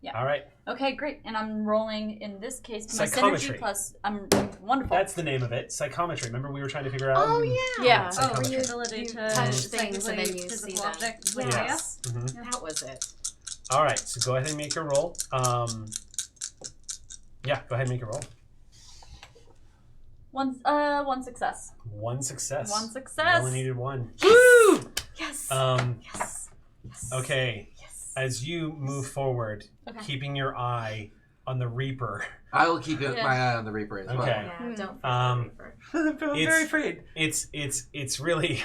Yeah. All right. Okay, great. And I'm rolling in this case my Psychometry. synergy plus. I'm wonderful. That's the name of it. Psychometry. Remember we were trying to figure out? Oh yeah. Yeah. Oh, Psychometry. your ability to touch things and then you physical see them. objects. Yes. Yes. Mhm. That was it. All right. So go ahead and make your roll. Yeah. Go ahead and make your roll. One success. One success. One You success. only needed one. Woo! Yes. Yes. Yes. Okay. Yes. As you move forward, Okay. keeping your eye on the Reaper. I will keep Yeah. my eye on the Reaper as well. Okay. Yeah, don't feel Reaper. I'm very afraid. It's really.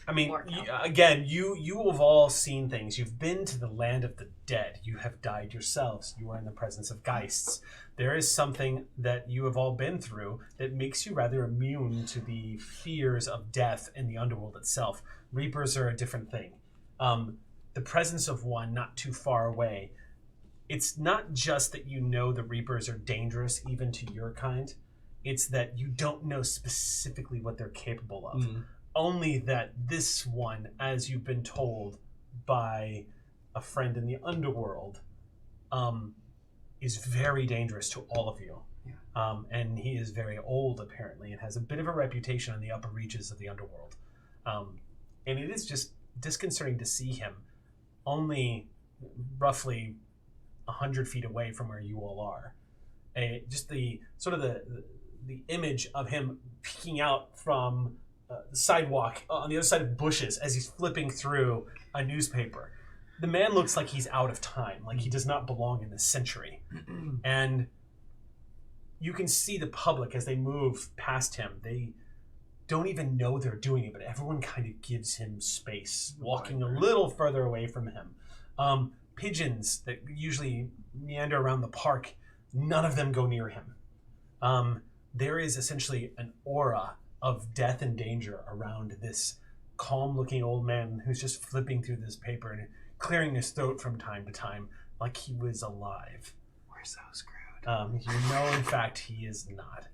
I mean, More help. you have all seen things. You've been to the land of the dead. You have died yourselves. You are in the presence of Geists. There is something that you have all been through that makes you rather immune to the fears of death in the underworld itself. Reapers are a different thing. The presence of one not too far away. It's not just that you know the Reapers are dangerous even to your kind. It's that you don't know specifically what they're capable of. Only that this one, as you've been told by a friend in the underworld, is very dangerous to all of you. Yeah. And he is very old, apparently, and has a bit of a reputation in the upper reaches of the underworld. And it is just disconcerting to see him only roughly 100 feet away from where you all are. Just the sort of the image of him peeking out from the sidewalk on the other side of bushes as he's flipping through a newspaper. The man looks like he's out of time, like he does not belong in this century. And you can see the public as they move past him. They don't even know they're doing it, but everyone kind of gives him space, walking a little further away from him. Pigeons that usually meander around the park, none of them go near him. There is essentially an aura of death and danger around this calm-looking old man who's just flipping through this paper and clearing his throat from time to time like he was alive. We're so screwed. You know, in fact, he is not.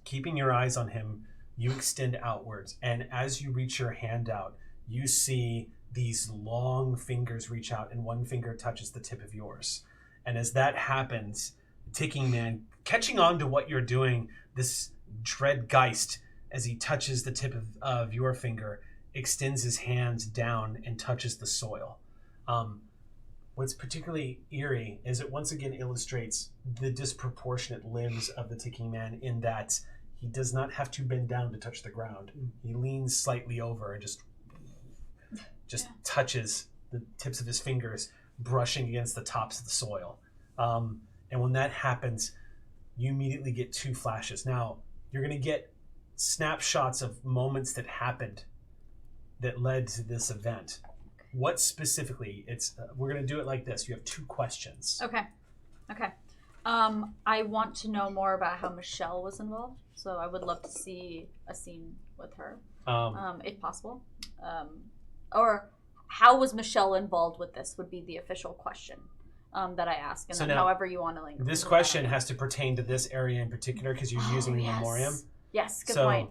Keeping your eyes on him, you extend outwards, and as you reach your hand out, you see these long fingers reach out, and one finger touches the tip of yours. And as that happens, the ticking man, catching on to what you're doing, this dread Geist, as he touches the tip of your finger, extends his hands down and touches the soil. What's particularly eerie is it once again illustrates the disproportionate limbs of the ticking man in that he does not have to bend down to touch the ground. He leans slightly over and just touches the tips of his fingers brushing against the tops of the soil. And when that happens, you immediately get two flashes. Now, you're going to get snapshots of moments that happened that led to this event. What specifically? We're going to do it like this. You have two questions. Okay. I want to know more about how Michelle was involved, so I would love to see a scene with her, if possible. Or how was Michelle involved with this would be the official question that I ask, and So then now, however you want to link. This question has to pertain to this area in particular because you're using the memoriam. Yes, good So- point.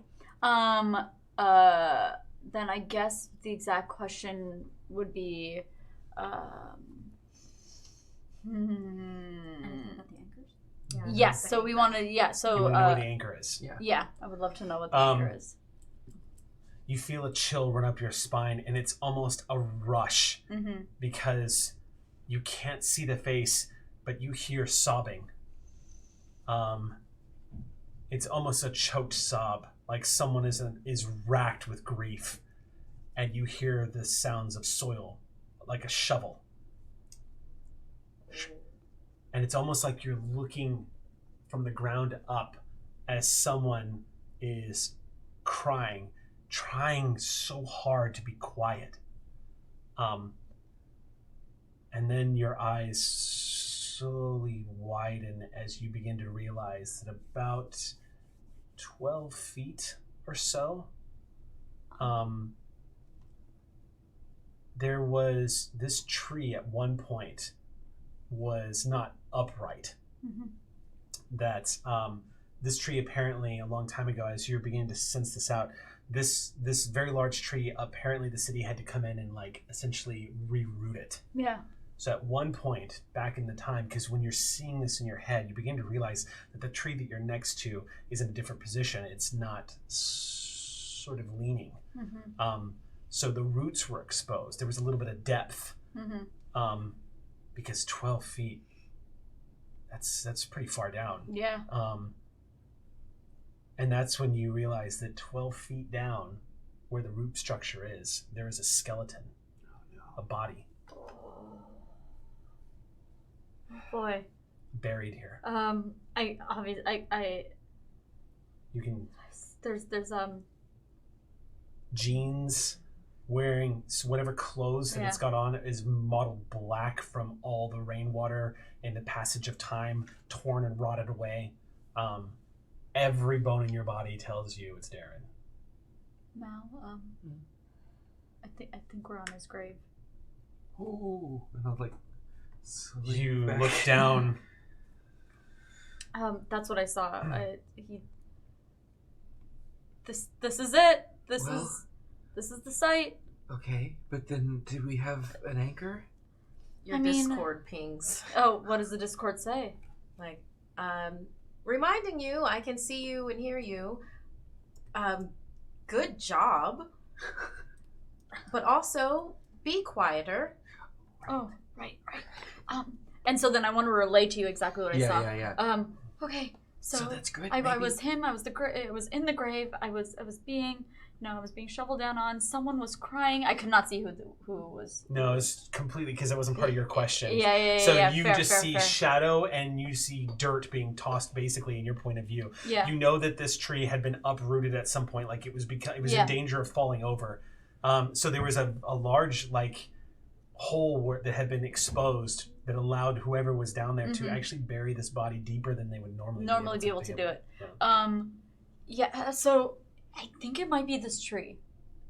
Then I guess the exact question would be, Anything about the anchors? yes. So we want to, You want to know where the anchor is. yeah, I would love to know what the anchor is. You feel a chill run up your spine, and it's almost a rush because you can't see the face, but you hear sobbing. It's almost a choked sob, like someone is racked with grief, and you hear the sounds of soil, like a shovel. And it's almost like you're looking from the ground up as someone is crying, trying so hard to be quiet. And then your eyes slowly widen as you begin to realize that about 12 feet or so, there was this tree at one point was not upright. That this tree apparently a long time ago, as you're beginning to sense this out, this very large tree, apparently the city had to come in and like essentially reroot it. Yeah. So at one point back in the time, because when you're seeing this in your head, you begin to realize that the tree that you're next to is in a different position. It's not sort of leaning. So the roots were exposed. There was a little bit of depth. Because 12 feet, that's pretty far down. Yeah. And that's when you realize that 12 feet down, where the root structure is, there is a skeleton, a body. Boy. Buried here. You can. There's jeans, wearing whatever clothes that it's got on is mottled black from all the rainwater and the passage of time, torn and rotted away. Every bone in your body tells you it's Darren. Mal, I think we're on his grave. Ooh, and I'll like. You look down. That's what I saw. This is it. This is the site. Okay, but then do we have an anchor? Your Discord pings. Oh, what does the Discord say? Like, reminding you, I can see you and hear you. Good job. But also, be quieter. Oh, right. And so then I want to relay to you exactly what I saw. Yeah. Okay. So that's good. I was him. I was it was in the grave. I was being shoveled down on. Someone was crying. I could not see who was. No, it's completely because that wasn't part of your question. Yeah. So you fair, just see fair. shadow and you see dirt being tossed basically in your point of view. Yeah. You know that this tree had been uprooted at some point, like it was in danger of falling over. So there was a large hole that had been exposed that allowed whoever was down there to actually bury this body deeper than they would normally be able to do it. Yeah. So I think it might be this tree.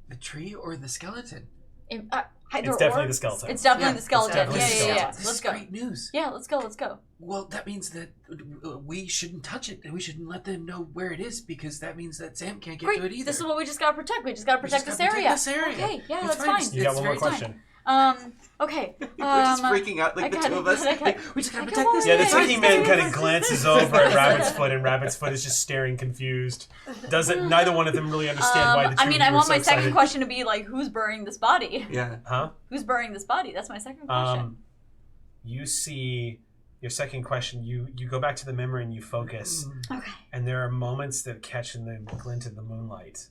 The tree or the skeleton? It's definitely the skeleton. It's definitely the skeleton. Yeah. This Let's is go. great news. Yeah, let's go. Well, that means that we shouldn't touch it, and we shouldn't let them know where it is, because that means that Sam can't get to it either. This is what we just gotta protect. We just gotta protect this area. Okay, yeah, that's fine. You got one more question. Okay. We're just freaking out like the two of us. We just gotta protect this. Yeah, the thinking man kind of glances over at Rabbit's Foot, and Rabbit's Foot is just staring confused. Neither one of them really understand why the two of you I were want so my second excited. question to be like, who's burying this body? Yeah. Huh? Who's burying this body? That's my second question. You see your second question. You go back to the memory and you focus. Okay. And there are moments that catch in the glint of the moonlight.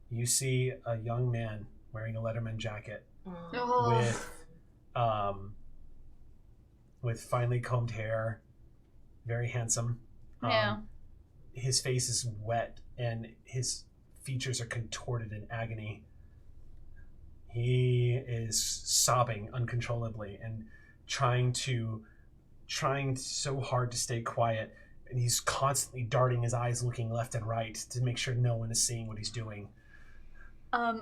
You see a young man wearing a Letterman jacket. With finely combed hair, very handsome. His face is wet and his features are contorted in agony. He is sobbing uncontrollably and trying so hard to stay quiet, and he's constantly darting his eyes, looking left and right to make sure no one is seeing what he's doing.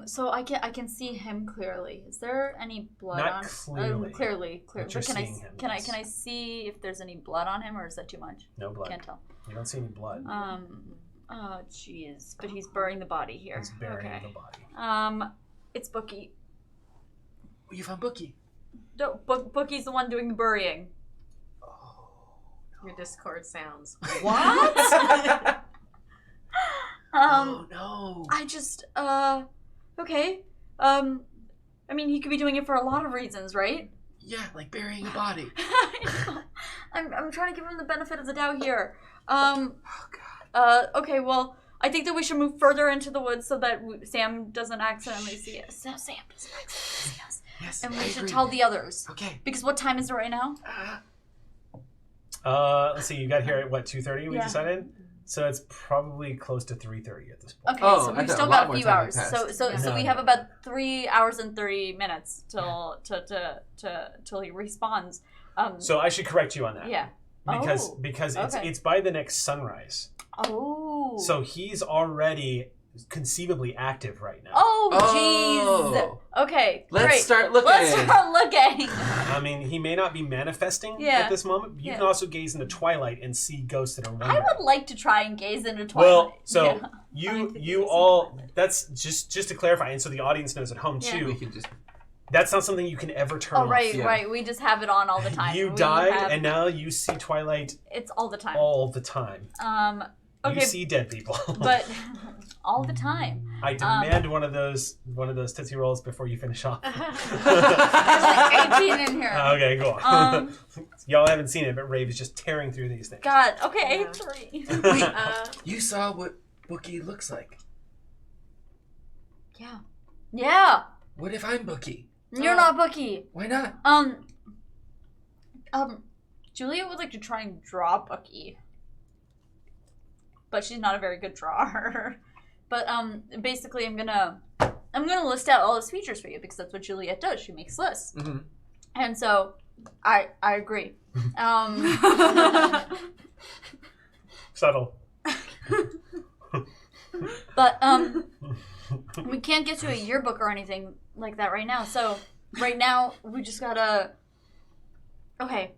So I can see him clearly. Is there any blood Not on clearly. Clearly. But you're seeing him, Can yes. I see if there's any blood on him, or is that too much? No blood. Can't tell. You don't see any blood. Oh jeez. But he's burying the body here. He's burying the body. It's Bookie. You found Bookie. No, Bookie's the one doing the burying. Your Discord sounds. What? Oh no. I just okay. I mean, he could be doing it for a lot of reasons, right? Yeah, like burying a body. I know. I'm trying to give him the benefit of the doubt here. Oh god. Okay, well, I think that we should move further into the woods so that Sam doesn't accidentally see us. Sam doesn't accidentally see us. Yes. And I we should agree. tell the others. Okay. Because what time is it right now? Let's see. You got here at what, 2:30? We Yeah. decided. So it's probably close to 3:30 at this point. Okay, Oh, so I we've thought still a lot got a more few time had hours. passed. So No, we no. have about 3 hours and 30 minutes till he respawns. So I should correct you on that. Yeah. Because okay. it's by the next sunrise. Oh. So he's already conceivably active right now. Oh, Oh. jeez. Okay, Let's great. start looking. Let's start looking. I mean, he may not be manifesting Yeah. at this moment. But you can also gaze into twilight and see ghosts that are wandering. I would like to try and gaze into twilight. Well, so Yeah. you all, that's just to clarify, and so the audience knows at home Yeah. too. We can just That's not something you can ever turn Oh, off. right, Yeah. right. We just have it on all the time. You We died, have- and now you see twilight it's all the time. all the time. Okay, You see dead people. but all the time. I demand one of those Tootsie Rolls before you finish off. There's like 18 in here. Okay, cool. Y'all haven't seen it, but Rave is just tearing through these things. God. Okay, Yeah. 3. Wait, you saw what Bookie looks like. Yeah. Yeah. What if I'm Bookie? You're not Bookie. Why not? Julia would like to try and draw Bookie, but she's not a very good drawer. But basically, I'm gonna list out all his features for you because that's what Juliet does. She makes lists, and so I agree. Subtle. But we can't get to a yearbook or anything like that right now. So right now we just gotta. Okay.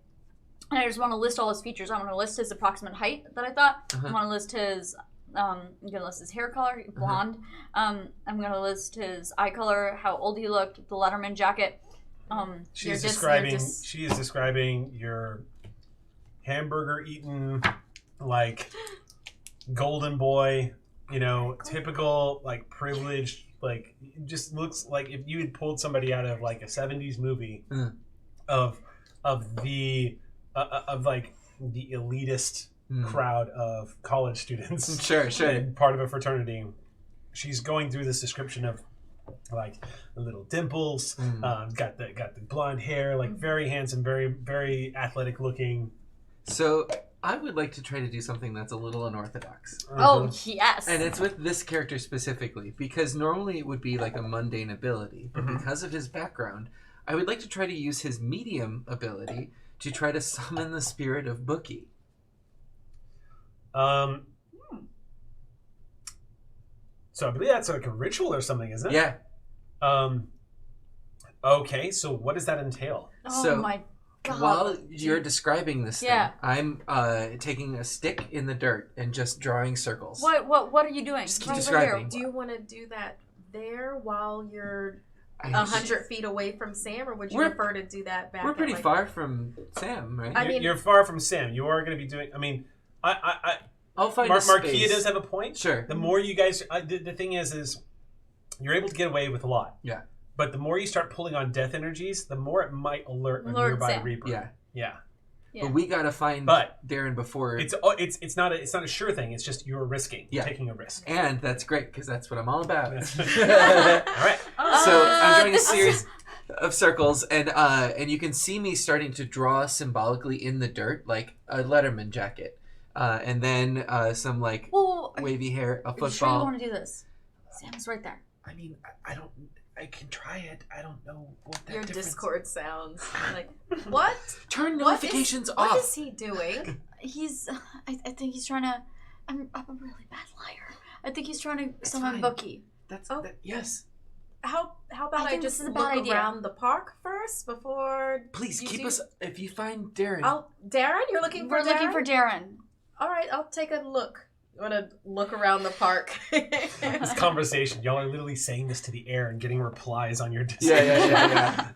And I just want to list all his features. I want to list his approximate height that I thought. I want to list his. I'm gonna list his hair color, blonde. I'm gonna list his eye color, how old he looked, the Letterman jacket. She is describing your hamburger eating, like golden boy, typical like privileged, like it just looks like if you had pulled somebody out of like a 70s movie of the elitist crowd of college students. Sure. And part of a fraternity. She's going through this description of like the little dimples, got the blonde hair, like very handsome, very, very athletic looking. So I would like to try to do something that's a little unorthodox. Oh, yes. And it's with this character specifically, because normally it would be like a mundane ability, but because of his background, I would like to try to use his medium ability to try to summon the spirit of Bookie. So I believe that's like a ritual or something, isn't it? Yeah. Okay, so what does that entail? Oh So, my god. While you're describing this Yeah. thing, I'm taking a stick in the dirt and just drawing circles. What are you doing? Just keep Right over describing. Do you want to do that there while you're I- 100 feet away from Sam, or would you We're- prefer to do that back? We're at, pretty like, far from Sam, right? I mean- You're far from Sam. You are going to be doing. I mean, I'll find a Markeia space. does have a point. Sure. The more you guys, the thing is you're able to get away with a lot. Yeah. But the more you start pulling on death energies, the more it might alert a Alert nearby Sam. Reaper. Yeah. Yeah. Yeah. But we gotta find But Darren before. It's not a sure thing. It's just you're risking. Yeah. You're taking a risk. And that's great because that's what I'm all about. All right. So I'm drawing a this is- series of circles, and you can see me starting to draw symbolically in the dirt, like a Letterman jacket, and then some like Whoa, wavy hair, a are you sure you football. want to do this? Sam is right there. I mean, I don't. I can try it. I don't know what that Your difference- Discord sounds like what? Turn What is- notifications What off. is he doing? He's. I think he's trying to. I'm a really bad liar. I think he's trying to It's summon fine. Bookie. That's Oh. yes. How about I I think just this is a look bad idea. around the park first before? Please you keep do- us. If you find Darren, Darren, you're looking for We're looking Darren? for Darren. All right, I'll take a look. I'm gonna look around the park. This conversation, y'all are literally saying this to the air and getting replies on your Discord. yeah.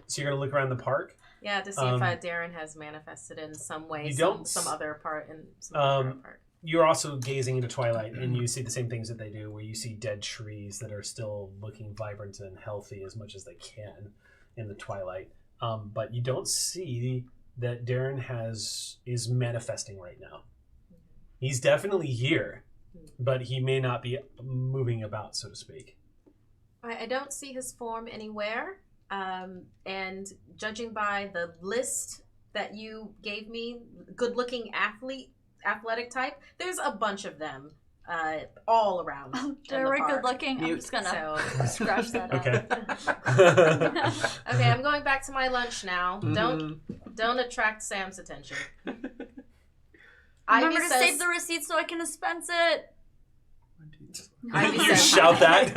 So you're gonna look around the park. Yeah, to see if Darren has manifested in some way, You some, don't some s- other part in some other part. You're also gazing into twilight, and you see the same things that they do, where you see dead trees that are still looking vibrant and healthy as much as they can in the twilight. But you don't see that Darren is manifesting right now. He's definitely here, but he may not be moving about, so to speak. I don't see his form anywhere. And judging by the list that you gave me, good-looking athletic type, there's a bunch of them all around. Oh, in the very park. good looking. I'm Mute. just gonna So, scratch that out. Okay. okay, I'm going back to my lunch now. Mhm. Don't attract Sam's attention. Remember Ivy to says- save the receipt so I can dispense it. Ivy You says- shout that.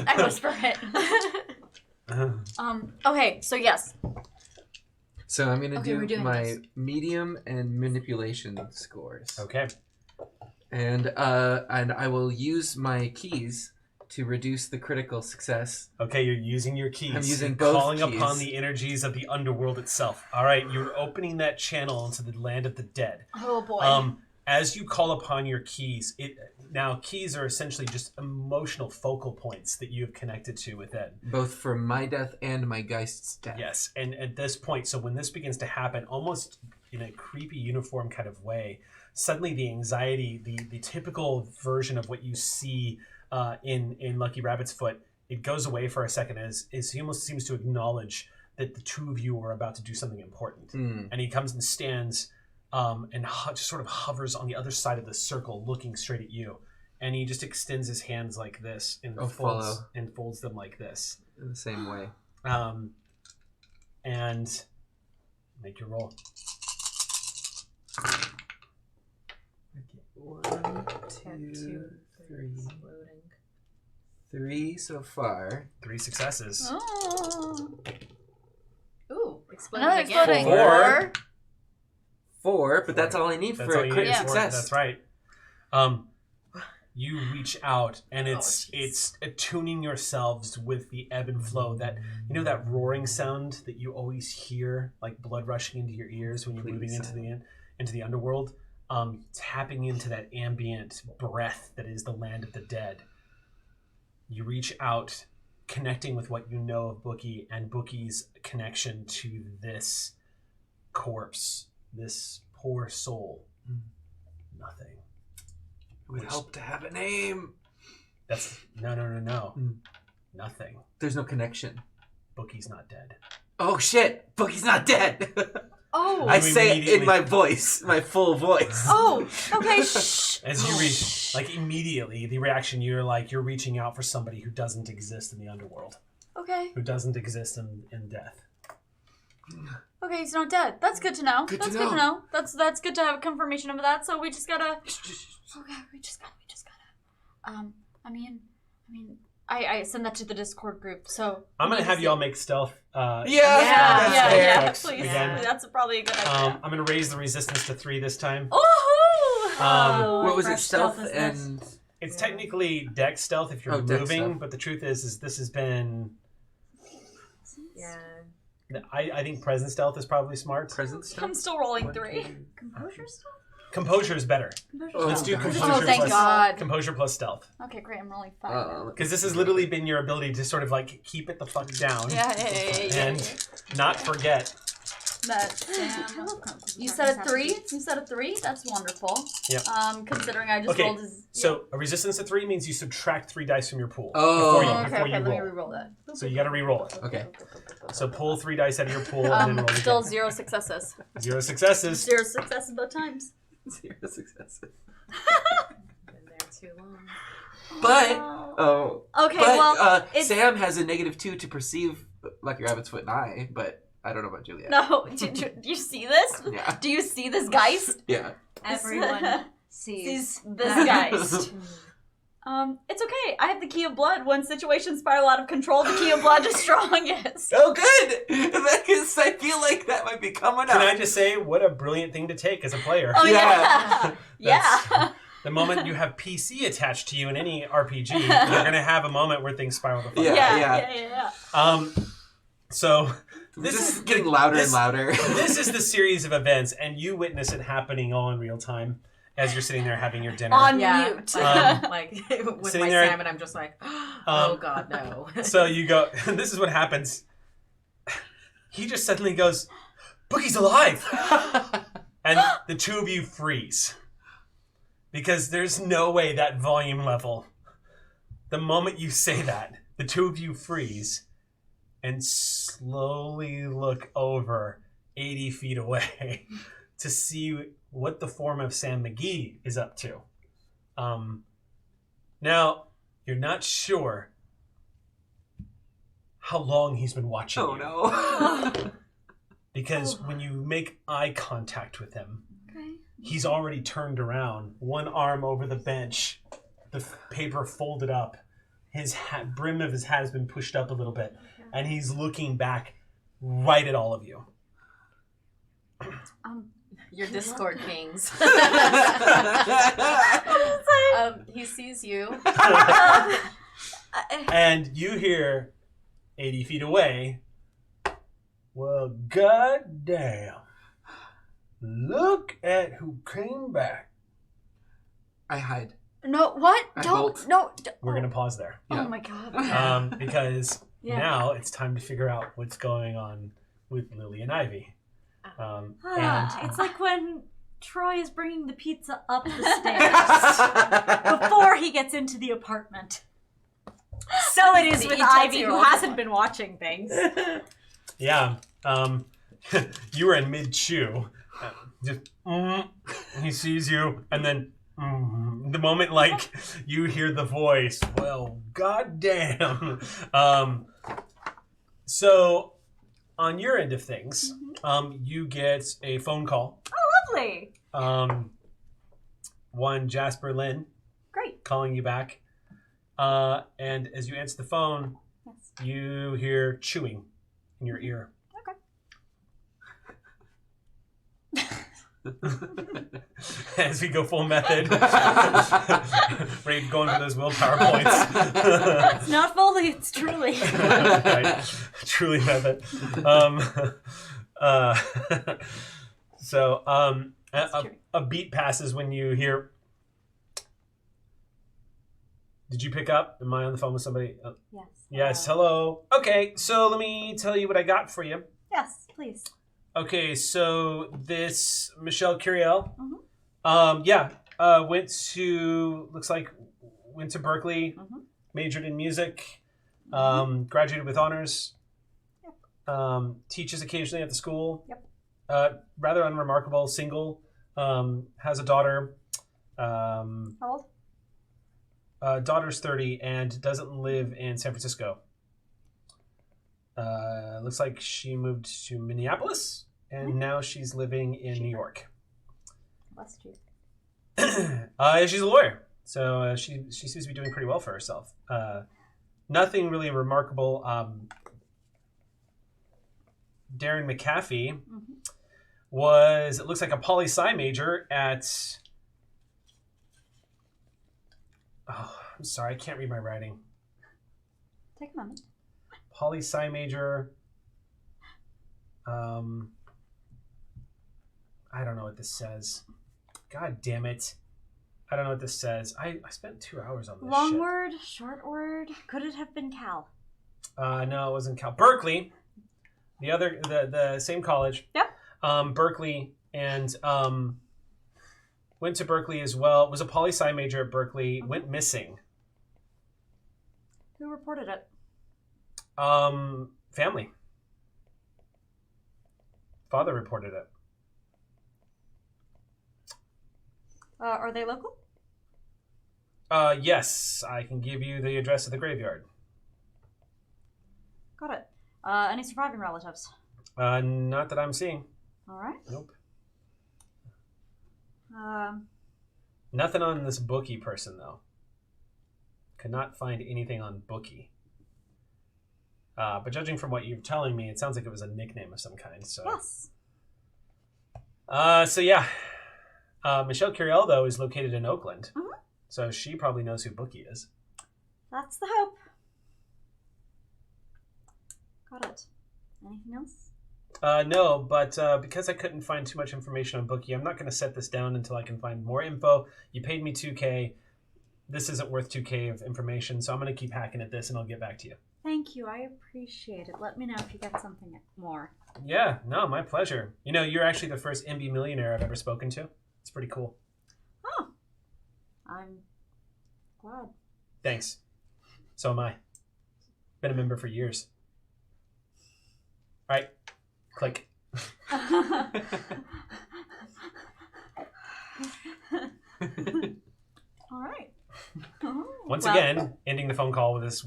I whisper it. Okay, so yes. So I'm gonna Okay, we're do doing my this. medium and manipulation scores. Okay. And I will use my keys to reduce the critical success. Okay, you're using your keys. I'm using You're both calling keys. upon the energies of the underworld itself. All right, you're opening that channel into the land of the dead. Oh boy. As you call upon your keys, now keys are essentially just emotional focal points that you have connected to within. Both for my death and my Geist's death. Yes, and at this point, so when this begins to happen, almost in a creepy uniform kind of way, suddenly the anxiety, the typical version of what you see in Lucky Rabbit's Foot, it goes away for a second as he almost seems to acknowledge that the two of you are about to do something important. And he comes and stands and just sort of hovers on the other side of the circle, looking straight at you. And he just extends his hands like this and folds them like this. In the same way. And make your roll. Okay. 1, 2, 3. Loading. 3 so far. 3 successes. Oh. Ooh, exploding Another again. exploding. 4. 4, but that's all I need That's for all a you critical need for it. success. That's right. You reach out, and it's attuning yourselves with the ebb and flow. That that roaring sound that you always hear, like blood rushing into your ears when you're moving into the underworld. Tapping into that ambient breath that is the land of the dead. You reach out, connecting with what you know of Bookie and Bookie's connection to this corpse, this poor soul. Nothing. It would help to have a name. That's no. Nothing. There's no connection. Bookie's not dead. Oh shit! Bookie's not dead! Oh, I say it in my voice, my full voice. Oh, okay, shh. As you reach, like immediately, the reaction, you're reaching out for somebody who doesn't exist in the underworld. Okay. Who doesn't exist in death. Okay, he's not dead. That's good to know. Good That's to good to know. know. That's good to have confirmation of that. So we just gotta. Okay, we just gotta. I send that to the Discord group. So I'm gonna have you all make stealth. Yeah, checks please. again. That's probably a good idea. I'm gonna raise the resistance to 3 this time. Oh! What was it? Fresh Stealth is and this. It's technically dex stealth if you're dex moving, stealth. but the truth is this has been. yeah. I think present stealth is probably smart. present stuff. I'm still rolling 1, 3. 2, Composure stuff? Composure is better. Oh, Let's do gosh. composure Oh, thank plus God. composure plus stealth. Okay, great. I'm rolling 5. now. Because this has literally been your ability to sort of like keep it the fuck down Yeah. and not forget. That you said a 3. You said a 3. That's wonderful. Yep. Considering I just Okay, rolled as so a resistance to 3 means you subtract 3 dice from your pool Oh. before okay. you Let me roll. re-roll that. So you got to re-roll it. Okay. So pull 3 dice out of your pool and then roll Still again. 0 successes. 0 successes. 0 successes both times. 0 successes. Been there too long. But Okay, well, it's... Sam has a -2 to perceive Lucky Rabbit's Foot and I, but I don't know about Juliet. No, do you see this? Yeah. Do you see this Geist? Yeah. Everyone sees this Geist. It's okay. I have the key of blood. When situations spiral out of control, the key of blood is strongest. Oh, good. Because I feel like that might be coming up. Can I just say, what a brilliant thing to take as a player. Oh yeah, yeah. The moment you have PC attached to you in any RPG, you're going to have a moment where things spiral the fuck out. Yeah. So this is getting louder and louder. This is the series of events, and you witness it happening all in real time as you're sitting there having your dinner. On Yeah, mute. like with Sitting my there- salmon, I'm just like, oh God, no. So you go, this is what happens. He just suddenly goes, Boogie's alive! And the two of you freeze. Because there's no way that volume level, the moment you say that, the two of you freeze and slowly look over 80 feet away to see what the form of Sam McGee is up to. Now, you're not sure how long he's been watching you. Oh no. Because when you make eye contact with him, he's already turned around, one arm over the bench, the paper folded up, his brim of his hat has been pushed up a little bit, and he's looking back right at all of you. Your Discord kings. He sees you. And you hear 80 feet away, well, goddamn. Look at who came back. I hide. No, what? I Don't. bolt. No. We're going to pause there. Yeah. Oh my god. Because Yeah. now it's time to figure out what's going on with Lily and Ivy. And It's like when Troy is bringing the pizza up the stairs before he gets into the apartment. So it is The with E10 Ivy, who -year-old. hasn't been watching things. yeah, you were in mid-chew. Just, he sees you, and then the moment, like, you hear the voice, well, goddamn. So, on your end of things, you get a phone call. Lovely. One Jasper Lynn Great. calling you back. And as you answer the phone, Yes. you hear chewing in your ear. As we go full method, ready to go into those willpower points. It's not fully, it's truly. Right. Truly method. So That's true. a beat passes when you hear. Did you pick up? Am I on the phone with somebody? Yes. Yes. Hello. Okay. So let me tell you what I got for you. Yes, please. Okay, so this Michelle Curiel, Mhm. went to Berkeley, Mhm. majored in music, graduated with honors, teaches occasionally at the school. Yep. Rather unremarkable, single, has a daughter. How old? Daughter's 30 and doesn't live in San Francisco. Looks like she moved to Minneapolis, and now she's living in New York. Bless you. She's a lawyer, so she seems to be doing pretty well for herself. Nothing really remarkable. Darren McAfee was, it looks like, a poli-sci major at... Oh, I'm sorry, I can't read my writing. Take a moment. Poli-sci major. I don't know what this says. God damn it. I don't know what this says. I spent 2 hours on this Long shit. word, short word. Could it have been Cal? No, it wasn't Cal. Berkeley. The same college. Yep. Berkeley, and went to Berkeley as well. Was a poli-sci major at Berkeley. Went missing. Who reported it? Family. Father reported it. Are they local? Yes, I can give you the address of the graveyard. Got it. Any surviving relatives? Not that I'm seeing. All right. Nope. Um, Nothing on this Bookie person, though. Could not find anything on Bookie. But judging from what you're telling me, it sounds like it was a nickname of some kind. So. yes. So yeah. Michelle Curiel, though, is located in Oakland. Mhm. So she probably knows who Bookie is. That's the hope. Got it. Anything else? No, but because I couldn't find too much information on Bookie, I'm not going to set this down until I can find more info. You paid me $2K. This isn't worth $2K of information, so I'm going to keep hacking at this, and I'll get back to you. Thank you. I appreciate it. Let me know if you get something more. Yeah, no, my pleasure. You know, you're actually the first MB millionaire I've ever spoken to. It's pretty cool. Oh. I'm glad. Thanks. So am I. Been a member for years. All right, click. All right. Once Well- again, ending the phone call with this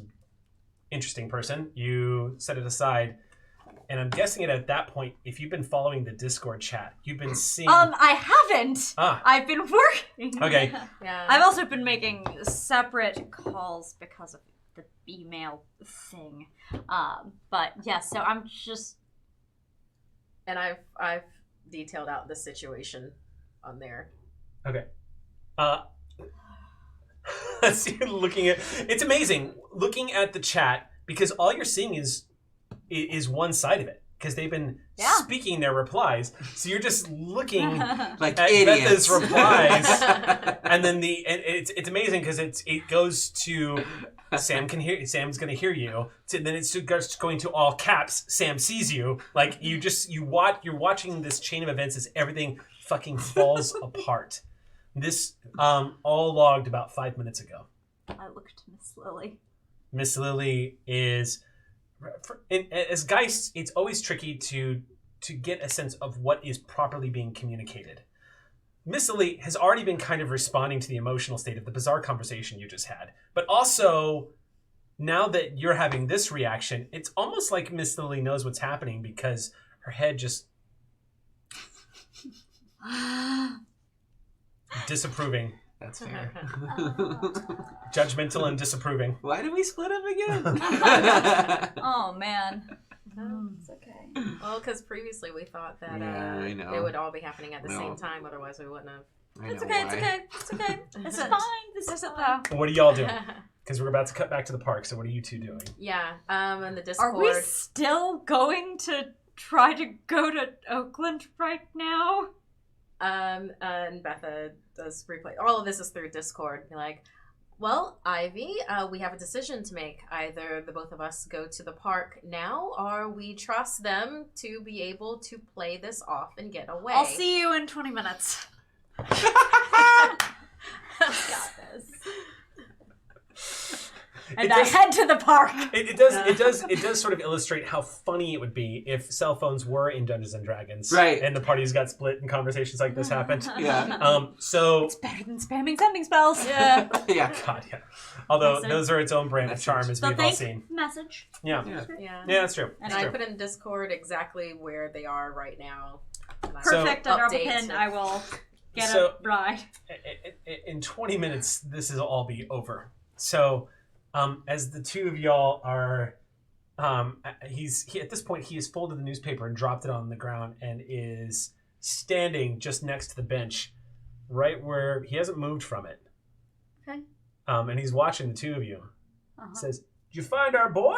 interesting person, you set it aside. And I'm guessing it at that point, if you've been following the Discord chat, you've been seeing... I haven't. Ah. I've been working. Okay. Yeah. I've also been making separate calls because of the email thing. But yes, so I'm just... And I've detailed out the situation on there. Okay. That's you looking at. It's amazing looking at the chat because all you're seeing is one side of it because they've been speaking their replies. So you're just looking like at idiots. Betha's replies, and then it's amazing because it goes to Sam can hear. Sam's gonna hear you. Then it's going to all caps. Sam sees you. Like you're watching this chain of events as everything fucking falls apart. This all logged about 5 minutes ago. I looked to Miss Lily. Miss Lily is, as Geist, it's always tricky to get a sense of what is properly being communicated. Miss Lily has already been kind of responding to the emotional state of the bizarre conversation you just had. But also, now that you're having this reaction, it's almost like Miss Lily knows what's happening because her head just... disapproving. That's fair. Judgmental and disapproving. Why did we split up again? Oh, man. It's okay. Well, because previously we thought that I know. it would all be happening at the same time. Otherwise, we wouldn't have. It's okay. It's okay. It's okay. This is fine. This is fine. What are y'all doing? Because we're about to cut back to the park. So what are you two doing? Yeah. In the Discord. Are we still going to try to go to Oakland right now? And Betha does replay. All of this is through Discord. Be like, well, Ivy, we have a decision to make. Either the both of us go to the park now, or we trust them to be able to play this off and get away. I'll see you in 20 minutes. Got this. And I head to the park. It does sort of illustrate how funny it would be if cell phones were in Dungeons and Dragons, right? And the parties got split and conversations like this happened. Yeah. So it's better than spamming sending spells. Yeah. Yeah. God, yeah. Although those are its own brand of charm, as we've all seen. Message. Yeah. Yeah, that's true. And I put in Discord exactly where they are right now. Perfect. I drop a pin. I will get a ride. In 20 minutes, this will all be over. So. As the two of y'all are, he at this point he has folded the newspaper and dropped it on the ground and is standing just next to the bench, right where he hasn't moved from it. Okay. And he's watching the two of you. He says, "Did you find our boy?"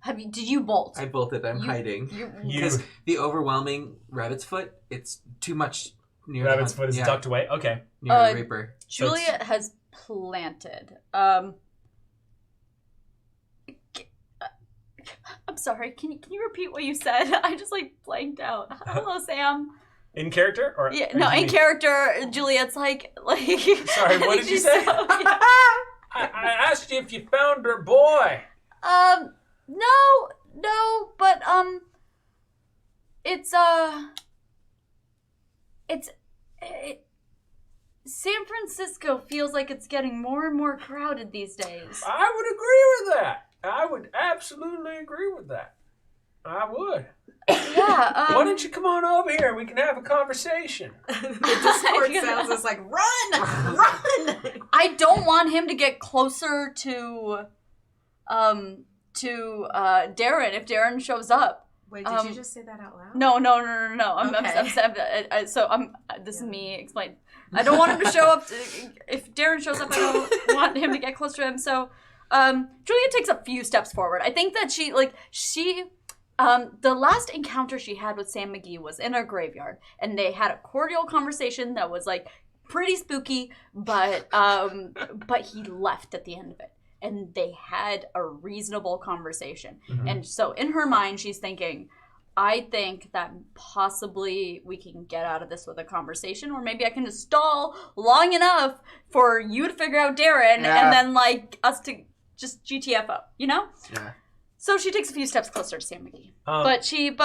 Did you bolt? I bolted. I'm hiding because the overwhelming rabbit's foot. It's too much. Near rabbit's foot is tucked away. Okay. Near the Reaper. Juliet has planted. I'm sorry. Can you repeat what you said? I just blanked out. Hello, Sam. In character or in character. Juliet's like. Sorry, what did you say? I asked you if you found her boy. No, but San Francisco feels like it's getting more and more crowded these days. I would agree with that. I would absolutely agree with that. I would. Yeah. Why don't you come on over here? We can have a conversation. The Discord sounds just like, run! I don't want him to get closer to Darren if Darren shows up. Wait, did you just say that out loud? No. This is me explaining. I don't want him to show up. If Darren shows up, I don't want him to get close to him. So, Julia takes a few steps forward. I think that the last encounter she had with Sam McGee was in a graveyard, and they had a cordial conversation that was pretty spooky, but he left at the end of it, and they had a reasonable conversation. Mm-hmm. And so in her mind, she's thinking, I think that possibly we can get out of this with a conversation, or maybe I can just stall long enough for you to figure out Darren, and then us to just GTFO, Yeah. So she takes a few steps closer to Sam McGee, but he's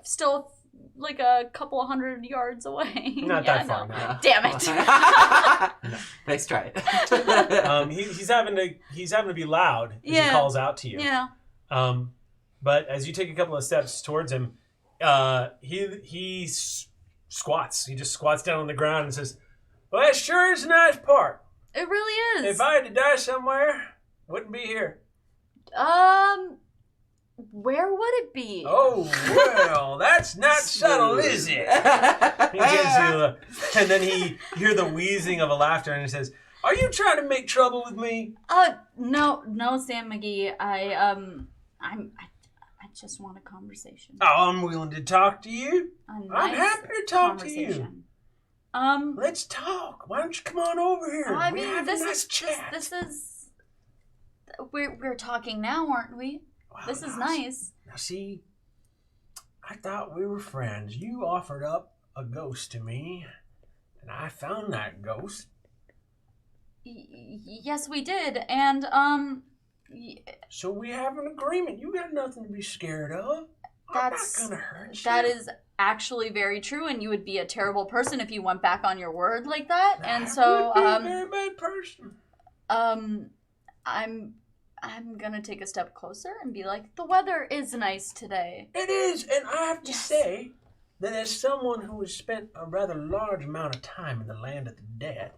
still a couple 100 yards away. Not that far. No. Damn it! Nice try. He's having to be loud as he calls out to you. Yeah. But as you take a couple of steps towards him, he squats. He just squats down on the ground and says, "Well, that sure is a nice park. It really is. If I had to die somewhere, wouldn't be here." Where would it be? Oh, well, that's not subtle, is it? He gives you and then you hear the wheezing of a laughter, and he says, Are you trying to make trouble with me? No, Sam McGee. I just want a conversation. Oh, I'm willing to talk to you. A I'm nice happy to talk to you. conversation. Let's talk. Why don't you come on over here? I We mean, have this a nice is chat. this is. We're talking now, aren't we? Wow, This is nice. Now, see, I thought we were friends. You offered up a ghost to me, and I found that ghost. Yes, we did, and So we have an agreement. You got nothing to be scared of. That's- I'm not gonna hurt you. that is actually very true. And you would be a terrible person if you went back on your word like that. And so, I would be a very bad person. I'm gonna take a step closer and be like, the weather is nice today. It is, and I have to Yes. say that as someone who has spent a rather large amount of time in the land of the dead,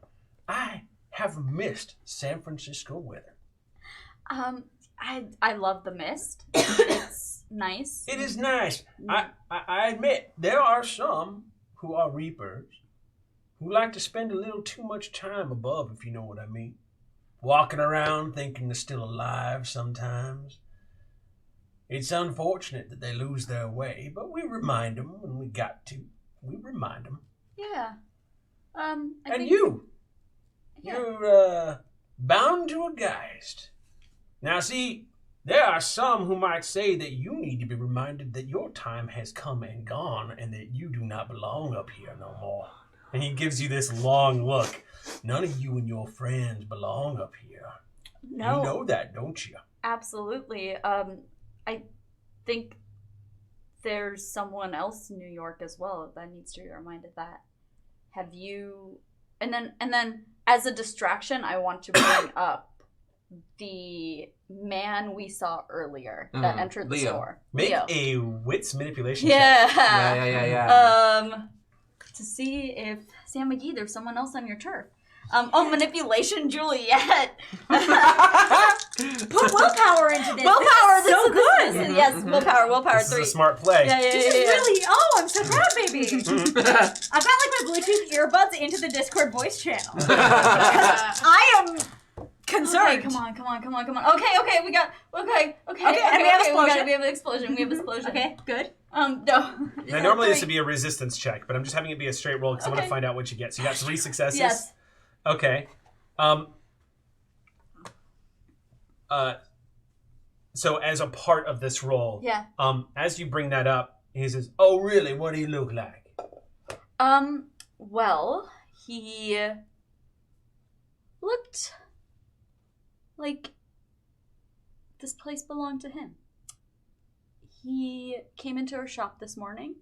I have missed San Francisco weather. I love the mist. It's nice. It is nice. I admit there are some who are reapers who like to spend a little too much time above, if you know what I mean. Walking around thinking they're still alive sometimes. It's unfortunate that they lose their way, but we remind them when we got to. We remind them. Yeah. I And think, you, Yeah. you're bound to a Geist. Now see, there are some who might say that you need to be reminded that your time has come and gone and that you do not belong up here no more. And he gives you this long look. None of you and your friends belong up here. No. You know that, don't you? Absolutely. I think there's someone else in New York as well that needs to be reminded that. Have you? And then as a distraction, I want to bring up the man we saw earlier that entered the Leo. store. Make Leo. a wits manipulation check. Yeah. To see if Sam McGee, there's someone else on your turf. Manipulation, Juliet. Put willpower into this. Willpower, This is so good. Yes, willpower This 3. is a smart play. Yeah. This is really. Oh, I'm so proud, baby. I've got like my Bluetooth earbuds into the Discord voice channel. I am concerned. Okay, come on. Okay, we got. Okay, and we have explosion. We have explosion. Okay, good. No. Now, normally this would be a resistance check, but I'm just having it be a straight roll because I want to Okay. find out what you get. So you got 3 successes. Yes. Okay. So as a part of this roll, Yeah. as you bring that up, he says, "Oh, really? What do you look like?" Well, he looked like this place belonged to him. He came into her shop this morning,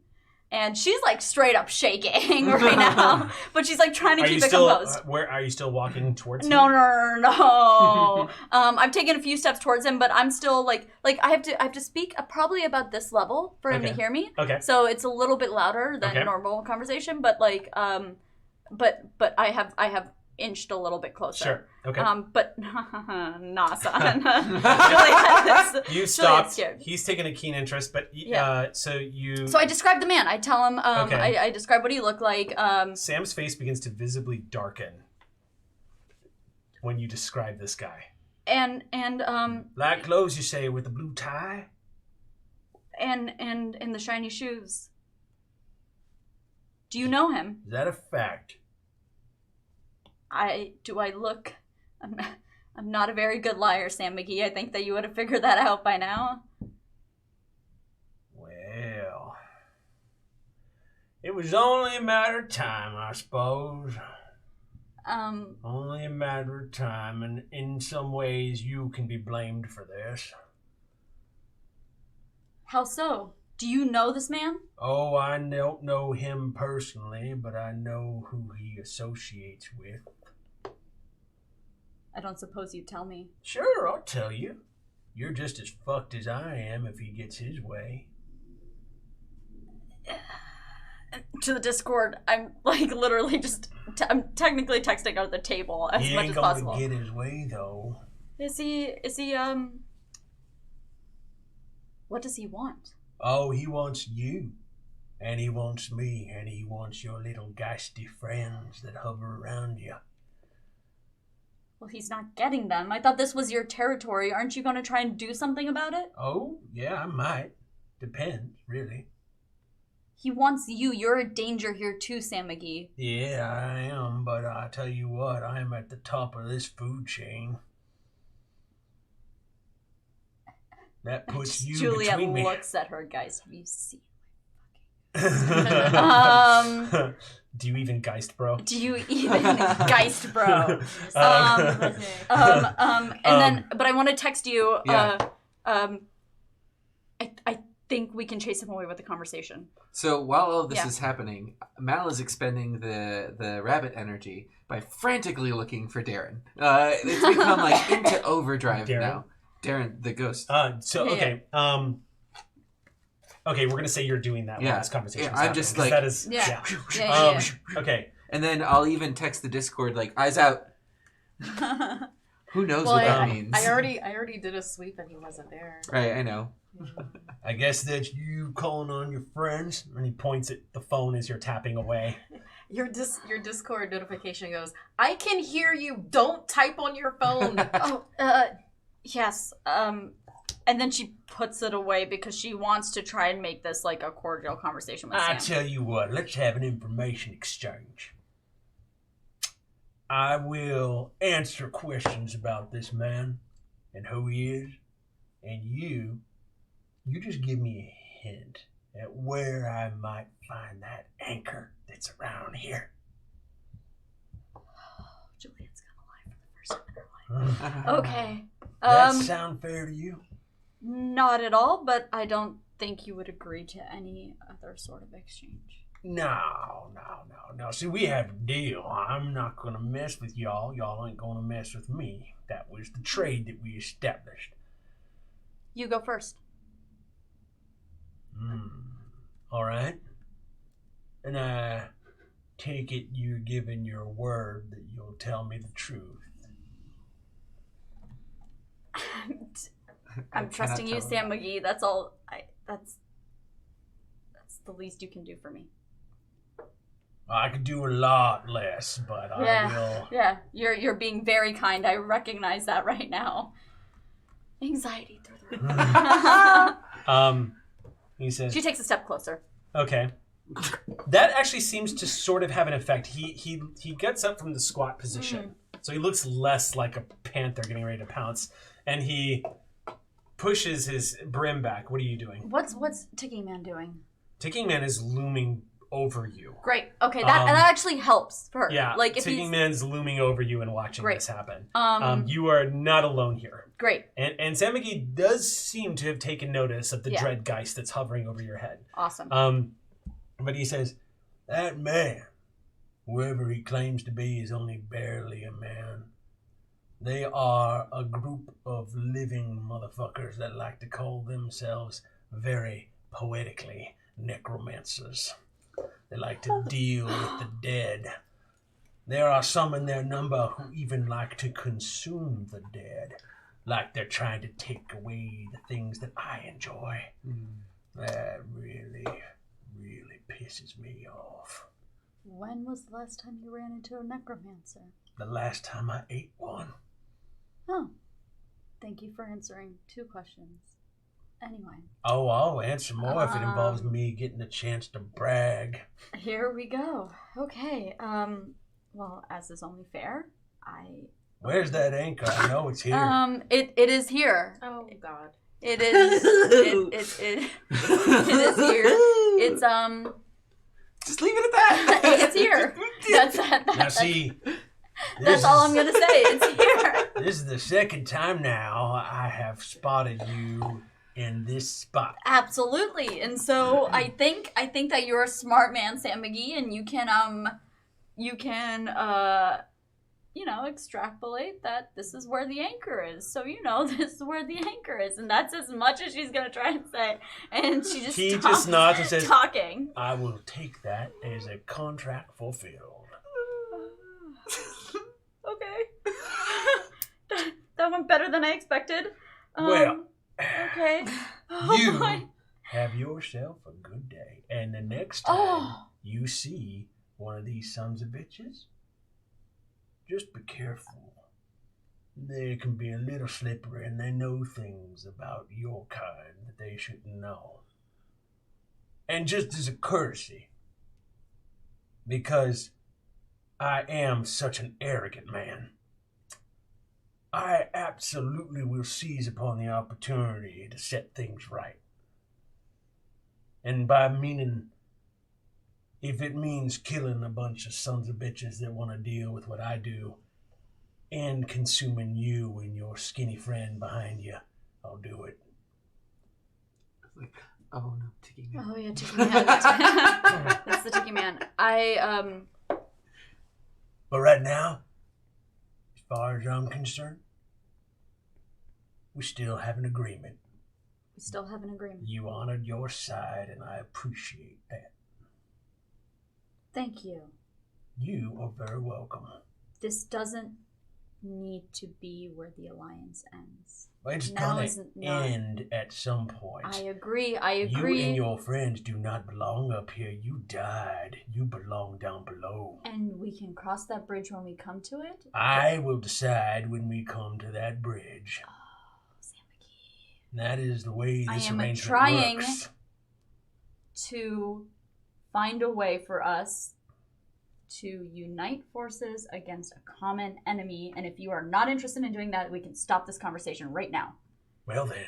and she's like straight up shaking right now, but she's like trying to keep it composed. Where are you still walking towards? No. him? I've taken a few steps towards him, but I'm still like I have to speak probably about this level for him to Okay. hear me. Okay. So it's a little bit louder than Okay. normal conversation, but but I have inched a little bit closer. Sure. Okay. But nah, son. Juliet is- You Juliet's stopped. scared. He's taken a keen interest, but Yeah. so you. So I describe the man. I tell him. Okay. I describe what he looked like. Sam's face begins to visibly darken when you describe this guy. And Light clothes, you say, with the blue tie? and the shiny shoes. Do you know him? Is that a fact? I look. I'm not a very good liar, Sam McGee. I think that you would have figured that out by now. Well, it was only a matter of time, I suppose. Only a matter of time, and in some ways you can be blamed for this. How so? Do you know this man? Oh, I don't know him personally, but I know who he associates with. I don't suppose you'd tell me. Sure, I'll tell you. You're just as fucked as I am if he gets his way. To the Discord, I'm like literally just. I'm technically texting out of the table as He much ain't as gonna possible. get his way, though. Is he? What does he want? Oh, he wants you. And he wants me. And he wants your little geisty friends that hover around you. Well, he's not getting them. I thought this was your territory. Aren't you going to try and do something about it? Oh, yeah, I might. Depends, really. He wants you. You're a danger here too, Sam McGee. Yeah, I am, but I tell you what, I'm at the top of this food chain. That puts you Juliet between me. looks at her, guys. Have you seen? Do you even Geist, bro? Do you even Geist, bro? Um, But I want to text you. Yeah. I think we can chase him away with the conversation. So while all of this Yeah. is happening, Mal is expending the rabbit energy by frantically looking for Darren. It's become like into overdrive Darren? now. Darren, the ghost. Okay. Okay, we're gonna say you're doing that Yeah. while this conversation. Yeah, I'm just like- that is. Yeah. Yeah. Yeah. Okay. And then I'll even text the Discord like, eyes out. Who knows Well, what that I means? already did a sweep and he wasn't there. Right, I know. I guess that's you calling on your friends. And he points at the phone as you're tapping away. Your Discord notification goes, I can hear you. Don't type on your phone. Yes. And then she puts it away because she wants to try and make this like a cordial conversation with I Sam. tell you what, let's have an information exchange. I will answer questions about this man and who he is, and you just give me a hint at where I might find that anchor that's around here. Juliet's gonna lie for the first time in her life. Oh. Okay. That sound fair to you? Not at all, but I don't think you would agree to any other sort of exchange. No. See, we have a deal. I'm not going to mess with y'all. Y'all ain't going to mess with me. That was the trade that we established. You go first. All right. And I take it you're giving your word that you'll tell me the truth. I'm trusting you, Sam McGee. That's all. That's the least you can do for me. I could do a lot less, but I will. Yeah, you're being very kind. I recognize that right now. Anxiety through the roof. He says, She takes a step closer. okay. That actually seems to sort of have an effect. He gets up from the squat position. So he looks less like a panther getting ready to pounce. And he pushes his brim back. What are you doing? What's Ticking Man doing? Ticking Man is looming over you. Great. Okay, that actually helps for her. Yeah, Like if Ticking Man's looming over you and watching Great. this happen. Um, You are not alone here. Great. And Sam McGee does seem to have taken notice of the Yeah. dread Geist that's hovering over your head. Awesome. But he says, that man, whoever he claims to be, is only barely a man. They are a group of living motherfuckers that like to call themselves very poetically necromancers. They like to deal with the dead. There are some in their number who even like to consume the dead, like they're trying to take away the things that I enjoy. That really, really pisses me off. When was the last time you ran into a necromancer? The last time I ate one. Oh. Thank you for answering 2 questions. Anyway. Oh, I'll answer more if it involves me getting a chance to brag. Here we go. Okay. Well, as is only fair, Where's that anchor? I know it's here. It is here. Oh God. It is. it is here. It's Just leave it at that. It's here. Now see, That's all I'm gonna say. It's here. This is the second time now I have spotted you in this spot. Absolutely. And so I think that you're a smart man, Sam McGee, and you can extrapolate that this is where the anchor is. So this is where the anchor is, and that's as much as she's gonna try and say. And she just He stops just nods and says, talking. I will take that as a contract fulfilled. Okay. that went better than I expected. Well, Okay. Oh, you boy. have yourself a good day. And the next time Oh. you see one of these sons of bitches, just be careful. they can be a little slippery and they know things about your kind that they shouldn't know. And just as a courtesy, because I am such an arrogant man, I absolutely will seize upon the opportunity to set things right. And by meaning, if it means killing a bunch of sons of bitches that want to deal with what I do, and consuming you and your skinny friend behind you, I'll do it. Like, oh no, Tiki Man. Oh yeah, Tiki Man. That's the Tiki Man. But right now, as far as I'm concerned, we still have an agreement. We still have an agreement. You honored your side, and I appreciate that. Thank you. You are very welcome. This doesn't need to be where the alliance ends. Well, it's Now gonna isn't not. end at some point. I agree. You and your friends do not belong up here. You died. You belong down below. And we can cross that bridge when we come to it. I will decide when we come to that bridge. That is the way I this am arrangement trying works. to find a way for us to unite forces against a common enemy. And if you are not interested in doing that, we can stop this conversation right now. Well then,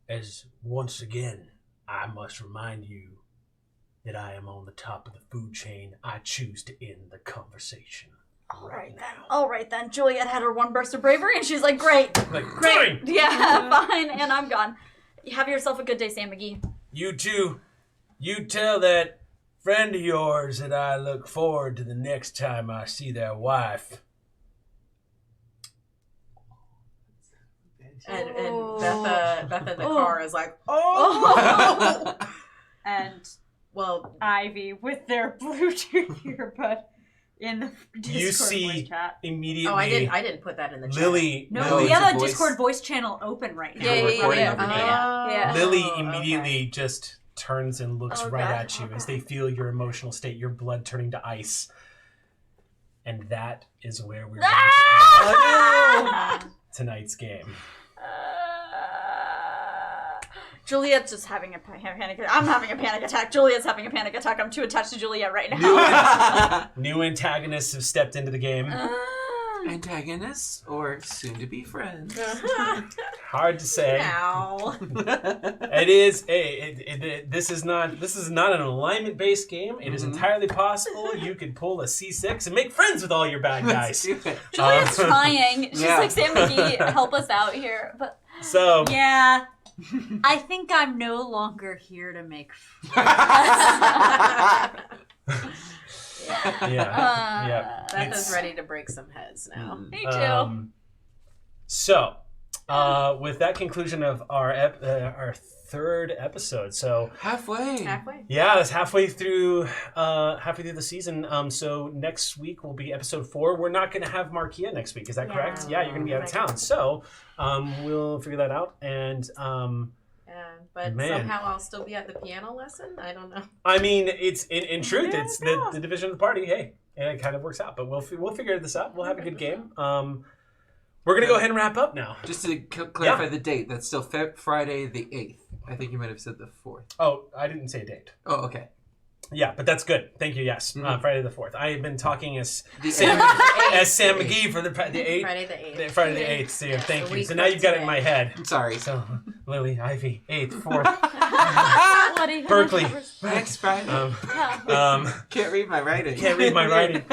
as once again, I must remind you that I am on the top of the food chain. I choose to end the conversation right now. All right then. Juliet had her one burst of bravery, and she's like, "Great, Like, great, fine. yeah, fine." And I'm gone. Have yourself a good day, Sam McGee. You too. You tell that friend of yours that I look forward to the next time I see their wife. And Oh. Beth in the Oh. car is like, oh! And Well, Ivy with their Bluetooth earbud in the Discord You see voice chat. immediately I didn't put that in the chat. Lily. No, No, we it's have a a voice. Discord voice channel open right now. Yeah, We're yeah, recording yeah. everything. Yeah. Lily Oh, immediately just turns and looks Oh, right God. at you as they feel your emotional state, your blood turning to ice. And that is where we're going to end tonight's game. Juliet's just having a panic attack. I'm having a panic attack. Juliet's having a panic attack. I'm too attached to Juliet right now. New antagonists have stepped into the game. Antagonists or soon-to-be friends? Hard to say. Ow. It is. This is not an alignment-based game. It is entirely possible you could pull a C6 and make friends with all your bad Let's guys. do it. Juliet's trying. She's Yeah. like, Sam McGee, help us out here. But So Yeah. I think I'm no longer here to make yeah. Beth It's- is ready to break some heads now. me too. So, with that conclusion of our third episode, so Halfway. Halfway. yeah, it's halfway through the season. So next week will be episode 4. We're not going to have Markeia next week. Is that correct? Yeah, you're going to be out of town. So we'll figure that out. And Yeah, but Man. somehow I'll still be at the piano lesson. I don't know. I mean, it's in truth, it's the division of the party. Hey, and it kind of works out. But we'll figure this out. We'll have a good game. We're going to go ahead and wrap up now. Just to clarify the date, that's still Friday the 8th. I think you might have said the 4th. Oh, I didn't say a date. Oh, okay. Yeah, but that's good. Thank you. Yes, Friday the 4th. I have been talking as The Sam eighth. McGee for the 8th. Friday the 8th. Friday the 8th. So, yeah, thank the you. week So now from you've got it in today. my head. I'm sorry. So Lily, Ivy, 8th, 4th, Bloody Berkeley. Next Friday. Can't read my writing. Can't read my writing.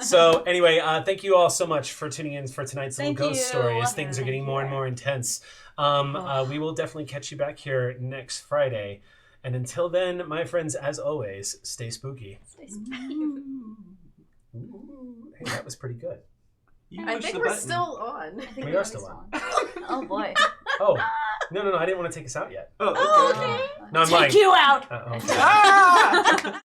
So anyway, thank you all so much for tuning in for tonight's little Thank ghost you. story as things are getting more and more intense. We will definitely catch you back here next Friday. And until then, my friends, as always, stay spooky. Ooh, hey, that was pretty good. You I push think the we're button. still on. We are still on. Oh boy. Oh, no, I didn't want to take us out yet. Oh, okay. Okay. No, I'm Take like, you out. uh-oh. Ah!